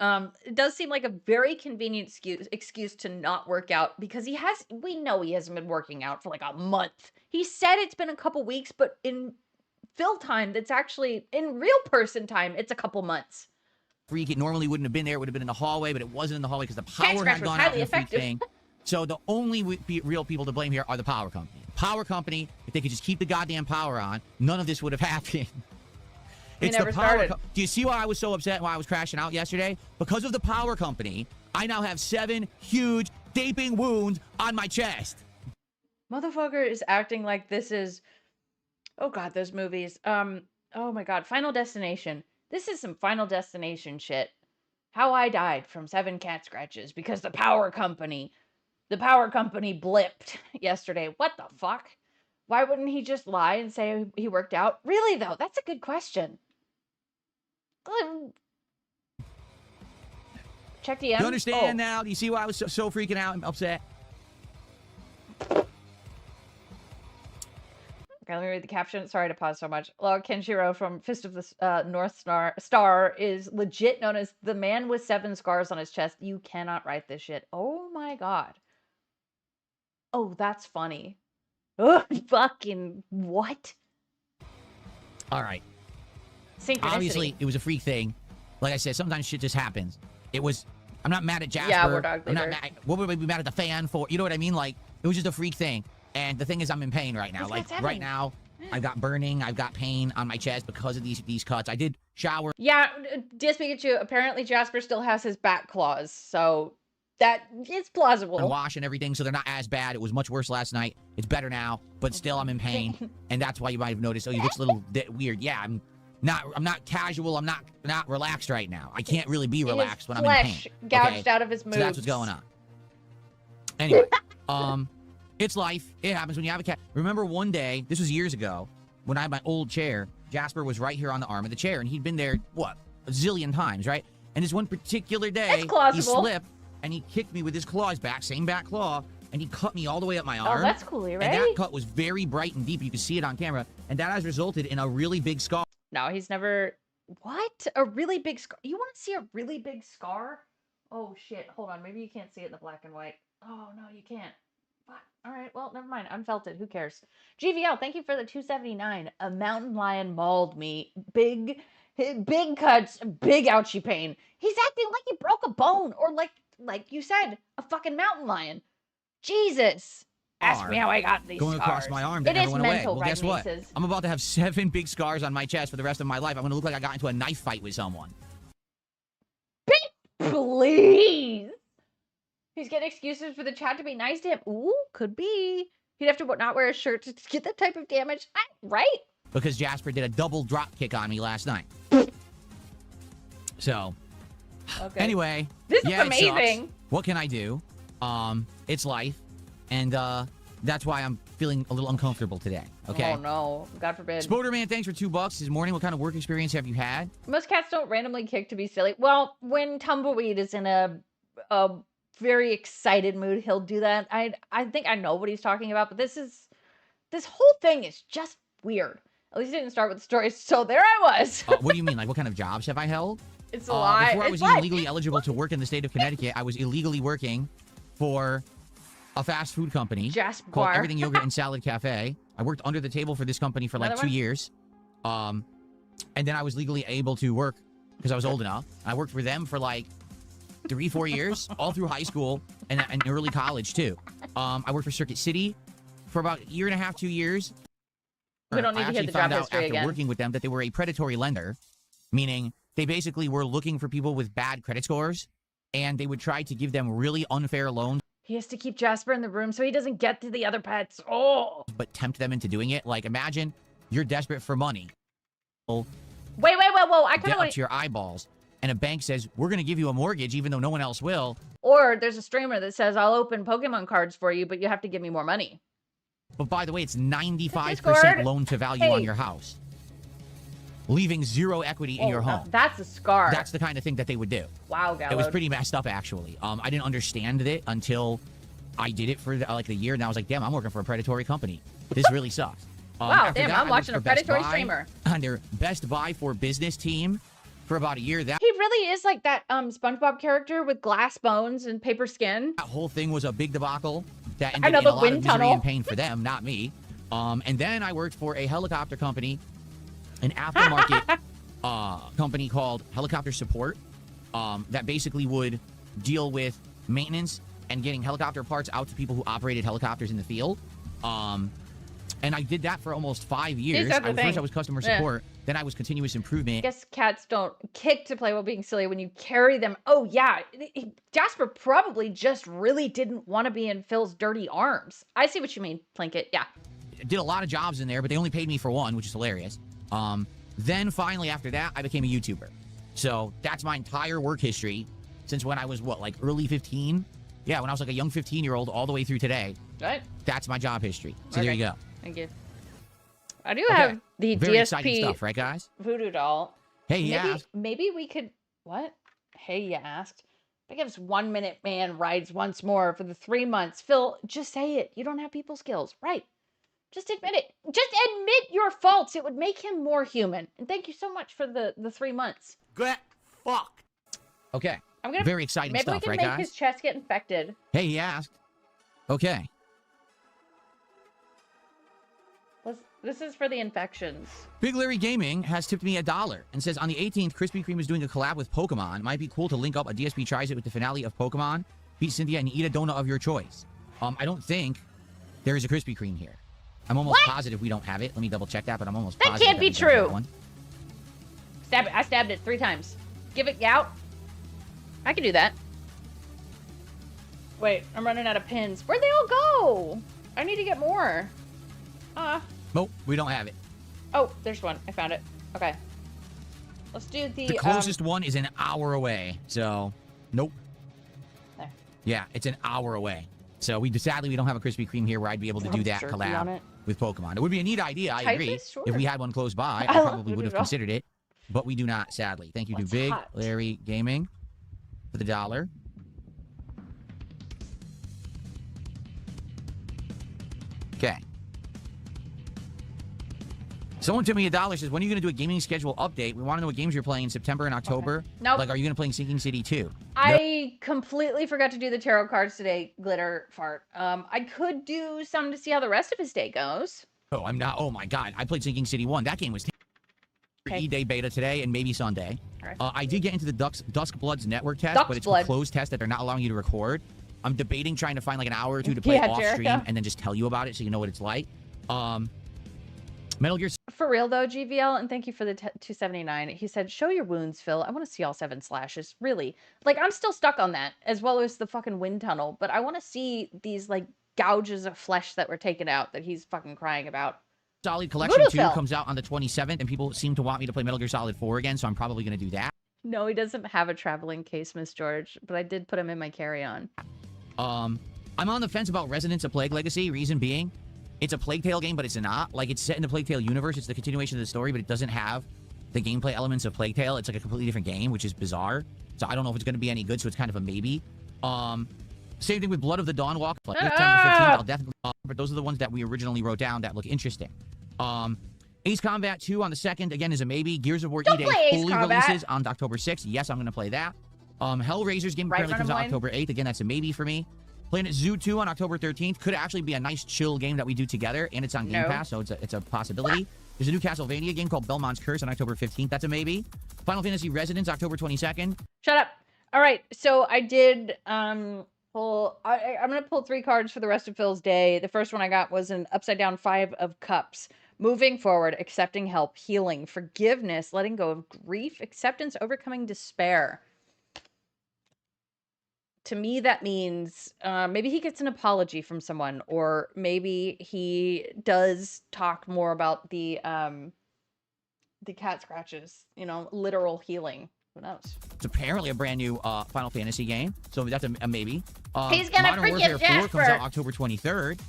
It does seem like a very convenient excuse to not work out because we know he hasn't been working out for like a month. He said it's been a couple weeks, but in Phil time, that's actually in real person time, it's a couple months. freak. It normally wouldn't have been there. It would have been in the hallway, but it wasn't in the hallway because the power Scratch had was gone out highly in the freak effective. thing. So the only real people to blame here are the power company. The power company, if they could just keep the goddamn power on, none of this would have happened. It's never the power. started. Do you see why I was so upset while I was crashing out yesterday? Because of the power company, I now have 7 huge gaping wounds on my chest. Motherfucker is acting like this is... Oh god, those movies. Oh my god, Final Destination. This is some Final Destination shit. How I died from 7 cat scratches because the power company blipped yesterday. What the fuck? Why wouldn't he just lie and say he worked out? Really though, that's a good question. Check DM. You understand now? Do you see why I was so freaking out and upset? Okay, let me read the caption. Sorry to pause so much. Log Kenshiro from Fist of the North Star is legit known as the man with 7 scars on his chest. You cannot write this shit. Oh my god. Oh, that's funny. Ugh, fucking what? All right. Synchronicity. Obviously, it was a freak thing. Like I said, sometimes shit just happens. I'm not mad at Jasper. Yeah, we're dog I'm not leader. mad. What would we be mad at the fan for? You know what I mean? Like, it was just a freak thing. And the thing is, I'm in pain right now. What's Like, happening? right now, I've got burning. I've got pain on my chest because of these cuts. I did shower. Yeah, DSP Pikachu, apparently Jasper still has his back claws, so That is plausible. And wash and everything, so they're not as bad. It was much worse last night. It's better now, but still I'm in pain, and that's why you might have noticed. Oh, he looks a little bit weird. Yeah, I'm not casual. I'm not relaxed right now. I can't really be relaxed when I'm in pain. Flesh gouged out of his moves. So that's what's going on. Anyway, it's life. It happens when you have a cat. Remember one day, this was years ago, when I had my old chair, Jasper was right here on the arm of the chair, and he'd been there, what, a zillion times, right? And this one particular day, he slipped, and he kicked me with his claws back, same back claw, and he cut me all the way up my arm. Oh, that's cool, right? And that cut was very bright and deep. You could see it on camera, and that has resulted in a really big scar. No, he's never... What? A really big scar? You want to see a really big scar? Oh, shit. Hold on. Maybe you can't see it in the black and white. Oh, no, you can't. What? All right. Well, never mind. Unfelt it. Who cares? GVL, thank you for the 279. A mountain lion mauled me. Big cuts, big ouchie pain. He's acting like he broke a bone, or like you said, a fucking mountain lion. Jesus. Ask me how I got these going scars. Across my arm that It never is went away. mental, Well, right, guess what? Maces? I'm about to have 7 big scars on my chest for the rest of my life. I'm going to look like I got into a knife fight with someone. Please. He's getting excuses for the chat to be nice to him. Ooh, could be. He'd have to not wear a shirt to get that type of damage. Right? Because Jasper did a double drop kick on me last night. So, okay. Anyway. This is amazing. What can I do? It's life. And that's why I'm feeling a little uncomfortable today. Okay? Oh, no. God forbid. Spoderman, thanks for $2 this morning. What kind of work experience have you had? Most cats don't randomly kick to be silly. Well, when Tumbleweed is in a very excited mood, he'll do that. I think I know what he's talking about, but this whole thing is just weird. At least it didn't start with the story, so there I was. What do you mean? Like, what kind of jobs have I held? It's a lie. Before I was even legally eligible to work in the state of Connecticut, I was illegally working for a fast food company called Everything Yogurt and Salad Cafe. I worked under the table for this company for like 2 years. And then I was legally able to work because I was old enough. I worked for them for like 3-4 years, all through high school and early college too. I worked for Circuit City for about 1.5 to 2 years. We don't need to hear the job history again. After working with them that they were a predatory lender, meaning they basically were looking for people with bad credit scores, and they would try to give them really unfair loans. He has to keep Jasper in the room so he doesn't get to the other pets. Oh! But tempt them into doing it. Like, imagine you're desperate for money. Wait, whoa. I kind of want to your eyeballs, and a bank says, we're going to give you a mortgage even though no one else will. Or there's a streamer that says, I'll open Pokemon cards for you, but you have to give me more money. But by the way, it's 95% loan to value on your house, leaving 0 equity in your home. That's a scar. That's the kind of thing that they would do. Wow, Gallo. It was pretty messed up, actually. I didn't understand it until I did it for like a year, and I was like, damn, I'm working for a predatory company. This really sucks. Wow, damn, I'm watching a predatory streamer. On their Best Buy for Business team for about a year. He really is like that SpongeBob character with glass bones and paper skin. That whole thing was a big debacle that ended in a lot of misery and pain for them, not me. And then I worked for a helicopter company, an aftermarket company called Helicopter Support, that basically would deal with maintenance and getting helicopter parts out to people who operated helicopters in the field. And I did that for almost 5 years. First I was customer support, then I was continuous improvement. I guess cats don't kick to play while being silly when you carry them. Oh, yeah. Jasper probably just really didn't want to be in Phil's dirty arms. I see what you mean, Plinkett. Yeah. Did a lot of jobs in there, but they only paid me for one, which is hilarious. Then finally after that, I became a YouTuber. So that's my entire work history since when I was, like early 15? Yeah, when I was like a young 15-year-old all the way through today. Right. That's my job history. So there you go. Thank you. I do have the Very DSP exciting stuff, right, guys? voodoo doll. Hey, yeah. Maybe we could... What? Hey, you asked. That gives 1 Minute Man rides once more for the 3 months. Phil, just say it. You don't have people skills. Right. Just admit it. Just admit your faults. It would make him more human. And thank you so much for the 3 months. Get fucked. Okay. Very exciting stuff, right, guys? Maybe we can make his chest get infected. Hey, he asked. Okay. This is for the infections. Big Larry Gaming has tipped me $1 and says, on the 18th, Krispy Kreme is doing a collab with Pokemon. Might be cool to link up a DSP tries it with the finale of Pokemon, beat Cynthia, and eat a donut of your choice. I don't think there is a Krispy Kreme here. I'm almost positive we don't have it. Let me double check that, but I'm almost positive that can't be true. One. Stab it. I stabbed it 3 times. Give it out. I can do that. Wait, I'm running out of pins. Where'd they all go? I need to get more. Nope, we don't have it. Oh, there's one. I found it. Okay. Let's do The closest one is an hour away. So, nope. There. Yeah, it's an hour away. So sadly we don't have a Krispy Kreme here where I'd be able to do that Jerky on collab it. with Pokemon. It would be a neat idea, I agree. Sure. If we had one close by, I I love probably would have it. considered it. But we do not, sadly. Thank you to What's Big hot? Larry Gaming for the $1. Okay. Someone took me $1, says, when are you going to do a gaming schedule update? We want to know what games you're playing in September and October. Okay. Nope. Like, are you going to play Sinking City 2? I completely forgot to do the tarot cards today, Glitter Fart. I could do some to see how the rest of his day goes. Oh, I'm not. Oh, my God. I played Sinking City 1. That game was E-Day beta today and maybe Sunday. Right. I did get into the Dusk Bloods network test, but it's a closed test that they're not allowing you to record. I'm debating trying to find like an hour or two to play off stream and then just tell you about it so you know what it's like. Metal Gear. For real though, GVL, and thank you for the 279. He said, "Show your wounds, Phil. I want to see all 7 slashes." Really, like I'm still stuck on that, as well as the fucking wind tunnel. But I want to see these like gouges of flesh that were taken out that he's fucking crying about. Solid Collection 2 comes out on the 27th, and people seem to want me to play Metal Gear Solid 4 again, so I'm probably going to do that. No, he doesn't have a traveling case, Miss George, but I did put him in my carry-on. I'm on the fence about Residents of Plague Legacy. Reason being, it's a Plague Tale game, but it's not. Like, it's set in the Plague Tale universe. It's the continuation of the story, but it doesn't have the gameplay elements of Plague Tale. It's like a completely different game, which is bizarre. So I don't know if it's going to be any good, so it's kind of a maybe. Same thing with Blood of the Dawn Walk. September 15th, I'll definitely... but those are the ones that we originally wrote down that look interesting. Ace Combat 2 on the 2nd, again, is a maybe. Gears of War E-Day fully releases on October 6th. Yes, I'm going to play that. Hellraiser's game apparently comes out October 8th. Again, that's a maybe for me. Planet Zoo 2 on October 13th. Could actually be a nice chill game that we do together, and it's on Game Pass, so it's a possibility. There's a new Castlevania game called Belmont's Curse on October 15th. That's a maybe. Final Fantasy Resonance, October 22nd. Shut up. All right, so I did pull... I'm going to pull 3 cards for the rest of Phil's day. The first one I got was an upside-down 5 of Cups. Moving forward, accepting help, healing, forgiveness, letting go of grief, acceptance, overcoming despair. To me, that means maybe he gets an apology from someone, or maybe he does talk more about the cat scratches, you know, literal healing. Who knows? It's apparently a brand new Final Fantasy game, so that's a maybe. He's gonna Modern Warfare 4 comes out October 23rd.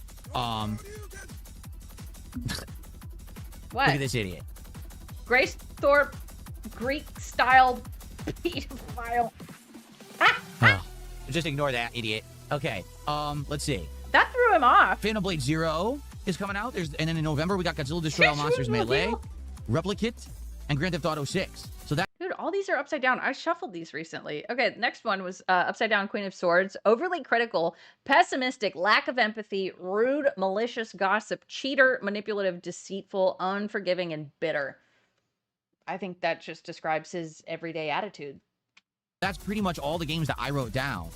What? Look at this idiot. Grace Thorpe, Greek-style pedophile. Just ignore that, idiot. Okay, let's see. That threw him off. Phantom Blade Zero is coming out. And then in November, we got Godzilla Destroy All Monsters Melee, Replicate, and Grand Theft Auto 6. So that... Dude, all these are upside down. I shuffled these recently. Okay, next one was upside down Queen of Swords. Overly critical, pessimistic, lack of empathy, rude, malicious, gossip, cheater, manipulative, deceitful, unforgiving, and bitter. I think that just describes his everyday attitude. That's pretty much all the games that I wrote down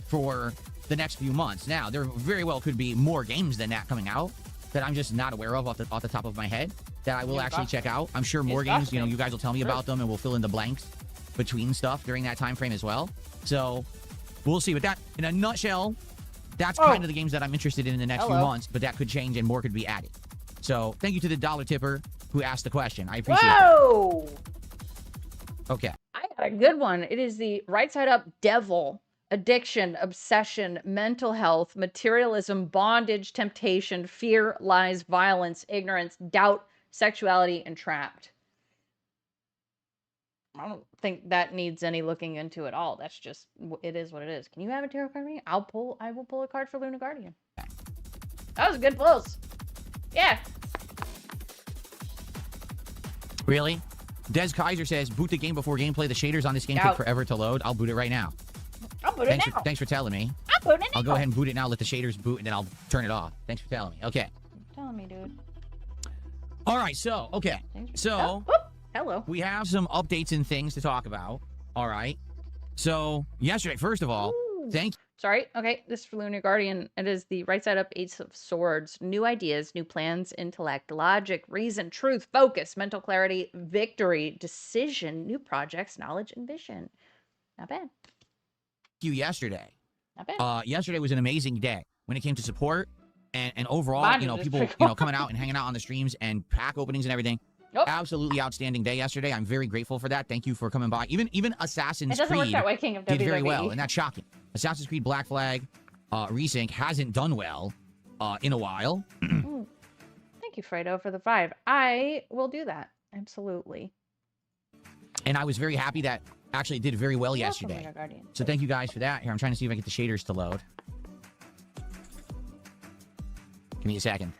for the next few months. Now, there very well could be more games than that coming out that I'm just not aware of off the top of my head that I will actually check out. I'm sure more games, you know, you guys will tell me about them and we'll fill in the blanks between stuff during that time frame as well. So we'll see. But that, in a nutshell, that's kind of the games that I'm interested in the next few months, but that could change and more could be added. So thank you to the dollar tipper who asked the question. I appreciate it. Okay. I got a good one. It is the right side up devil. Addiction, obsession, mental health, materialism, bondage, temptation, fear, lies, violence, ignorance, doubt, sexuality, and trapped. I don't think that needs any looking into at all. That's just, it is what it is. Can you have a tarot card for me? I will pull a card for Luna Guardian. That was good pulls. Yeah. Really? Des Kaiser says, boot the game before gameplay. The shaders on this game take forever to load. I'll boot it right now. I'll boot it now. Thanks for telling me. I'll go ahead and boot it now. Let the shaders boot, and then I'll turn it off. Thanks for telling me. Okay. Telling me, dude. All right. So, okay. So, hello. We have some updates and things to talk about. All right. So, yesterday, first of all, thank you. Sorry. Okay. This is for Lunar Guardian. It is the right side up Ace of Swords. New ideas, new plans, intellect, logic, reason, truth, focus, mental clarity, victory, decision, new projects, knowledge, and vision. Not bad. You yesterday Not bad. Yesterday was an amazing day when it came to support and overall, Mine you know, was people, pretty you know, coming out and hanging out on the streams and pack openings and everything. Nope. Absolutely outstanding day yesterday. I'm very grateful for that. Thank you for coming by. Even Assassin's It doesn't work Creed that way, King of did very WWE. well, and that's shocking. Assassin's Creed Black Flag Resync hasn't done well in a while. Thank you, Fredo, for the 5. I will do that. Absolutely. And I was very happy that actually it did very well You're welcome, yesterday. Winter Guardian. So thank you guys for that. Here, I'm trying to see if I get the shaders to load. Give me a second.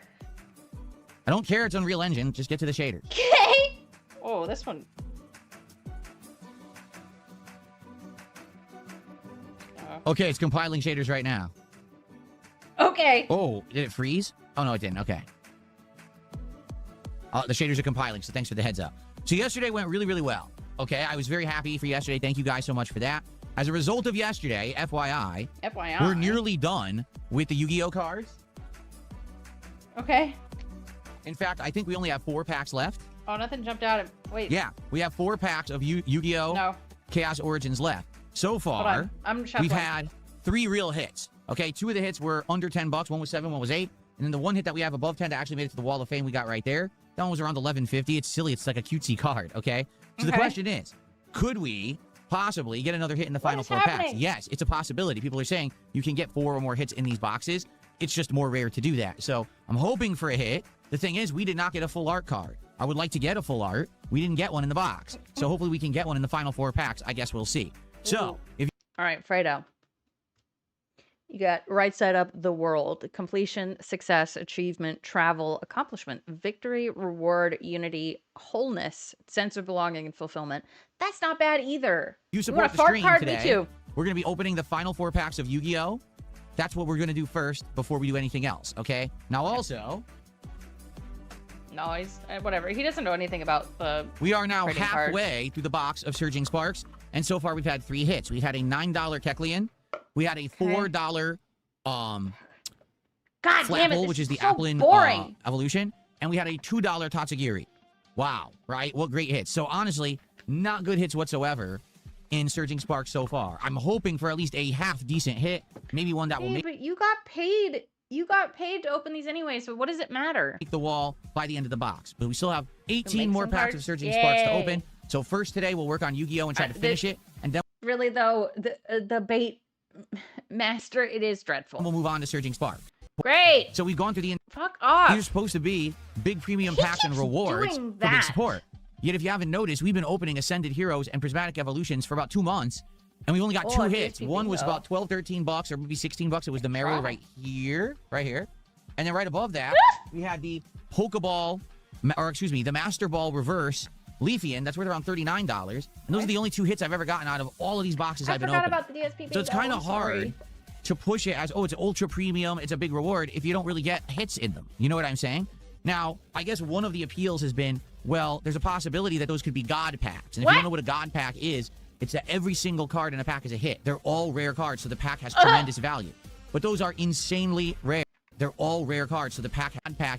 I don't care. It's Unreal Engine. Just get to the shader. Okay. Oh, this one. Okay, it's compiling shaders right now. Okay. Oh, did it freeze? Oh, no, it didn't. Okay. The shaders are compiling, so thanks for the heads up. So yesterday went really, really well. Okay, I was very happy for yesterday. Thank you guys so much for that. As a result of yesterday, FYI, we're nearly done with the Yu-Gi-Oh cards. Okay. In fact, I think we only have 4 packs left. Oh, nothing jumped out. Wait. Yeah, we have 4 packs of Yu-Gi-Oh! No. Chaos Origins left. So Hold far, on. I'm shuffling. we've had 3 real hits. Okay, 2 of the hits were under $10. One was 7, one was 8. And then the one hit that we have above 10 that actually made it to the Wall of Fame we got right there, that one was around $11.50. It's silly. It's like a cutesy card, okay? So the question is, could we possibly get another hit in the final 4 packs? Yes, it's a possibility. People are saying you can get 4 or more hits in these boxes. It's just more rare to do that. So I'm hoping for a hit. The thing is, we did not get a full art card. I would like to get a full art. We didn't get one in the box. So hopefully we can get one in the final 4 packs. I guess we'll see. So, if All right, Fredo. You got right side up the world. Completion, success, achievement, travel, accomplishment, victory, reward, unity, wholeness, sense of belonging, and fulfillment. That's not bad either. you support want a the fart stream card? today, Me too. we're going to be opening the final 4 packs of Yu-Gi-Oh! That's what we're going to do first before we do anything else, okay? Now also, No, he's whatever. He doesn't know anything about the. we are now trading halfway through the box of Surging Sparks, and so far we've had 3 hits. We had a $9 Kecleon, we had a $4 God damn it! Flapple, This which is the so Applin boring. evolution, and we had a $2 Tatsugiri. Wow, right? What great hits. So honestly, not good hits whatsoever in Surging Sparks so far. I'm hoping for at least a half decent hit, maybe one that will Hey, make but you got paid. You got paid to open these anyway. So what does it matter? the wall by the end of the box. But we still have 18 make more some packs cards? of Surging Sparks to Yay. open. So first today we'll work on Yu-Gi-Oh! And try to finish it, and then Really though, the bait master, it is dreadful. we'll move on to Surging Sparks. Great. So we've gone through the Fuck off. These are supposed to be big premium He packs and keeps rewards doing for big that. support. Yet if you haven't noticed, we've been opening Ascended Heroes and Prismatic Evolutions for about 2 months, and we've only got 2 hits. DSP One was though. about $12-13 or maybe $16. It was the Meryl right here. And then right above that, we had the Pokeball, or excuse me, the Master Ball Reverse Leafian. That's worth around $39. And those are the only 2 hits I've ever gotten out of all of these boxes I've been forgot opening. about the DSP. So it's kind of hard to push it as, oh, it's ultra premium, it's a big reward, if you don't really get hits in them. You know what I'm saying? Now, I guess one of the appeals has been, well, there's a possibility that those could be God packs. And if you don't know what a God pack is, it's that every single card in a pack is a hit. They're all rare cards, so the pack has tremendous value. But those are insanely rare. They're all rare cards, so the pack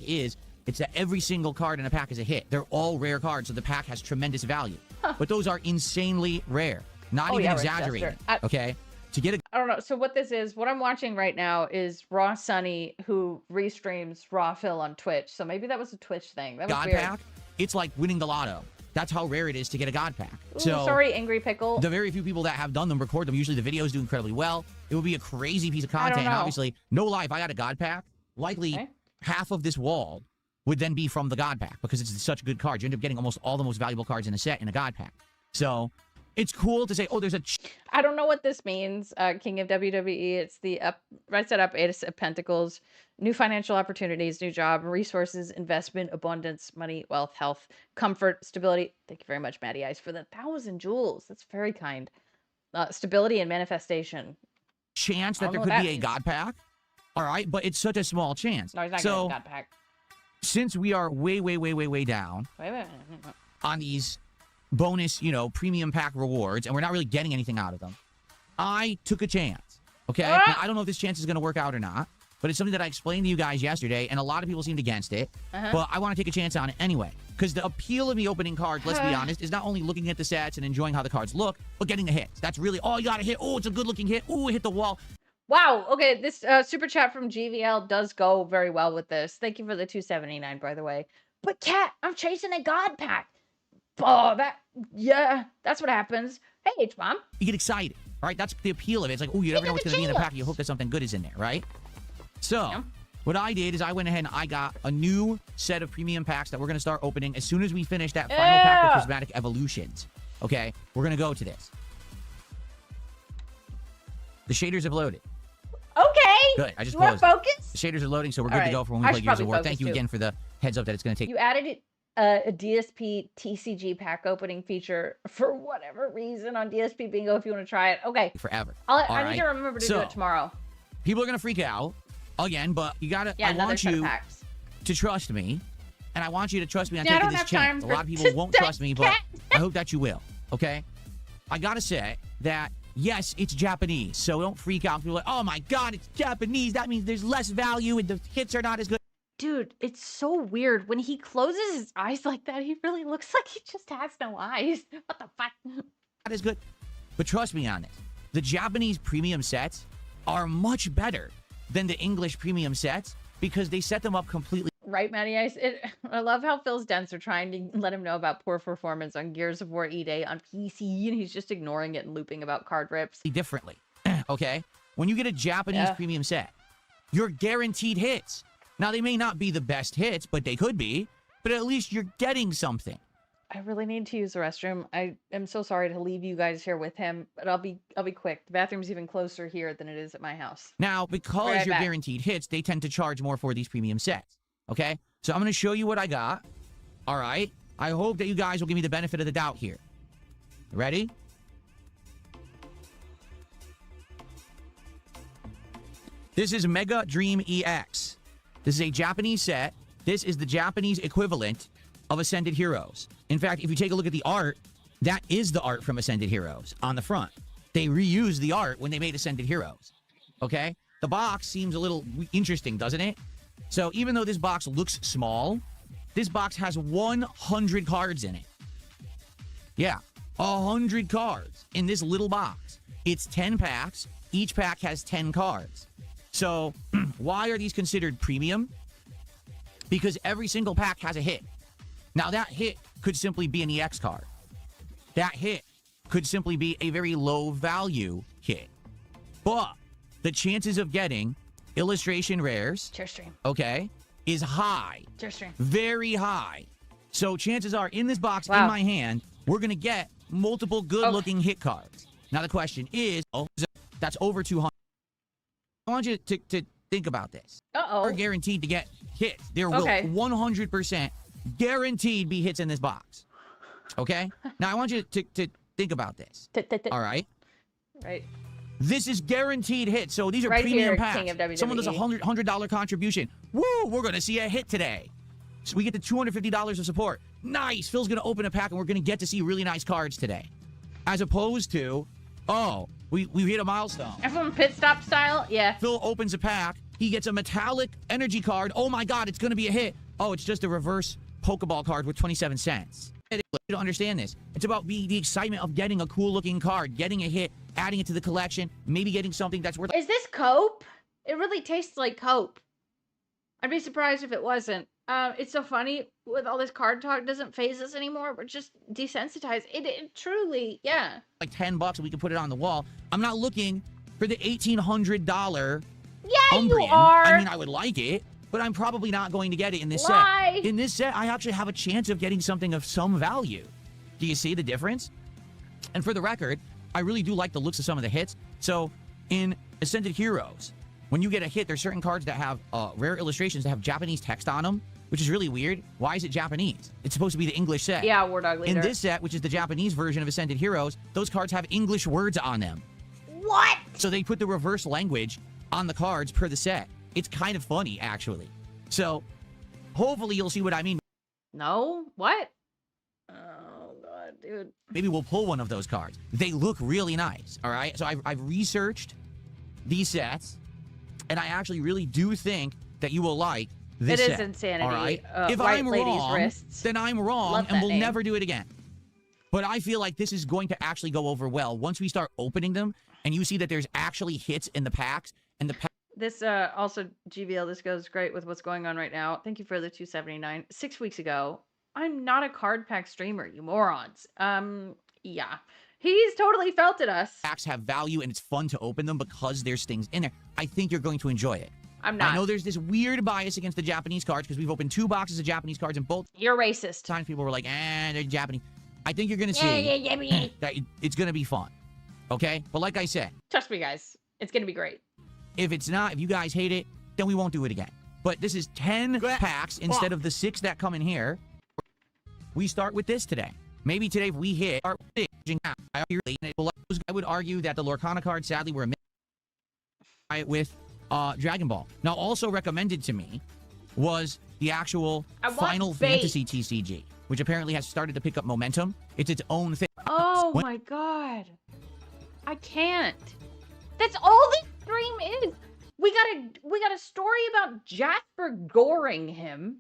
is, it's that every single card in a pack is a hit. They're all rare cards, so the pack has tremendous value. But those are insanely rare. Not even exaggerating. Okay? To get a I don't know. So what this is, what I'm watching right now is Raw Sunny, who restreams Raw Phil on Twitch. So maybe that was a Twitch thing. That was God weird. pack, it's like winning the lotto. That's how rare it is to get a God pack. Ooh, So sorry, Angry Pickle. the very few people that have done them record them. Usually the videos do incredibly well. It would be a crazy piece of content. And know. obviously, no lie, if I had a God pack, likely half of this wall would then be from the God pack because it's such a good card. You end up getting almost all the most valuable cards in a set in a God pack. So it's cool to say, oh, there's a I don't know what this means. King of WWE. It's the right side up, Ace of Pentacles. New financial opportunities, new job, resources, investment, abundance, money, wealth, health, comfort, stability. Thank you very much, Matty Ice, for the 1,000 jewels. That's very kind. Stability and manifestation. chance I that don't there know could what be that a means. God pack. All right, but it's such a small chance. No, he's not So getting a God pack. since we are way down Wait. on these bonus, premium pack rewards, and we're not really getting anything out of them, I took a chance. Okay? Now, I don't know if this chance is going to work out or not, but it's something that I explained to you guys yesterday, and a lot of people seemed against it. But I want to take a chance on it anyway. Because the appeal of me opening cards, let's be honest, is not only looking at the sets and enjoying how the cards look, but getting the hits. That's really all you got to hit. Oh, it's a good-looking hit. Oh, it hit the wall. Wow. Okay, this super chat from GVL does go very well with this. Thank you for the 279, by the way. But Cat, I'm chasing a God pack. Oh, that's what happens. Hey, H-Mom. You get excited, all right? That's the appeal of it. It's like, oh, you never know what's going to be in the pack. You hope that something good is in there, right? So, what I did is I went ahead and I got a new set of premium packs that we're going to start opening as soon as we finish that final pack of Prismatic Evolutions. Okay? We're going to go to this. The shaders have loaded. Okay. Good. I just you want closed it. focus? The shaders are loading, so we're good All to go right. for when we I play should Gears of probably War. Thank you focus, again for the heads up that it's going to take. You added a DSP TCG pack opening feature for whatever reason on DSP Bingo if you want to try it. Okay. Forever. I need to remember to do it tomorrow. People are going to freak out again, but you got to, I want you to trust me, and I want you to trust me on taking this chance. A lot of people won't trust me, but I hope that you will, okay? I got to say that, yes, it's Japanese, so don't freak out. People are like, oh my God, it's Japanese. That means there's less value and the hits are not as good. Dude, it's so weird. When he closes his eyes like that, he really looks like he just has no eyes. What the fuck? Not as good. But trust me on this. The Japanese premium sets are much better than the English premium sets because they set them up completely. Right, Matty Ice? I love how Phil's dents are trying to let him know about poor performance on Gears of War E-Day on PC, and he's just ignoring it and looping about card rips. Differently, okay? When you get a Japanese premium set, you're guaranteed hits. Now, they may not be the best hits, but they could be. But at least you're getting something. I really need to use the restroom. I am so sorry to leave you guys here with him, but I'll be quick. The bathroom's even closer here than it is at my house. Now, because you're guaranteed hits, they tend to charge more for these premium sets. Okay? So I'm going to show you what I got. All right? I hope that you guys will give me the benefit of the doubt here. Ready? This is Mega Dream EX. This is a Japanese set. This is the Japanese equivalent of Ascended Heroes. In fact, if you take a look at the art, that is the art from Ascended Heroes on the front. They reused the art when they made Ascended Heroes. Okay? The box seems a little interesting, doesn't it? So even though this box looks small, this box has 100 cards in it. Yeah, 100 cards in this little box. It's 10 packs. Each pack has 10 cards. So why are these considered premium? Because every single pack has a hit. Now, that hit could simply be an EX card. That hit could simply be a very low value hit. But the chances of getting illustration rares, okay, is high. Very high. So chances are in this box in my hand, we're going to get multiple good-looking hit cards. Now, the question is, that's over 200. I want you to think about this. We're guaranteed to get hits. There will 100% guaranteed be hits in this box. Okay? Now, I want you to think about this. All right? Right. This is guaranteed hits. So these are right premium here, packs. King of WWE. Someone does a $100 contribution. Woo! We're going to see a hit today. So we get the $250 of support. Nice. Phil's going to open a pack, and we're going to get to see really nice cards today. As opposed to, oh, we hit a milestone. Everyone pit stop style? Yeah. Phil opens a pack. He gets a metallic energy card. Oh, my God, it's going to be a hit. Oh, it's just a reverse Pokeball card with 27 cents. You don't understand this. It's about the excitement of getting a cool-looking card, getting a hit, adding it to the collection, maybe getting something that's worth... Is this Cope? It really tastes like Cope. I'd be surprised if it wasn't. It's so funny. With all this card talk, it doesn't phase us anymore. We're just desensitized. It truly, yeah. Like $10 and we can put it on the wall. I'm not looking for the $1,800 Yeah, Umbrian. you are. I mean, I would like it, but I'm probably not going to get it in this set. In this set, I actually have a chance of getting something of some value. Do you see the difference? And for the record, I really do like the looks of some of the hits. So in Ascended Heroes, when you get a hit, there's certain cards that have rare illustrations that have Japanese text on them, which is really weird. Why is it Japanese? It's supposed to be the English set. Yeah, War Dog Leader. In this set, which is the Japanese version of Ascended Heroes, those cards have English words on them. What? So they put the reverse language on the cards per the set. It's kind of funny, actually. So hopefully you'll see what I mean. No? What? Oh, God, dude. Maybe we'll pull one of those cards. They look really nice, all right? So I've researched these sets, and I actually really do think that you will like this set. It is insanity. All right? If White I'm Lady's wrong, wrists. then I'm wrong, Love and that we'll name. never do it again. But I feel like this is going to actually go over well once we start opening them and you see that there's actually hits in the packs and the This also GVL, this goes great with what's going on right now. Thank you for the 279. 6 weeks ago, I'm not a card pack streamer, you morons. Yeah. He's totally felted us. packs have value and it's fun to open them because there's things in there. I think you're going to enjoy it. I'm not. I know there's this weird bias against the Japanese cards because we've opened 2 boxes of Japanese cards and both You're racist. times people were like, they're Japanese. I think you're going to see that it's going to be fun. Okay? But like I said, Trust me, guys. It's going to be great. if it's not, if you guys hate it, then we won't do it again. But this is 10 packs instead of the 6 that come in here. We start with this today. Maybe today if we hit our I would argue that the Lorcana cards sadly were a with Dragon Ball. Now also recommended to me was the actual Final Fantasy TCG, which apparently has started to pick up momentum. It's its own thing. Oh my god. I can't. That's all this stream is. We got a story about Jasper goring him.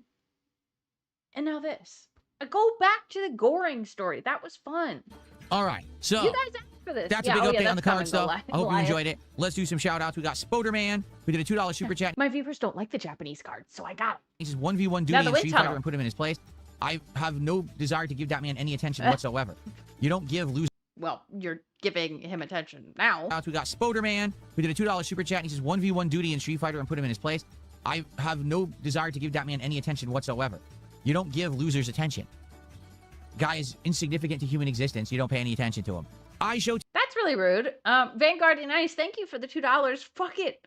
And now this. Go back to the goring story. That was fun. All right. So You guys asked for this. that's Yeah, a big oh, update yeah, on the that's card stuff. coming, I hope you Goliath. enjoyed it. Let's do some shout outs. We got Spoderman. We did a $2 super chat. My viewers don't like the Japanese cards, so I got it. He's 1v1 duty Now the in wind Street Fighter tunnel. and put him in his place. I have no desire to give that man any attention whatsoever. You don't give losers. Well, you're giving him attention now. We got Spoderman. We did a $2 super chat. He says 1v1 duty in Street Fighter and put him in his place. I have no desire to give that man any attention whatsoever. You don't give losers attention. Guy is insignificant to human existence. You don't pay any attention to him. I show That's really rude. Vanguard and Ice, thank you for the $2. Fuck it.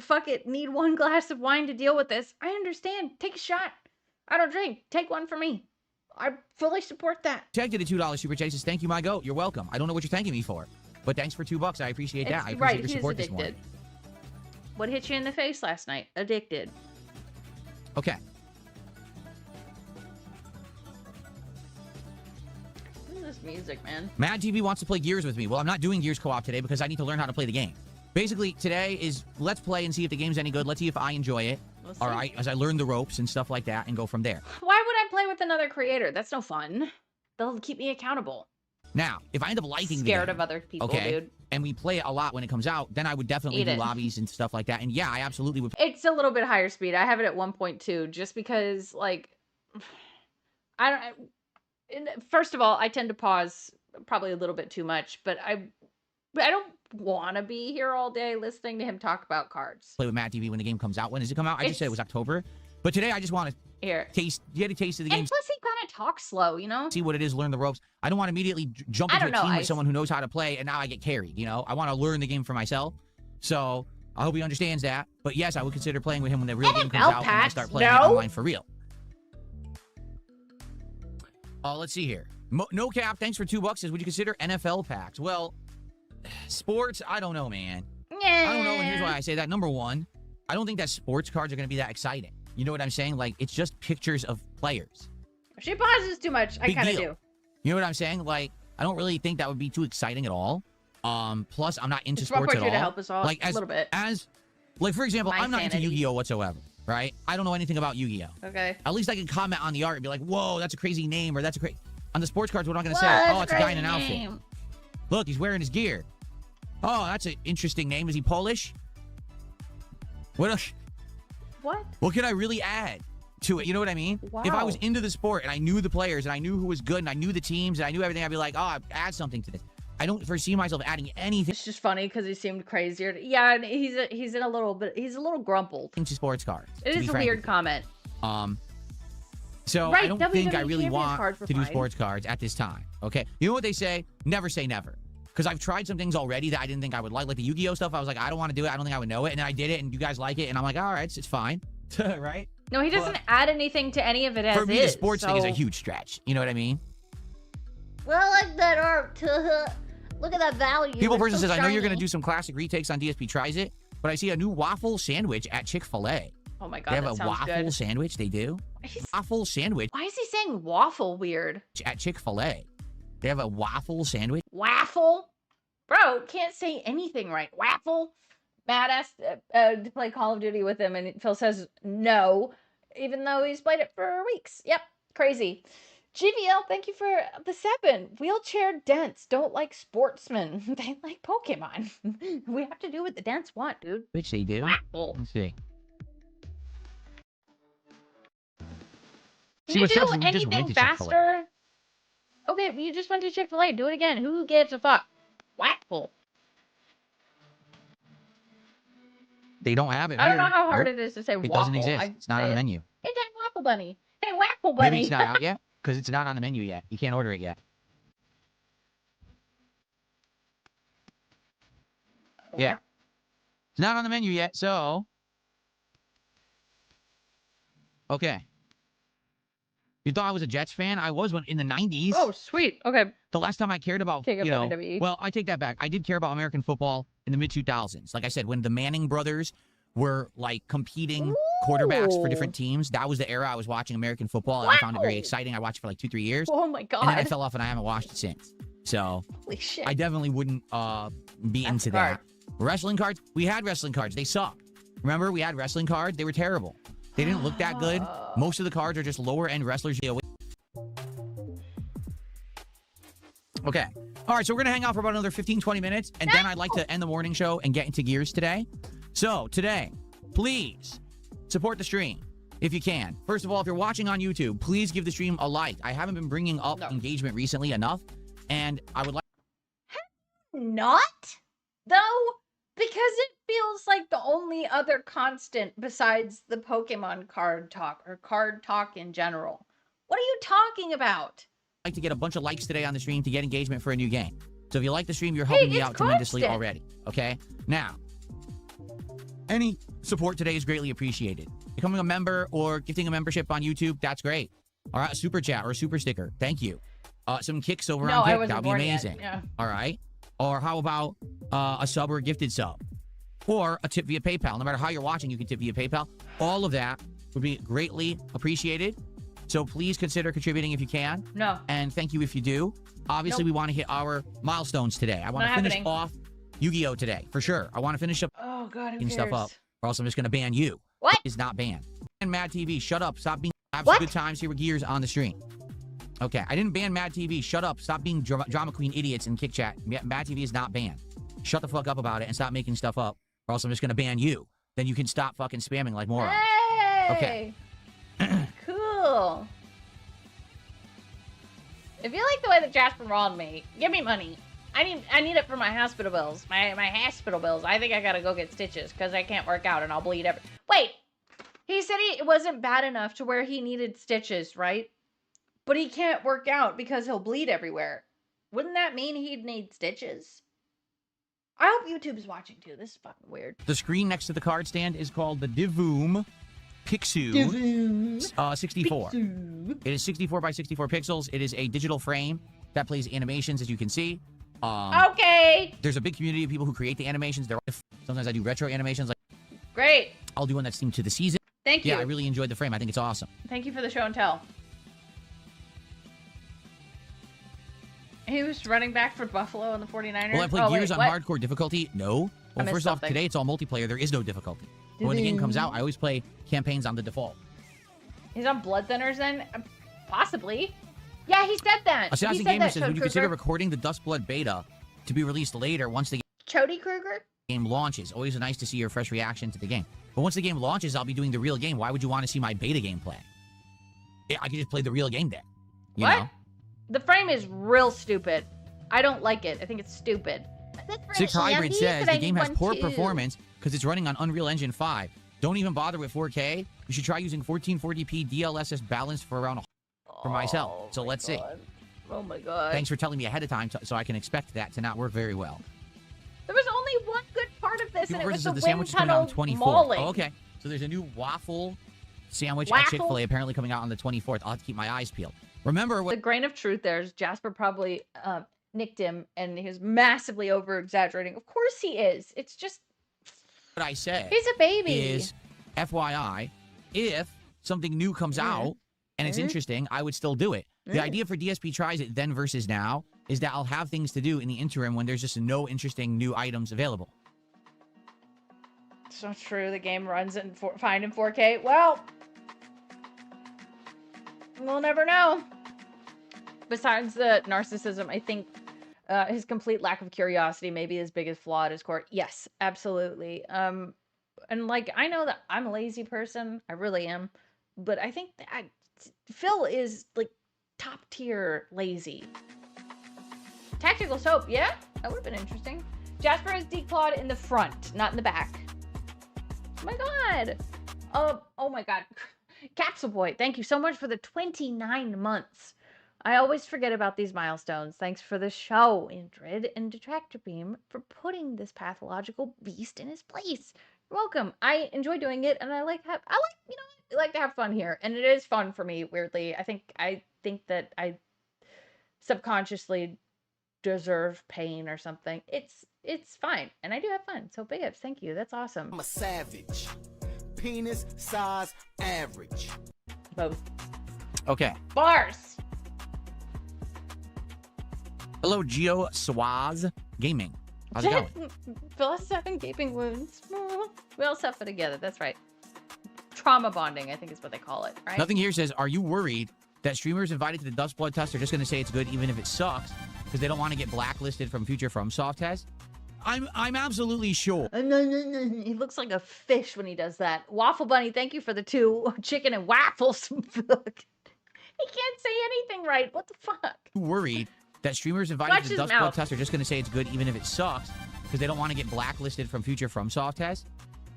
Fuck it. Need 1 glass of wine to deal with this. I understand. Take a shot. I don't drink. Take one for me. I fully support that. Tech did a $2 super chat. He says, thank you, my goat. You're welcome. I don't know what you're thanking me for, but thanks for $2. I appreciate that. I appreciate right, your he's support this addicted. morning. What hit you in the face last night? Addicted. Okay. What is this music, man? Mad TV wants to play Gears with me. Well, I'm not doing Gears co-op today because I need to learn how to play the game. Basically, today is let's play and see if the game's any good. Let's see if I enjoy it. We'll see. All right, as I learn the ropes and stuff like that and go from there. Why would I play with another creator? That's no fun. They'll keep me accountable. Now, if I end up liking Scared the of game, other people, okay, dude. and we play it a lot when it comes out, then I would definitely Eat do it. lobbies and stuff like that. And yeah, I absolutely would. It's a little bit higher speed. I have it at 1.2 just because, like, I don't. First of all, I tend to pause probably a little bit too much, but I don't want to be here all day listening to him talk about cards. Play with Mad TV when the game comes out. When does it come out? I just said it It's- was October. But today I just want to Here. get a taste of the game, And plus, he kind of talks slow, you know? see what it is, learn the ropes. I don't want to immediately jump I into a don't know, team with Ice. someone who knows how to play and now I get carried, you know? I want to learn the game for myself. So I hope he understands that. But yes, I would consider playing with him when the real game comes NFL out and I packs, start playing it no. online for real. Let's see here. No Cap, thanks for $2. Says, would you consider NFL packs? Well, sports, I don't know, man. Yeah. I don't know, and here's why I say that. Number one, I don't think that sports cards are going to be that exciting. You know what I'm saying? Like, it's just pictures of players. If she pauses too much, I Big kind of deal. do. You know what I'm saying? Like, I don't really think that would be too exciting at all. Plus, I'm not into It's sports at all. here to help us all Like, a little bit. Like, for example, My I'm not into sanity. Yu-Gi-Oh whatsoever, right? I don't know anything about Yu-Gi-Oh. Okay. At least I can comment on the art and be like, whoa, that's a crazy name, or that's a crazy... On the sports cards, we're not going to say, What's oh, it's a guy in an crazy outfit. name? Look, he's wearing his gear. Oh, that's an interesting name. Is he Polish? What else? What can I really add to it? You know what I mean? If I was Wow. into the sport and I knew the players and I knew who was good and I knew the teams and I knew everything, I'd be like, oh, add something to this. I don't foresee myself adding anything It's just funny because he seemed crazier. Yeah, and he's in a little bit. He's a little grumbled. to sports cards. It to is be a frank weird with you. comment. So Right, I don't think I WWE really Champions want cards were to do fine. sports cards at this time. Okay, you know what they say? Never say never. Because I've tried some things already that I didn't think I would like the Yu-Gi-Oh stuff. I was like, I don't want to do it. I don't think I would know it. And then I did it, and you guys like it, and I'm like, all right, it's fine, right? No, he doesn't add anything to any of it as For me, is. the sports thing is a so- huge stretch. You know what I mean? Well, I like that art. Look at that value. People It's person so says, I know you're going to shiny. do some classic retakes on DSP Tries It, but I see a new waffle sandwich at Chick-fil-A. Oh my They god, have that a sounds waffle good. sandwich. They do. He's- Waffle sandwich Why is he saying waffle weird? at Chick-fil-A. They have a waffle sandwich. Waffle? Bro, can't say anything right. Waffle? Matt asked to play Call of Duty with him, and Phil says no, even though he's played it for weeks. Yep, crazy. GVL, thank you for the 7. Wheelchair dents don't like sportsmen. They like Pokemon. We have to do what the dents want, dude. Which they do. Waffle. Let's see. Can See, you what's up do is we just went anything to Chick-fil-A. faster? Okay, but you just went to Chick-fil-A. Do it again. Who gives a fuck? Waffle. They don't have it I don't know here. how hard Nope. it is to say waffle. It doesn't exist. I It's not say on the it. menu. Hey, that waffle bunny. Hey, waffle bunny. Maybe it's not out yet because it's not on the menu yet. You can't order it yet. Yeah. It's not on the menu yet, so. Okay. You thought I was a Jets fan? I was one in the 90s. Oh, sweet. Okay. The last time I cared about, Take up you know, WWE. well, I take that back. I did care about American football in the mid-2000s. Like I said, when the Manning brothers were, like, competing quarterbacks for different teams, that was the era I was watching American football, and I found it very Wow. exciting. I watched it for, like, 2-3 years, Oh my god. and then I fell off, and I haven't watched it since. So, Holy shit. I definitely wouldn't be That's into a card. that. Wrestling cards? We had wrestling cards. They suck. Remember, we had wrestling cards? They were terrible. They didn't look that good. Most of the cards are just lower-end wrestlers. Okay. All right, so we're going to hang out for about another 15, 20 minutes, and then I'd like to end the morning show and get into gears today. So, today, please support the stream if you can. First of all, if you're watching on YouTube, please give the stream a like. I haven't been bringing up engagement recently enough, and I would like... Not? Though? Because it feels like the only other constant besides the Pokemon card talk, or card talk in general. What are you talking about? to get a bunch of likes today on the stream to get engagement for a new game. So if you like the stream, you're helping me out tremendously already. Okay? Now, any support today is greatly appreciated. Becoming a member or gifting a membership on YouTube, that's great. All right, a super chat or a super sticker. Thank you. Some kicks over on Kick, that would be amazing. Yeah. All right? Or how about a sub or a gifted sub? Or a tip via PayPal. No matter how you're watching, you can tip via PayPal. All of that would be greatly appreciated. So please consider contributing if you can. No. And thank you if you do. Obviously, we want to hit our milestones today. I want to finish off Yu-Gi-Oh! Today, for sure. I want to finish up stuff up, or else I'm just going to ban you. What? Is not banned. And Mad TV, shut up. Stop being... Have What? some good times here with Gears on the stream. Okay, I didn't ban Mad TV. Shut up. Stop being drama queen idiots in Kick Chat. Mad TV is not banned. Shut the fuck up about it and stop making stuff up, or else I'm just going to ban you. Then you can stop fucking spamming like morons. Hey! Okay. Cool. If you like the way that Jasper rolled me, give me money. I need it for my hospital bills. My hospital bills. I think I gotta go get stitches because I can't work out and I'll bleed every... Wait! He said it wasn't bad enough to where he needed stitches, right? But he can't work out because he'll bleed everywhere. Wouldn't that mean he'd need stitches? I hope YouTube's watching too. This is fucking weird. The screen next to the card stand is called the Divoom Pixu 64. Pixu. It is 64 by 64 pixels. It is a digital frame that plays animations, as you can see. Okay. There's a big community of people who create the animations. Sometimes I do retro animations. Like Great. I'll do one that's themed to the season. Thank you. Yeah, I really enjoyed the frame. I think it's awesome. Thank you for the show and tell. He was running back for Buffalo and the 49ers. Will I play Gears on hardcore difficulty? No. Well, first off, today it's all multiplayer. There is no difficulty. But when the game comes out, I always play campaigns on the default. He's on Blood Thinners then? Possibly. Yeah, he said that. Assassin Gamer says, would you consider recording the Dustblood beta to be released later once the Chody Kruger? game launches? Always nice to see your fresh reaction to the game. But once the game launches, I'll be doing the real game. Why would you want to see my beta gameplay? I could just play the real game there. You know? The frame is real stupid. I don't like it. I think it's stupid. Six Hybrid says the game has poor performance because it's running on Unreal Engine 5. Don't even bother with 4K. You should try using 1440p DLSS balance for around for myself. So let's see. Oh my god. Thanks for telling me ahead of time so I can expect that to not work very well. There was only one good part of this, and it was the sandwich is coming out on 24th. Oh, okay. So there's a new waffle sandwich at Chick-fil-A apparently coming out on the 24th. I'll have to keep my eyes peeled. Remember what... The grain of truth there is Jasper probably nicked him, and he was massively over-exaggerating. Of course he is. It's just... What I say... He's a baby. ...is, FYI, if something new comes out, and it's interesting, I would still do it. The idea for DSP Tries It Then versus Now is that I'll have things to do in the interim when there's just no interesting new items available. It's not true. The game runs fine in 4K. Well, we'll never know. Besides the narcissism, I think his complete lack of curiosity may be his biggest flaw at his core. Yes, absolutely. And like, I know that I'm a lazy person. I really am. But I think that Phil is like top tier lazy. Tactical soap, yeah? That would have been interesting. Jasper is declawed in the front, not in the back. Oh my god. Oh my god. Capsule Boy, thank you so much for the 29 months. I always forget about these milestones. Thanks for the show, Indrid and Detractor Beam, for putting this pathological beast in his place. You're welcome. I enjoy doing it, and I like to have fun here, and it is fun for me. Weirdly, I think that I subconsciously deserve pain or something. It's fine, and I do have fun. So big ups, thank you. That's awesome. I'm a savage. Penis size average. Both Okay. bars. Hello, Geo Swaz Gaming. How's it going? Phil has 7 gaping wounds. We all suffer together. That's right. Trauma bonding, I think is what they call it, right? Nothing here says, are you worried that streamers invited to the Dust Blood test are just going to say it's good even if it sucks because they don't want to get blacklisted from future FromSoft tests? I'm absolutely sure. He looks like a fish when he does that. Waffle Bunny, thank you for the 2 chicken and waffles. He can't say anything right. What the fuck? Worried that streamers invited Watch to his the Dust Blood mouth. test are just going to say it's good even if it sucks because they don't want to get blacklisted from future FromSoft tests.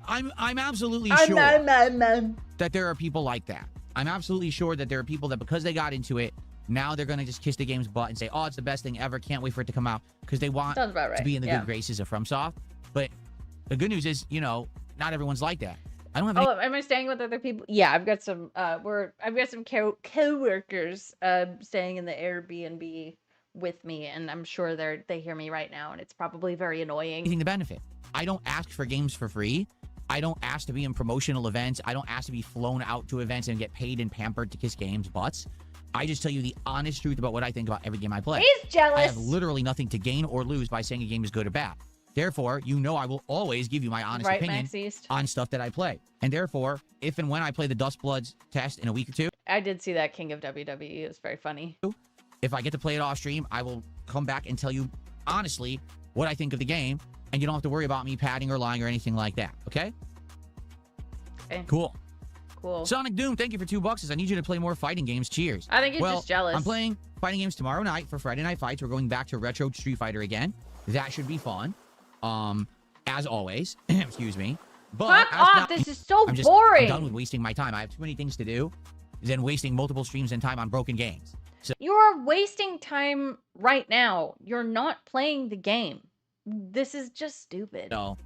I'm absolutely sure that there are people like that. I'm absolutely sure that there are people that because they got into it, now they're going to just kiss the game's butt and say, oh, it's the best thing ever. Can't wait for it to come out because they want Sounds about right. to be in the Yeah. good graces of FromSoft. But the good news is, not everyone's like that. I don't have any Oh, am I staying with other people? Yeah, I've got some. I've got some co-workers staying in the Airbnb with me, and I'm sure they hear me right now, and it's probably very annoying. anything to benefit. I don't ask for games for free. I don't ask to be in promotional events. I don't ask to be flown out to events and get paid and pampered to kiss games' butts. I just tell you the honest truth about what I think about every game I play. He's jealous. I have literally nothing to gain or lose by saying a game is good or bad. Therefore, I will always give you my honest Right, opinion Max East? on stuff that I play. And therefore, if and when I play the Dust Bloods test in a week or two, I did see that King of WWE. It was very funny. if I get to play it off stream, I will come back and tell you honestly what I think of the game, and you don't have to worry about me padding or lying or anything like that, okay? Okay. Cool. Cool. Sonic Doom, thank you for $2. I need you to play more fighting games. Cheers. I think he's well, just jealous. I'm playing fighting games tomorrow night for Friday Night Fights. We're going back to Retro Street Fighter again. That should be fun. As always. Excuse me. But Fuck off! This is so boring. I'm done with wasting my time. I have too many things to do than wasting multiple streams and time on broken games. So You are wasting time right now. You're not playing the game. This is just stupid. no,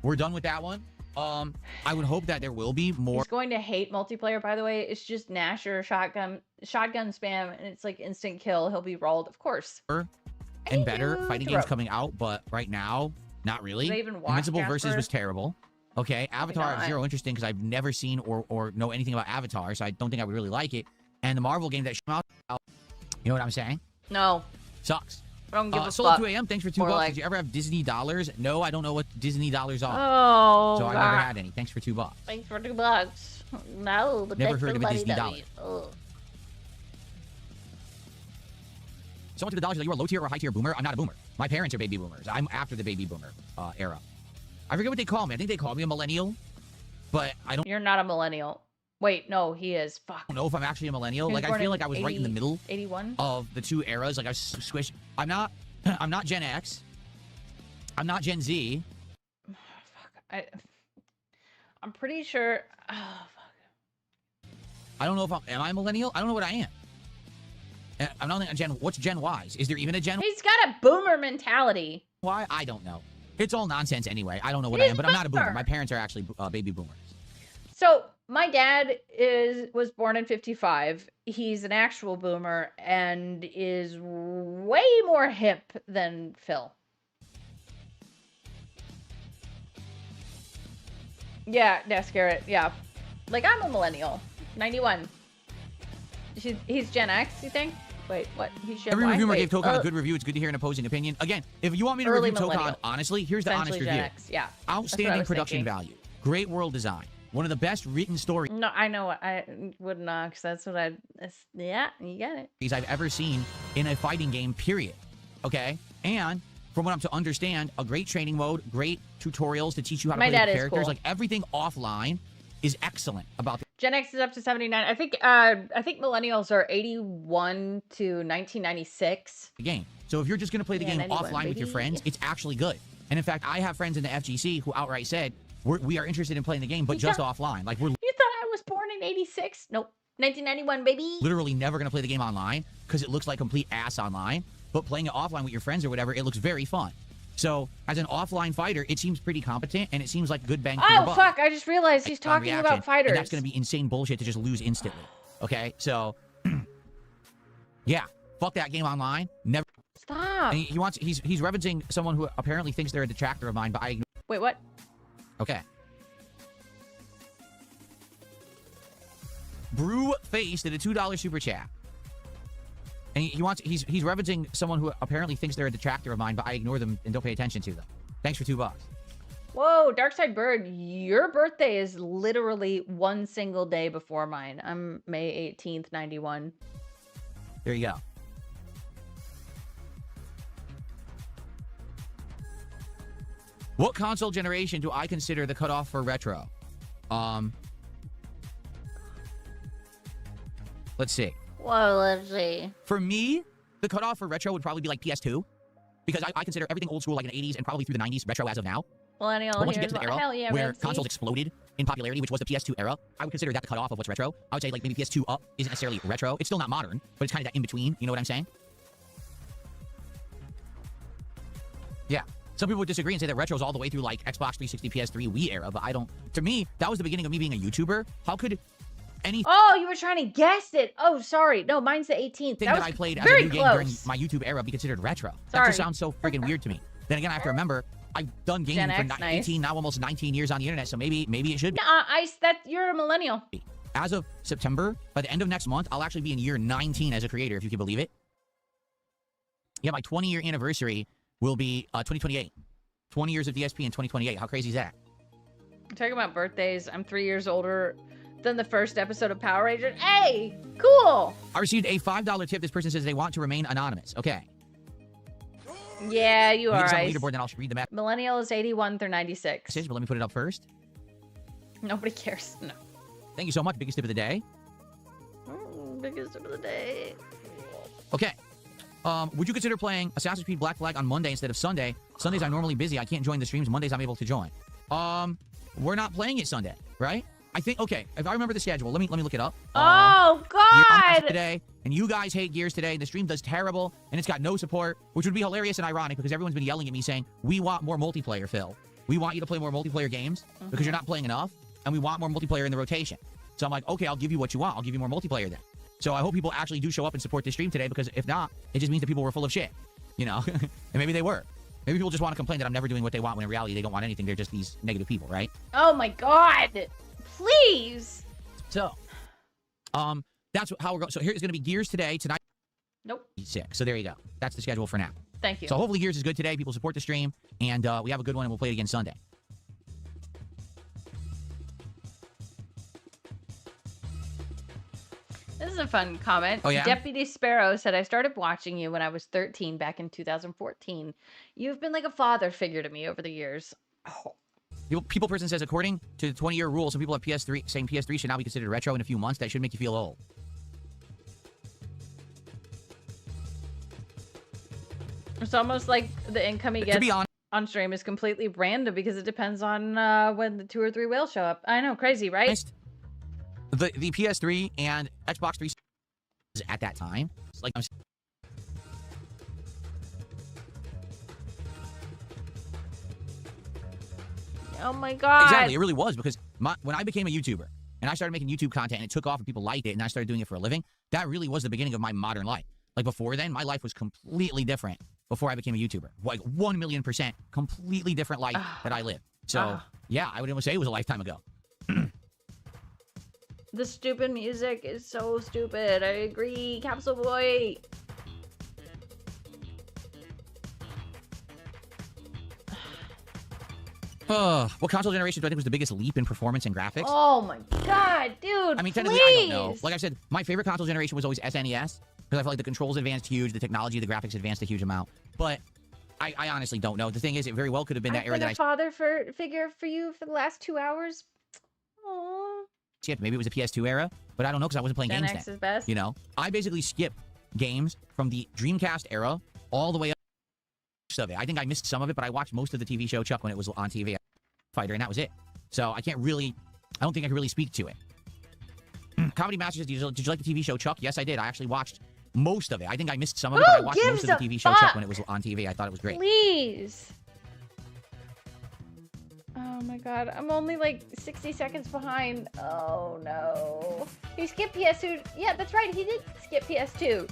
we're done with that one. I would hope that there will be more He's going to hate multiplayer, by the way. It's just Nasher shotgun spam, and it's like instant kill. He'll be rolled, of course. and better you fighting throw. games coming out, but right now, not really. Did they even watch Invincible Versus Jasper? was terrible. Okay, Avatar, I have not. zero interest in because I've never seen or know anything about Avatar, so I don't think I would really like it. And the Marvel game that came out, you know what I'm saying? No, Sucks. I don't give a Solo fuck. 2 AM, thanks for $2. Or like- Did you ever have Disney dollars? No, I don't know what Disney dollars are. Oh, so I never had any. Thanks for $2. Thanks for $2. No, but Never thanks heard for of a Disney lovey-dovey. Ugh. Someone to the dollars that you are a low tier or high tier boomer. I'm not a boomer. My parents are baby boomers. I'm after the baby boomer era. I forget what they call me. I think they call me a millennial, but I don't You're not a millennial. Wait, no, he is. Fuck. know if I'm actually a millennial. He was Like I born feel in like I was right in the 80 middle 81? of the two eras. Like I was squished. I'm not Gen X. I'm not Gen Z. Fuck. I'm pretty sure. Oh, fuck. I don't know if am I a millennial? I don't know what I am. I'm not a Gen. What's Gen Y? Is there even a Gen He's got a boomer mentality. Y? I don't know. It's all nonsense anyway. I don't know what He's I am, but I'm not a boomer. boomer. My parents are actually baby boomers. So my dad was born in 55. He's an actual boomer and is way more hip than Phil. Yeah, Descarrot. Yeah, like I'm a millennial. 91. He's Gen X. You think? Wait, what? He's Gen Every Y? reviewer Wait, gave Tokan a good review. It's good to hear an opposing opinion. Again, if you want me to Early review Tokan millennial. honestly, here's the honest essentially Gen review. X. Yeah. That's what I Outstanding was production thinking. value. Great world design. one of the best written stories No, I know. I would not, because that's what yeah, you get it. I've ever seen in a fighting game, period. Okay? And from what I'm to understand, a great training mode, great tutorials to teach you how to My play dad the is characters. cool. Like, everything offline is excellent about the Gen X is up to 79. I think millennials are 81 to 1996. game. So if you're just going to play the Yeah, game 91, offline with your baby. friends, it's actually good. And in fact, I have friends in the FGC who outright said, we are interested in playing the game, but just offline. Like, we're You thought I was born in 86? Nope. 1991, baby. literally never going to play the game online because it looks like complete ass online. But playing it offline with your friends or whatever, it looks very fun. So as an offline fighter, it seems pretty competent, and it seems like good bang for your Oh, buck. fuck. I just realized he's On talking reaction, about fighters. And that's going to be insane bullshit to just lose instantly. Okay? So, yeah. Fuck that game online. Never. Stop. And he's referencing someone who apparently thinks they're a detractor of mine, but I ignore. Wait, what? Okay. Brew Face did a $2 super chat. And he's referencing someone who apparently thinks they're a detractor of mine, but I ignore them and don't pay attention to them. Thanks for $2. Whoa, Darkside Bird, your birthday is literally one single day before mine. I'm May 18th, 91. There you go. What console generation do I consider the cutoff for retro? Let's see. Whoa, let's see. For me, the cutoff for retro would probably be like PS2. Because I consider everything old school, like in the 80s and probably through the 90s, retro as of now. Millennial, But once you here's get to the what- era hell yeah, where Red Sea. consoles exploded in popularity, which was the PS2 era, I would consider that the cutoff of what's retro. I would say like maybe PS2 up isn't necessarily retro. It's still not modern, but it's kind of that in between. You know what I'm saying? Yeah. Some people would disagree and say that retro's all the way through like Xbox 360, PS3, Wii era, but I don't. To me, that was the beginning of me being a YouTuber. How could anything Oh, you were trying to guess it. Oh, sorry. No, mine's the 18th. that was I played as a very new close. game during my YouTube era be considered retro? That Sorry. just sounds so freaking weird to me. Then again, I have to remember I've done gaming Gen for X, nice. 18, now almost 19 years on the internet, so maybe it should be. You're a millennial. As of September, by the end of next month, I'll actually be in year 19 as a creator, if you can believe it. Yeah, my 20-year anniversary will be 2028. 20 years of DSP in 2028. How crazy is that? Talking about birthdays, I'm 3 years older than the first episode of Power Rangers. Hey, cool. I received a $5 tip. This person says they want to remain anonymous. Okay. Yeah, you Let me are. get some Ice. leaderboard, then I'll read the Millennial is 81 through 96. message, but let me put it up first. Nobody cares. No. Thank you so much. Biggest tip of the day. Biggest tip of the day. Okay. Would you consider playing Assassin's Creed Black Flag on Monday instead of Sunday? Sundays I'm normally busy. I can't join the streams. Mondays I'm able to join. We're not playing it Sunday, right? I think, okay, if I remember the schedule, let me look it up. Oh, Gear on God. today, and you guys hate Gears today. The stream does terrible, and it's got no support, which would be hilarious and ironic because everyone's been yelling at me saying, we want more multiplayer, Phil. We want you to play more multiplayer games because you're not playing enough, and we want more multiplayer in the rotation. So I'm like, okay, I'll give you what you want. I'll give you more multiplayer then. So I hope people actually do show up and support this stream today because if not, it just means that people were full of shit, you know? And maybe they were. Maybe people just want to complain that I'm never doing what they want when in reality they don't want anything. They're just these negative people, right? Oh, my God. Please. So, that's how we're going. So here's going to be Gears today, tonight. Nope. 6. So there you go. That's the schedule for now. Thank you. So hopefully Gears is good today. People support the stream, and we have a good one, and we'll play it again Sunday. This is a fun comment. Oh, yeah? Deputy Sparrow said, I started watching you when I was 13 back in 2014. You've been like a father figure to me over the years. Oh. People person says, according to the 20-year rule, some people have PS3 saying PS3 should now be considered retro in a few months. That should make you feel old. It's almost like the income he To gets be honest, on stream is completely random because it depends on when the 2 or 3 whales show up. I know, crazy, right? the PS3 and Xbox 360 at that time, it's like I'm Oh my God. exactly, it really was because when I became a YouTuber and I started making YouTube content and it took off and people liked it and I started doing it for a living, that really was the beginning of my modern life. Like before then, my life was completely different before I became a YouTuber. Like 1,000,000% completely different life that I lived. So yeah, I would almost say it was a lifetime ago. The stupid music is so stupid. I agree. Capsule Boy. What console generation do I think was the biggest leap in performance and graphics? Oh my god, dude. I mean, technically, I don't know. Like I said, my favorite console generation was always SNES because I feel like the controls advanced huge, the technology, the graphics advanced a huge amount. But I honestly don't know. The thing is, it very well could have been that era that I father figure for you for the last 2 hours. Aww. skipped. Maybe it was a PS2 era, but I don't know because I wasn't playing Gen games X then. is best. You know, I basically skipped games from the Dreamcast era all the way up of it. I think I missed some of it, but I watched most of the TV show Chuck when it was on TV Fighter, and that was it. So I don't think I can really speak to it. Comedy Masters, did you like the TV show Chuck? Yes, I did. I actually watched most of it. I think I missed some of it, but I watched most of the TV show Chuck when it was on TV. I thought it was great. Please. Oh my god, I'm only like 60 seconds behind. Oh no. He skipped PS2. Yeah, that's right. He did skip PS2.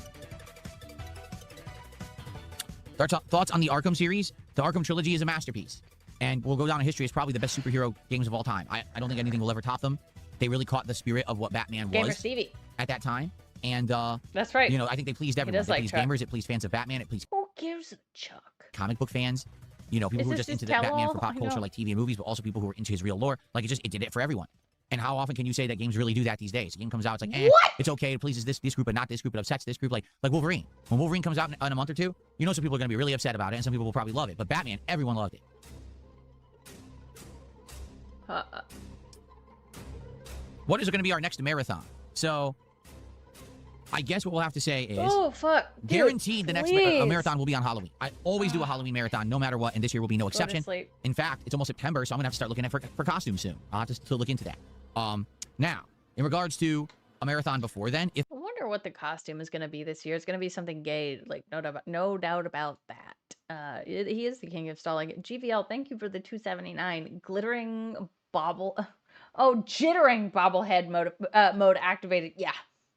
Thoughts on the Arkham series? The Arkham trilogy is a masterpiece, and will go down in history as probably the best superhero games of all time. I don't think anything will ever top them. They really caught the spirit of what Batman was Stevie. at that time, and that's right. You know, I think they pleased everyone. They pleased gamers, it pleased fans of Batman, it pleased who gives a Chuck? Comic book fans. You know, people who are just into the Batman for pop culture, like TV and movies, but also people who are into his real lore. Like it did it for everyone. And how often can you say that games really do that these days? A game comes out, it's like, it's okay, it pleases this group, but not this group, it upsets this group. Like Wolverine. When Wolverine comes out in a month or two, you know some people are going to be really upset about it, and some people will probably love it. But Batman, everyone loved it. What is going to be our next marathon? So, I guess what we'll have to say is, oh fuck, dude, guaranteed the next marathon will be on Halloween. I always do a Halloween marathon, no matter what, and this year will be no exception. In fact, it's almost September, so I'm gonna have to start looking at for costumes soon. I'll have to look into that. Now, in regards to a marathon before then, I wonder what the costume is gonna be this year. It's gonna be something gay, like no doubt about that. He is the king of stalling. GVL, thank you for the 279 glittering bobble. Oh, jittering bobblehead mode activated. Yeah.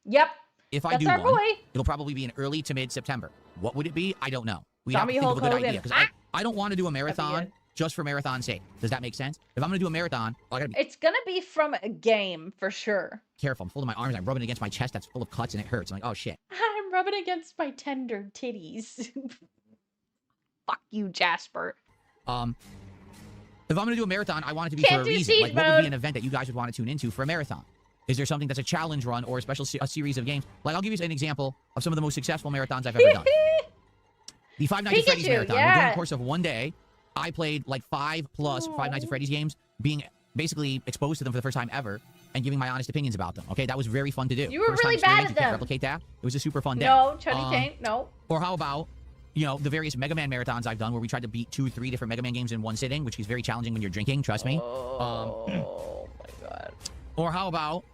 Yep. If I do one, it'll probably be in early to mid-September. What would it be? I don't know. We have to think of a good idea because I don't want to do a marathon just for marathon's sake. Does that make sense? If I'm going to do a marathon, it's going to be from a game for sure. Careful. I'm folding my arms. I'm rubbing against my chest that's full of cuts and it hurts. I'm like, oh shit. I'm rubbing against my tender titties. Fuck you, Jasper. If I'm going to do a marathon, I want it to be for a reason. Like, what would be an event that you guys would want to tune into for a marathon? Is there something that's a challenge run or a series of games? Like, I'll give you an example of some of the most successful marathons I've ever done. The Five Nights at Freddy's marathon. Where during the course of one day, I played like 5+ Five Nights at Freddy's games, being basically exposed to them for the first time ever, and giving my honest opinions about them. Okay, that was very fun to do. You were really bad at them. Replicate that. It was a super fun day. No, Chuddy Tank, no. Or how about, you know, the various Mega Man marathons I've done where we tried to beat 2 or 3 different Mega Man games in one sitting, which is very challenging when you're drinking, trust me. Oh my god. Or how about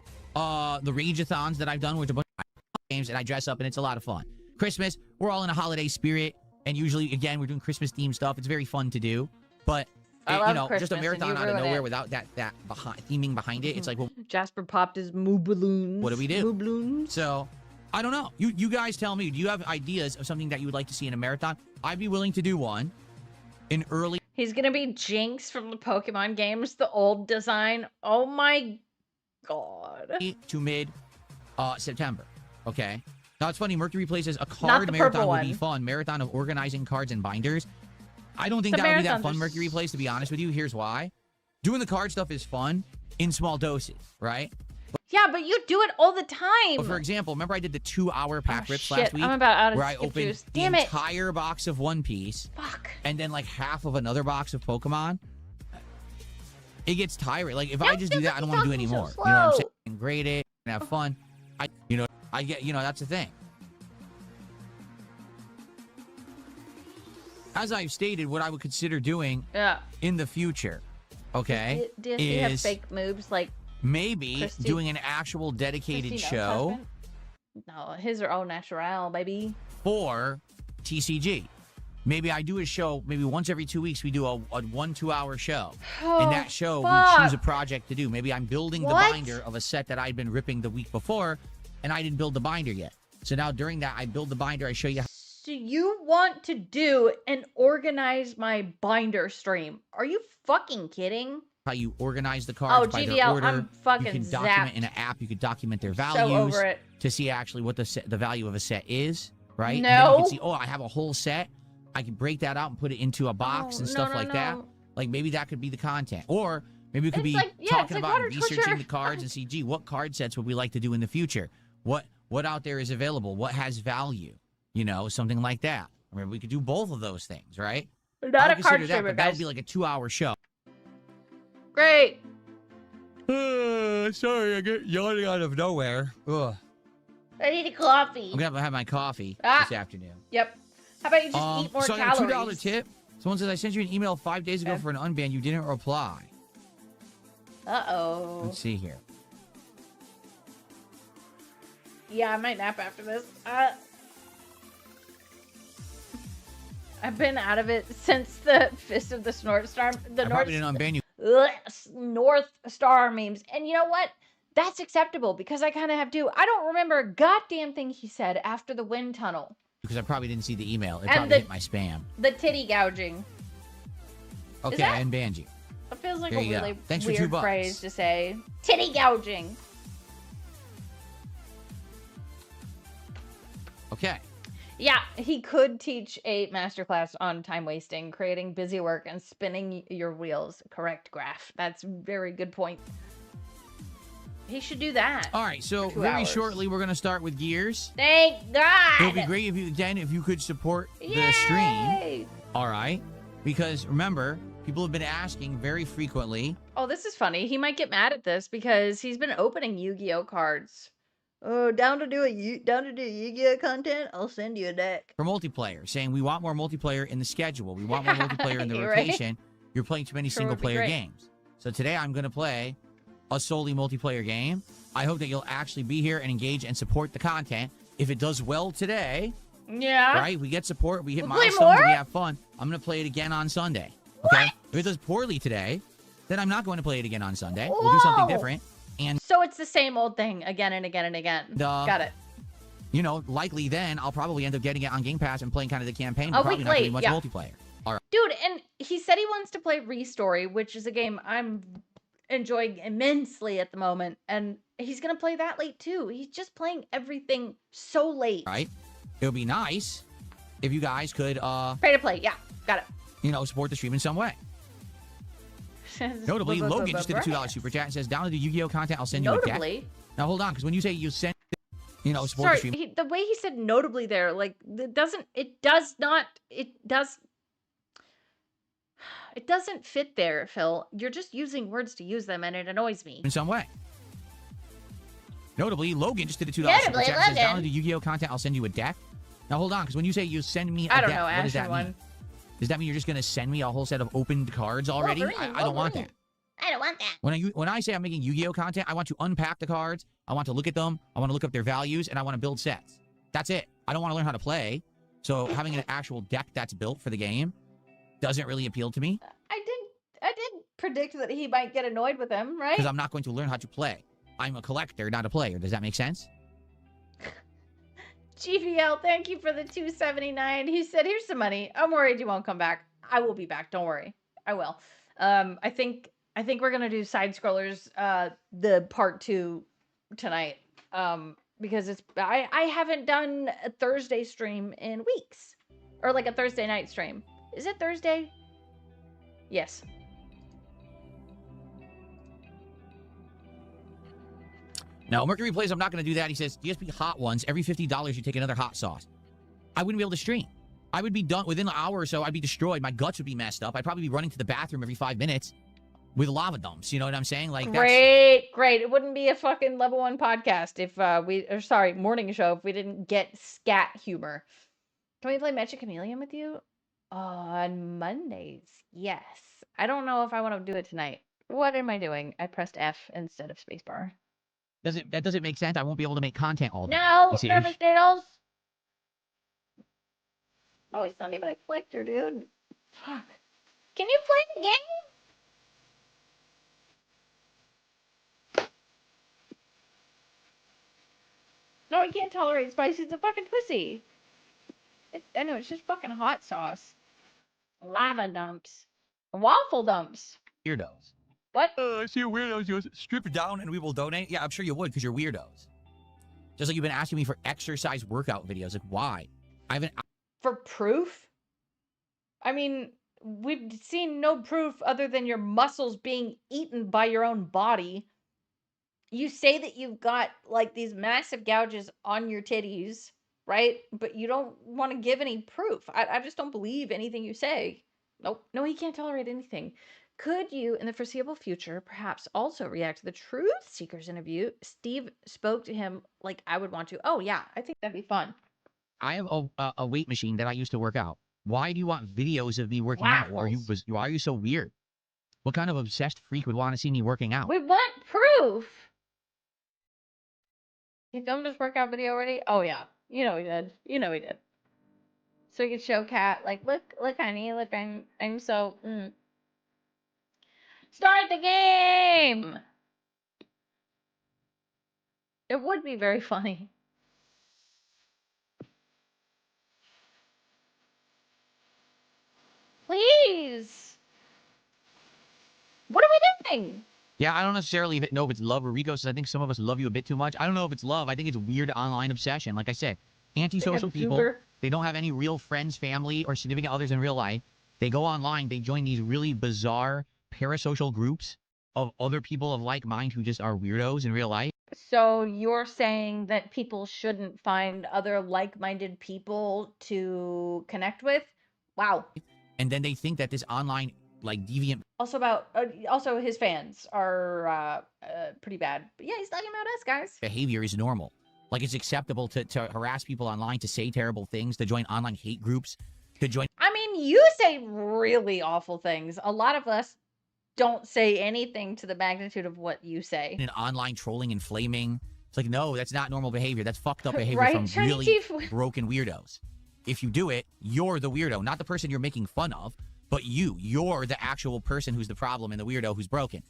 the Rage-a-thons that I've done, which are a bunch of games, and I dress up, and it's a lot of fun. Christmas, we're all in a holiday spirit, and usually, again, we're doing Christmas-themed stuff. It's very fun to do, but you know, just a marathon out of nowhere without that theming behind it. It's like, well, Jasper popped his moo balloons. What do we do? Moo balloons. So, I don't know. You guys tell me. Do you have ideas of something that you would like to see in a marathon? I'd be willing to do one in early. He's gonna be Jinx from the Pokemon games, the old design. Oh my god. To mid September. Okay. Now it's funny. Mercury plays as a card marathon would be fun. Marathon of organizing cards and binders. I don't think that would be that fun. Mercury plays, to be honest with you. Here's why. Doing the card stuff is fun in small doses, right? Yeah, but you do it all the time. But for example, remember I did the 2-hour pack rips last week? I'm about out of where I opened the entire box of One Piece. Fuck. And then like half of another box of Pokemon. It gets tiring. Like if I just do that, I don't want to do anymore. You know what I'm saying? And grade it and have fun. I get, that's the thing. As I've stated, what I would consider doing in the future, okay, DSP have fake moves like maybe doing an actual dedicated show. No, his are all natural, baby. For TCG. Maybe I do a show, maybe once every 2 weeks, we do a 1-2 hour show. In that show, we choose a project to do. Maybe I'm building the binder of a set that I'd been ripping the week before, and I didn't build the binder yet. So now during that, I build the binder, I show you how. So you want to do and organize my binder stream? Are you fucking kidding? How you organize the cards by their order. I'm fucking You can document in an app. You could document their values to see actually what the value of a set is, right? No. And then you can see, I have a whole set. I can break that out and put it into a box and stuff like that. Like maybe that could be the content, or maybe we could be it's talking like about water researching torture. the cards and see, gee, what card sets would we like to do in the future? What out there is available? What has value? You know, something like that. I mean, we could do both of those things, right? Not I a would card consider streamer, but that guys. would be like a 2-hour show. Great. Sorry, I get yawning out of nowhere. Ugh. I need a coffee. I'm gonna have my coffee Ah. this afternoon. Yep. How about you just eat more so I got a calories? $2 tip. Someone says I sent you an email 5 days ago Okay. for an unban. You didn't reply. Uh-oh. Let's see here. Yeah, I might nap after this. I've been out of it since the Fist of the North Star. The I probably didn't unban you. North Star memes. And you know what? That's acceptable because I kind of have to. I don't remember a goddamn thing he said after the wind tunnel. Because I probably didn't see the email. It And probably the- hit my spam. The titty gouging. Okay, that- I unbanned you. It feels like There a you go. really Thanks for weird $2. phrase to say. Titty gouging. Okay. Yeah, he could teach a masterclass on time wasting, creating busy work, and spinning your wheels. Correct, Graph. That's a very good point. He should do that. All right, so 2 very hours. shortly we're going to start with Gears. Thank God. It would be great if you could support the stream. Yay! All right? Because remember, people have been asking very frequently Oh, this is funny. He might get mad at this because he's been opening Yu-Gi-Oh cards. Oh, down to do Yu-Gi-Oh content? I'll send you a deck. for multiplayer, saying we want more multiplayer in the schedule. We want more multiplayer in the You're right. rotation. You're playing too many Sure would be single-player great. games. So today I'm going to play a solely multiplayer game. I hope that you'll actually be here and engage and support the content. If it does well today, Yeah. right, we get support, we hit We'll play milestones, and more? we have fun. I'm going to play it again on Sunday. Okay? If it does poorly today, then I'm not going to play it again on Sunday. We'll do something Whoa. different. And, So it's the same old thing again and again and again. Got it. you know, likely then I'll probably end up getting it on Game Pass and playing kind of the campaign, A but probably week not doing late, much yeah. multiplayer. All right. Dude, and he said he wants to play Restory, which is a game I'm enjoying immensely at the moment. And he's going to play that late too. He's just playing everything so late. Right? It would be nice if you guys could, Pay to play. Yeah. Got it. you know, support the stream in some way. Notably, Logan just did a $2 super chat and says, download the Yu-Gi-Oh content. I'll send you a deck. Notably. Now, hold on, because when you say you send, you know, support Sorry, the stream, the way he said notably there, like, it doesn't fit there, Phil. You're just using words to use them, and it annoys me. in some way. Notably, Logan just did a $2 super Notably, chat and says, Logan. download the Yu-Gi-Oh content. I'll send you a deck. Now, hold on, because when you say you send me a I don't deck, know, what does Ashen that one. mean? Does that mean you're just going to send me a whole set of opened cards already? Wolverine, I don't want Wolverine. that. I don't want that. When I say I'm making Yu-Gi-Oh content, I want to unpack the cards. I want to look at them. I want to look up their values, and I want to build sets. That's it. I don't want to learn how to play. So having an actual deck that's built for the game doesn't really appeal to me I did predict that he might get annoyed with him, right? because I'm not going to learn how to play. I'm a collector, not a player. Does that make sense? GVL, thank you for the $2.79. He said, "Here's some money. I'm worried you won't come back. I will be back. Don't worry. I will." I think we're gonna do side scrollers, the part 2 tonight. Because I haven't done a Thursday stream in weeks, or like a Thursday night stream. Is it Thursday? Yes. Now, Mercury Plays, I'm not going to do that. He says, DSP hot ones. Every $50, you take another hot sauce. I wouldn't be able to stream. I would be done within an hour or so. I'd be destroyed. My guts would be messed up. I'd probably be running to the bathroom every 5 minutes with lava dumps. You know what I'm saying? Like, Great. It wouldn't be a fucking level 1 podcast if morning show if we didn't get scat humor. Can we play Magic Chameleon with you on Mondays? Yes. I don't know if I want to do it tonight. What am I doing? I pressed F instead of spacebar. that doesn't make sense. I won't be able to make content all day. No, You see? nervous needles. Oh, he's not even a collector, dude. Fuck. Can you play the game? No, he can't tolerate spice. He's a fucking pussy. I know, it's just fucking hot sauce. Lava dumps. Waffle dumps. Weirdos. What? I see weirdos. You strip it down and we will donate. Yeah, I'm sure you would because you're weirdos. Just like you've been asking me for exercise workout videos. Like, why? I haven't. For proof? I mean, we've seen no proof other than your muscles being eaten by your own body. You say that you've got like these massive gouges on your titties, right? But you don't want to give any proof. I just don't believe anything you say. Nope. No, he can't tolerate anything. Could you, in the foreseeable future, perhaps also react to the Truth Seekers interview? Steve spoke to him like I would want to. Oh, yeah. I think that'd be fun. I have a weight machine that I used to work out. Why do you want videos of me working out? Waffles. Why are you so weird? What kind of obsessed freak would want to see me working out? We want proof. He filmed his workout video already? Oh, yeah. You know he did. You know he did. So he could show Kat, like, look, honey, look, I'm so, Start the game! It would be very funny. Please! What are we doing? Yeah, I don't necessarily know if it's love or ego, so I think some of us love you a bit too much. I don't know if it's love. I think it's weird online obsession. Like I said, antisocial people, they don't have any real friends, family, or significant others in real life. They go online, they join these really bizarre parasocial groups of other people of like mind who just are weirdos in real life. So you're saying that people shouldn't find other like-minded people to connect with? Wow. And then they think that this online, like, deviant Also his fans are pretty bad. But yeah, he's talking about us, guys. behavior is normal. Like, it's acceptable to harass people online, to say terrible things, to join online hate groups, to join... I mean, you say really awful things. A lot of us don't say anything to the magnitude of what you say. ...and online trolling and flaming. It's like, no, that's not normal behavior. That's fucked up behavior Right, from Shiny really Chief? broken weirdos. If you do it, you're the weirdo, not the person you're making fun of, but you're the actual person who's the problem and the weirdo who's broken.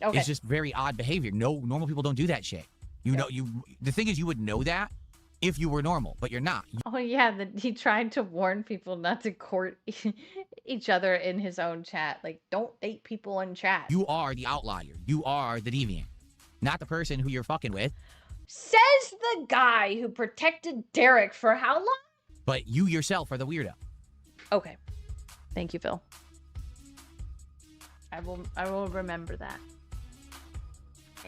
Okay. It's just very odd behavior. No, normal people don't do that shit. The thing is, you would know that if you were normal, but you're not. Oh yeah, he tried to warn people not to court each other in his own chat. Like, don't date people in chat. You are the outlier. You are the deviant, not the person who you're fucking with. Says the guy who protected Derek for how long? But you yourself are the weirdo. Okay. Thank you, Phil. I will remember that.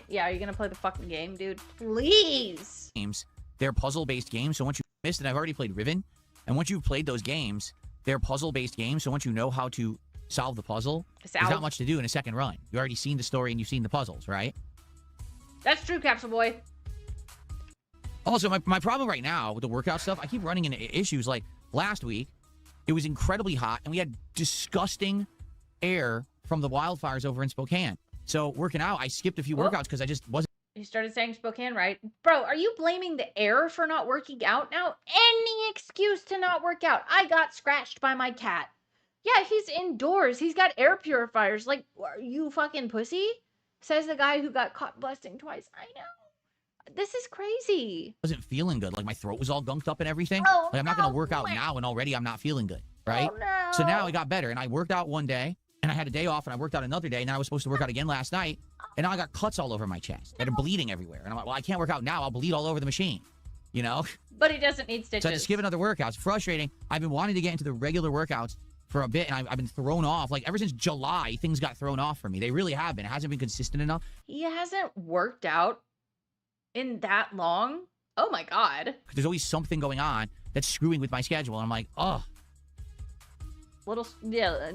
Yeah, are you gonna play the fucking game, dude? Please! Games, they're puzzle-based games, so once you missed it, I've already played Riven, and once you've played those games, they're puzzle-based games, so once you know how to solve the puzzle, there's not much to do in a second run. You've already seen the story and you've seen the puzzles, right? That's true, Capsule Boy. Also, my problem right now with the workout stuff, I keep running into issues. Like, last week, it was incredibly hot, and we had disgusting air from the wildfires over in Spokane. So, working out, I skipped a few workouts because I just wasn't... You started saying Spokane, right? Bro, are you blaming the air for not working out now? Any excuse to not work out. I got scratched by my cat. Yeah, he's indoors. He's got air purifiers. Like, are you fucking pussy? Says the guy who got caught busting twice. I know. This is crazy. Wasn't feeling good. Like, my throat was all gunked up and everything. Oh, like, I'm not going to work out now, and already I'm not feeling good, right? Oh, no. So now it got better, and I worked out one day, and I had a day off, and I worked out another day, and I was supposed to work out again last night, and now I got cuts all over my chest that are bleeding everywhere. And I'm like, well, I can't work out now. I'll bleed all over the machine, you know? But he doesn't need stitches. So I had to skip another workout. It's frustrating. I've been wanting to get into the regular workouts for a bit, and I've been thrown off. Like, ever since July, things got thrown off for me. They really have been. It hasn't been consistent enough. He hasn't worked out in that long? Oh my god. There's always something going on that's screwing with my schedule, and I'm like, oh.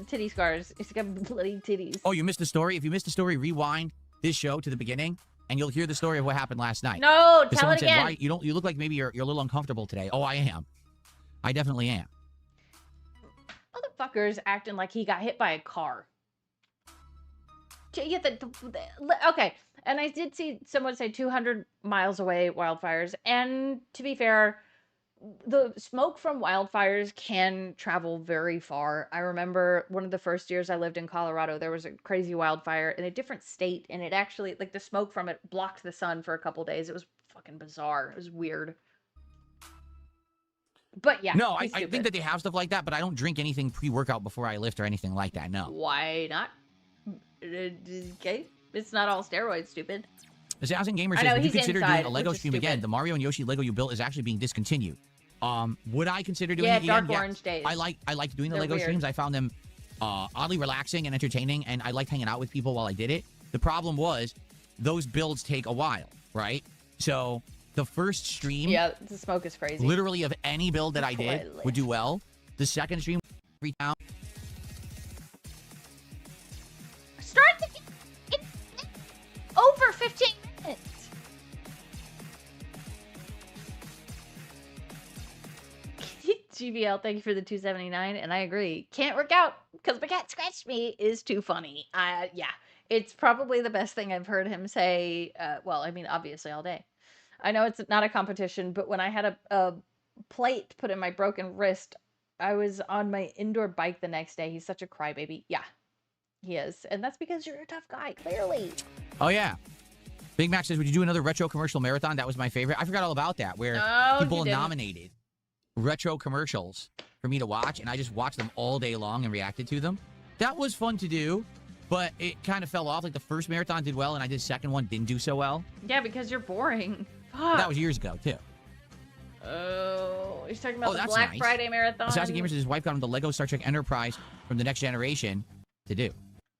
Titty scars. He's got bloody titties. Oh, you missed the story? If you missed the story, rewind this show to the beginning, and you'll hear the story of what happened last night. No, tell someone it said, again. Why, you look like maybe you're a little uncomfortable today. Oh, I am. I definitely am. Motherfucker's acting like he got hit by a car. Yeah, okay. And I did see someone say 200 miles away wildfires. And to be fair, the smoke from wildfires can travel very far. I remember one of the first years I lived in Colorado, there was a crazy wildfire in a different state. And it actually, like, the smoke from it blocked the sun for a couple days. It was fucking bizarre. It was weird. But yeah. No, I think that they have stuff like that, but I don't drink anything pre-workout before I lift or anything like that, no. Why not? Okay. It's not all steroids, stupid. Assassin Gamer says, would you consider doing a Lego stream again? The Mario and Yoshi Lego you built is actually being discontinued. Would I consider doing it again? Dark Orange days. I like doing the They're Lego weird. streams. I found them oddly relaxing and entertaining, and I liked hanging out with people while I did it. The problem was those builds take a while, right? So the first stream, Yeah, the smoke is crazy. literally of any build that I did would do well. The second stream, every time. Start the game. It's over 15 minutes. GBL, thank you for the 279, and I agree. Can't work out because my cat scratched me is too funny. Yeah, it's probably the best thing I've heard him say. Well, I mean, obviously all day. I know it's not a competition, but when I had a plate put in my broken wrist, I was on my indoor bike the next day. He's such a crybaby. Yeah, he is. And that's because you're a tough guy, clearly. Oh, yeah. Big Mac says, would you do another retro commercial marathon? That was my favorite. I forgot all about that, where people nominated retro commercials for me to watch, and I just watched them all day long and reacted to them. That was fun to do, but it kind of fell off. Like, the first marathon did well, and I did the second one, didn't do so well. Yeah, because you're boring. Fuck. But that was years ago, too. Oh, he's talking about the that's Black nice. Friday marathon. Assassin Gamers says his wife got him the Lego Star Trek Enterprise from the Next Generation to do.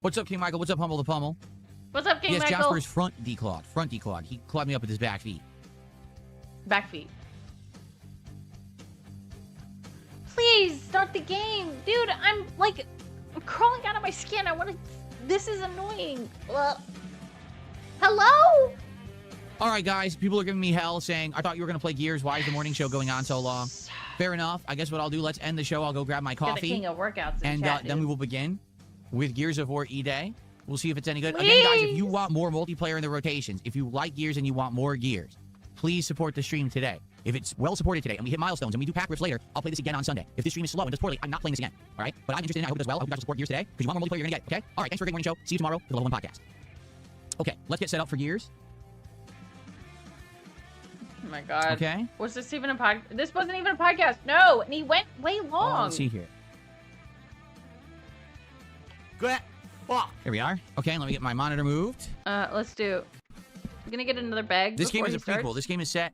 What's up, King Michael? What's up, Humble the Pummel? What's up, King Yes, Michael? Jasper's front declawed. Front declawed. He clawed me up with his back feet. Back feet. Please start the game. Dude, I'm crawling out of my skin. This is annoying. Ugh. Hello? All right, guys. People are giving me hell saying, I thought you were going to play Gears. Why is the morning show going on so long? Fair enough. I guess what I'll do, let's end the show. I'll go grab my Get the coffee. king of workouts in And chat, then dude. we will begin with Gears of War E-Day. We'll see if it's any good. Please. Again, guys, if you want more multiplayer in the rotations, if you like Gears and you want more Gears, please support the stream today. If it's well supported today and we hit milestones and we do pack rips later, I'll play this again on Sunday. If this stream is slow and does poorly, I'm not playing this again. All right? But I'm interested in it. I hope it does well. I hope you guys will support Gears today because you want more multiplayer, you're going to get it. Okay? All right. Thanks for a great morning show. See you tomorrow for the Level 1 podcast. Okay. Let's get set up for Gears. Oh my god. Okay. Was this even a podcast? This wasn't even a podcast. No, and he went way long. Let's see here. Go ahead. Fuck. Here we are. Okay, let me get my monitor moved. Let's do. I'm gonna get another bag. This game before is a he prequel. starts. This game is set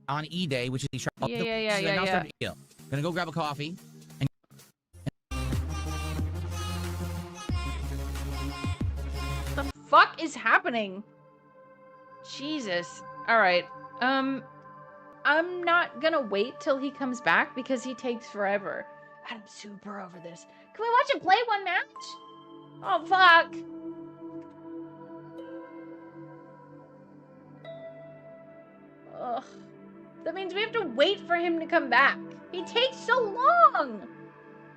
on E-Day, which is the Yeah. Gonna go grab a coffee. And What the fuck is happening? Jesus. All right. I'm not gonna wait till he comes back because he takes forever. I'm super over this. Can we watch him play one match? Oh fuck. Ugh. That means we have to wait for him to come back. He takes so long.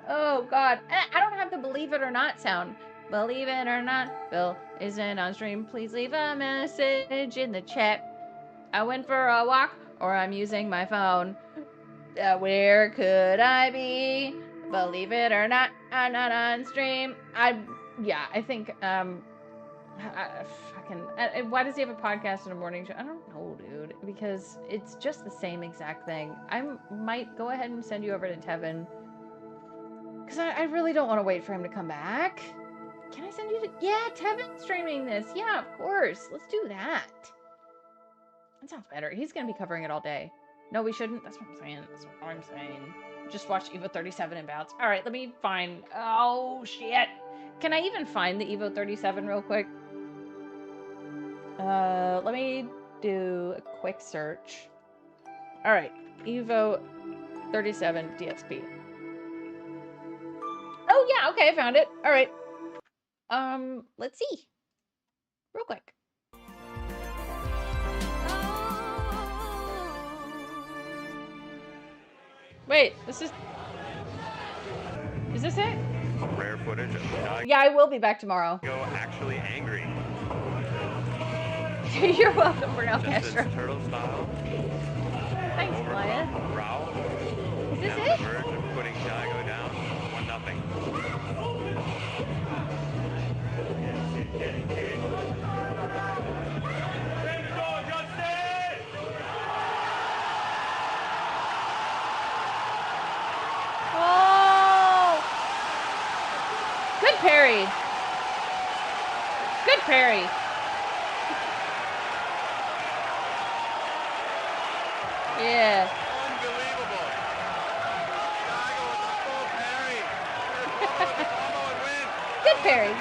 Oh god. I don't have the believe it or not sound. Believe it or not, Bill isn't on stream. Please leave a message in the chat. I went for a walk or I'm using my phone. Where could I be? Believe it or not, I'm not on stream. I think why does he have a podcast and a morning show? I don't know, dude. Because it's just the same exact thing. I might go ahead and send you over to Tevin. Because I really don't want to wait for him to come back. Can I send you to... Yeah, Tevin's streaming this. Yeah, of course. Let's do that. That sounds better. He's going to be covering it all day. No, we shouldn't. That's what I'm saying. That's what I'm saying. Just watch Evo 37 inbounds. All right, let me find... Oh, shit. Can I even find the Evo 37 real quick? Let me do a quick search. All right, Evo 37 DSP. Oh yeah, okay, I found it. All right. Let's see. Real quick. Wait, this is this it? Rare footage of Dog Yeah, I will be back tomorrow. actually angry. You're welcome, Brunel Just Castro. its turtle style. Thanks, Maya. Growl. Is this Now it? the verge of putting Daigo down 1-0. Oh! Good parry. Good parry. Yeah. Unbelievable. Daigo with a full parry. Combo and win. Good Perry.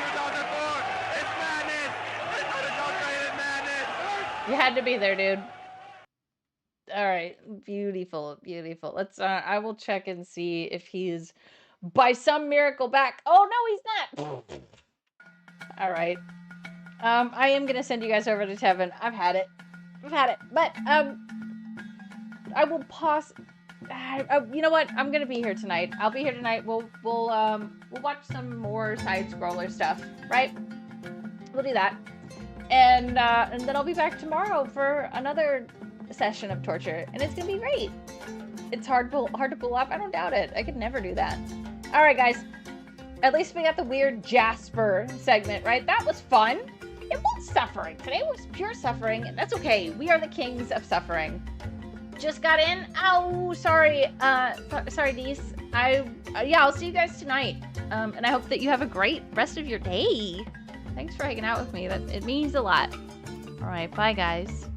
You had to be there, dude. All right, beautiful, beautiful. Let's. I will check and see if he's by some miracle back. Oh no, he's not. All right. I am gonna send you guys over to Tevin. I've had it. But I will pause. You know what? I'm gonna be here tonight. I'll be here tonight. We'll watch some more side scroller stuff, right? We'll do that, and then I'll be back tomorrow for another session of torture, and it's gonna be great. It's hard to pull off. I don't doubt it. I could never do that. All right, guys. At least we got the weird Jasper segment, right? That was fun. It was suffering. Today was pure suffering, and that's okay. We are the kings of suffering. Just got in. Oh, sorry. Sorry, Dees. Yeah, I'll see you guys tonight. And I hope that you have a great rest of your day. Thanks for hanging out with me. It means a lot. All right, bye, guys.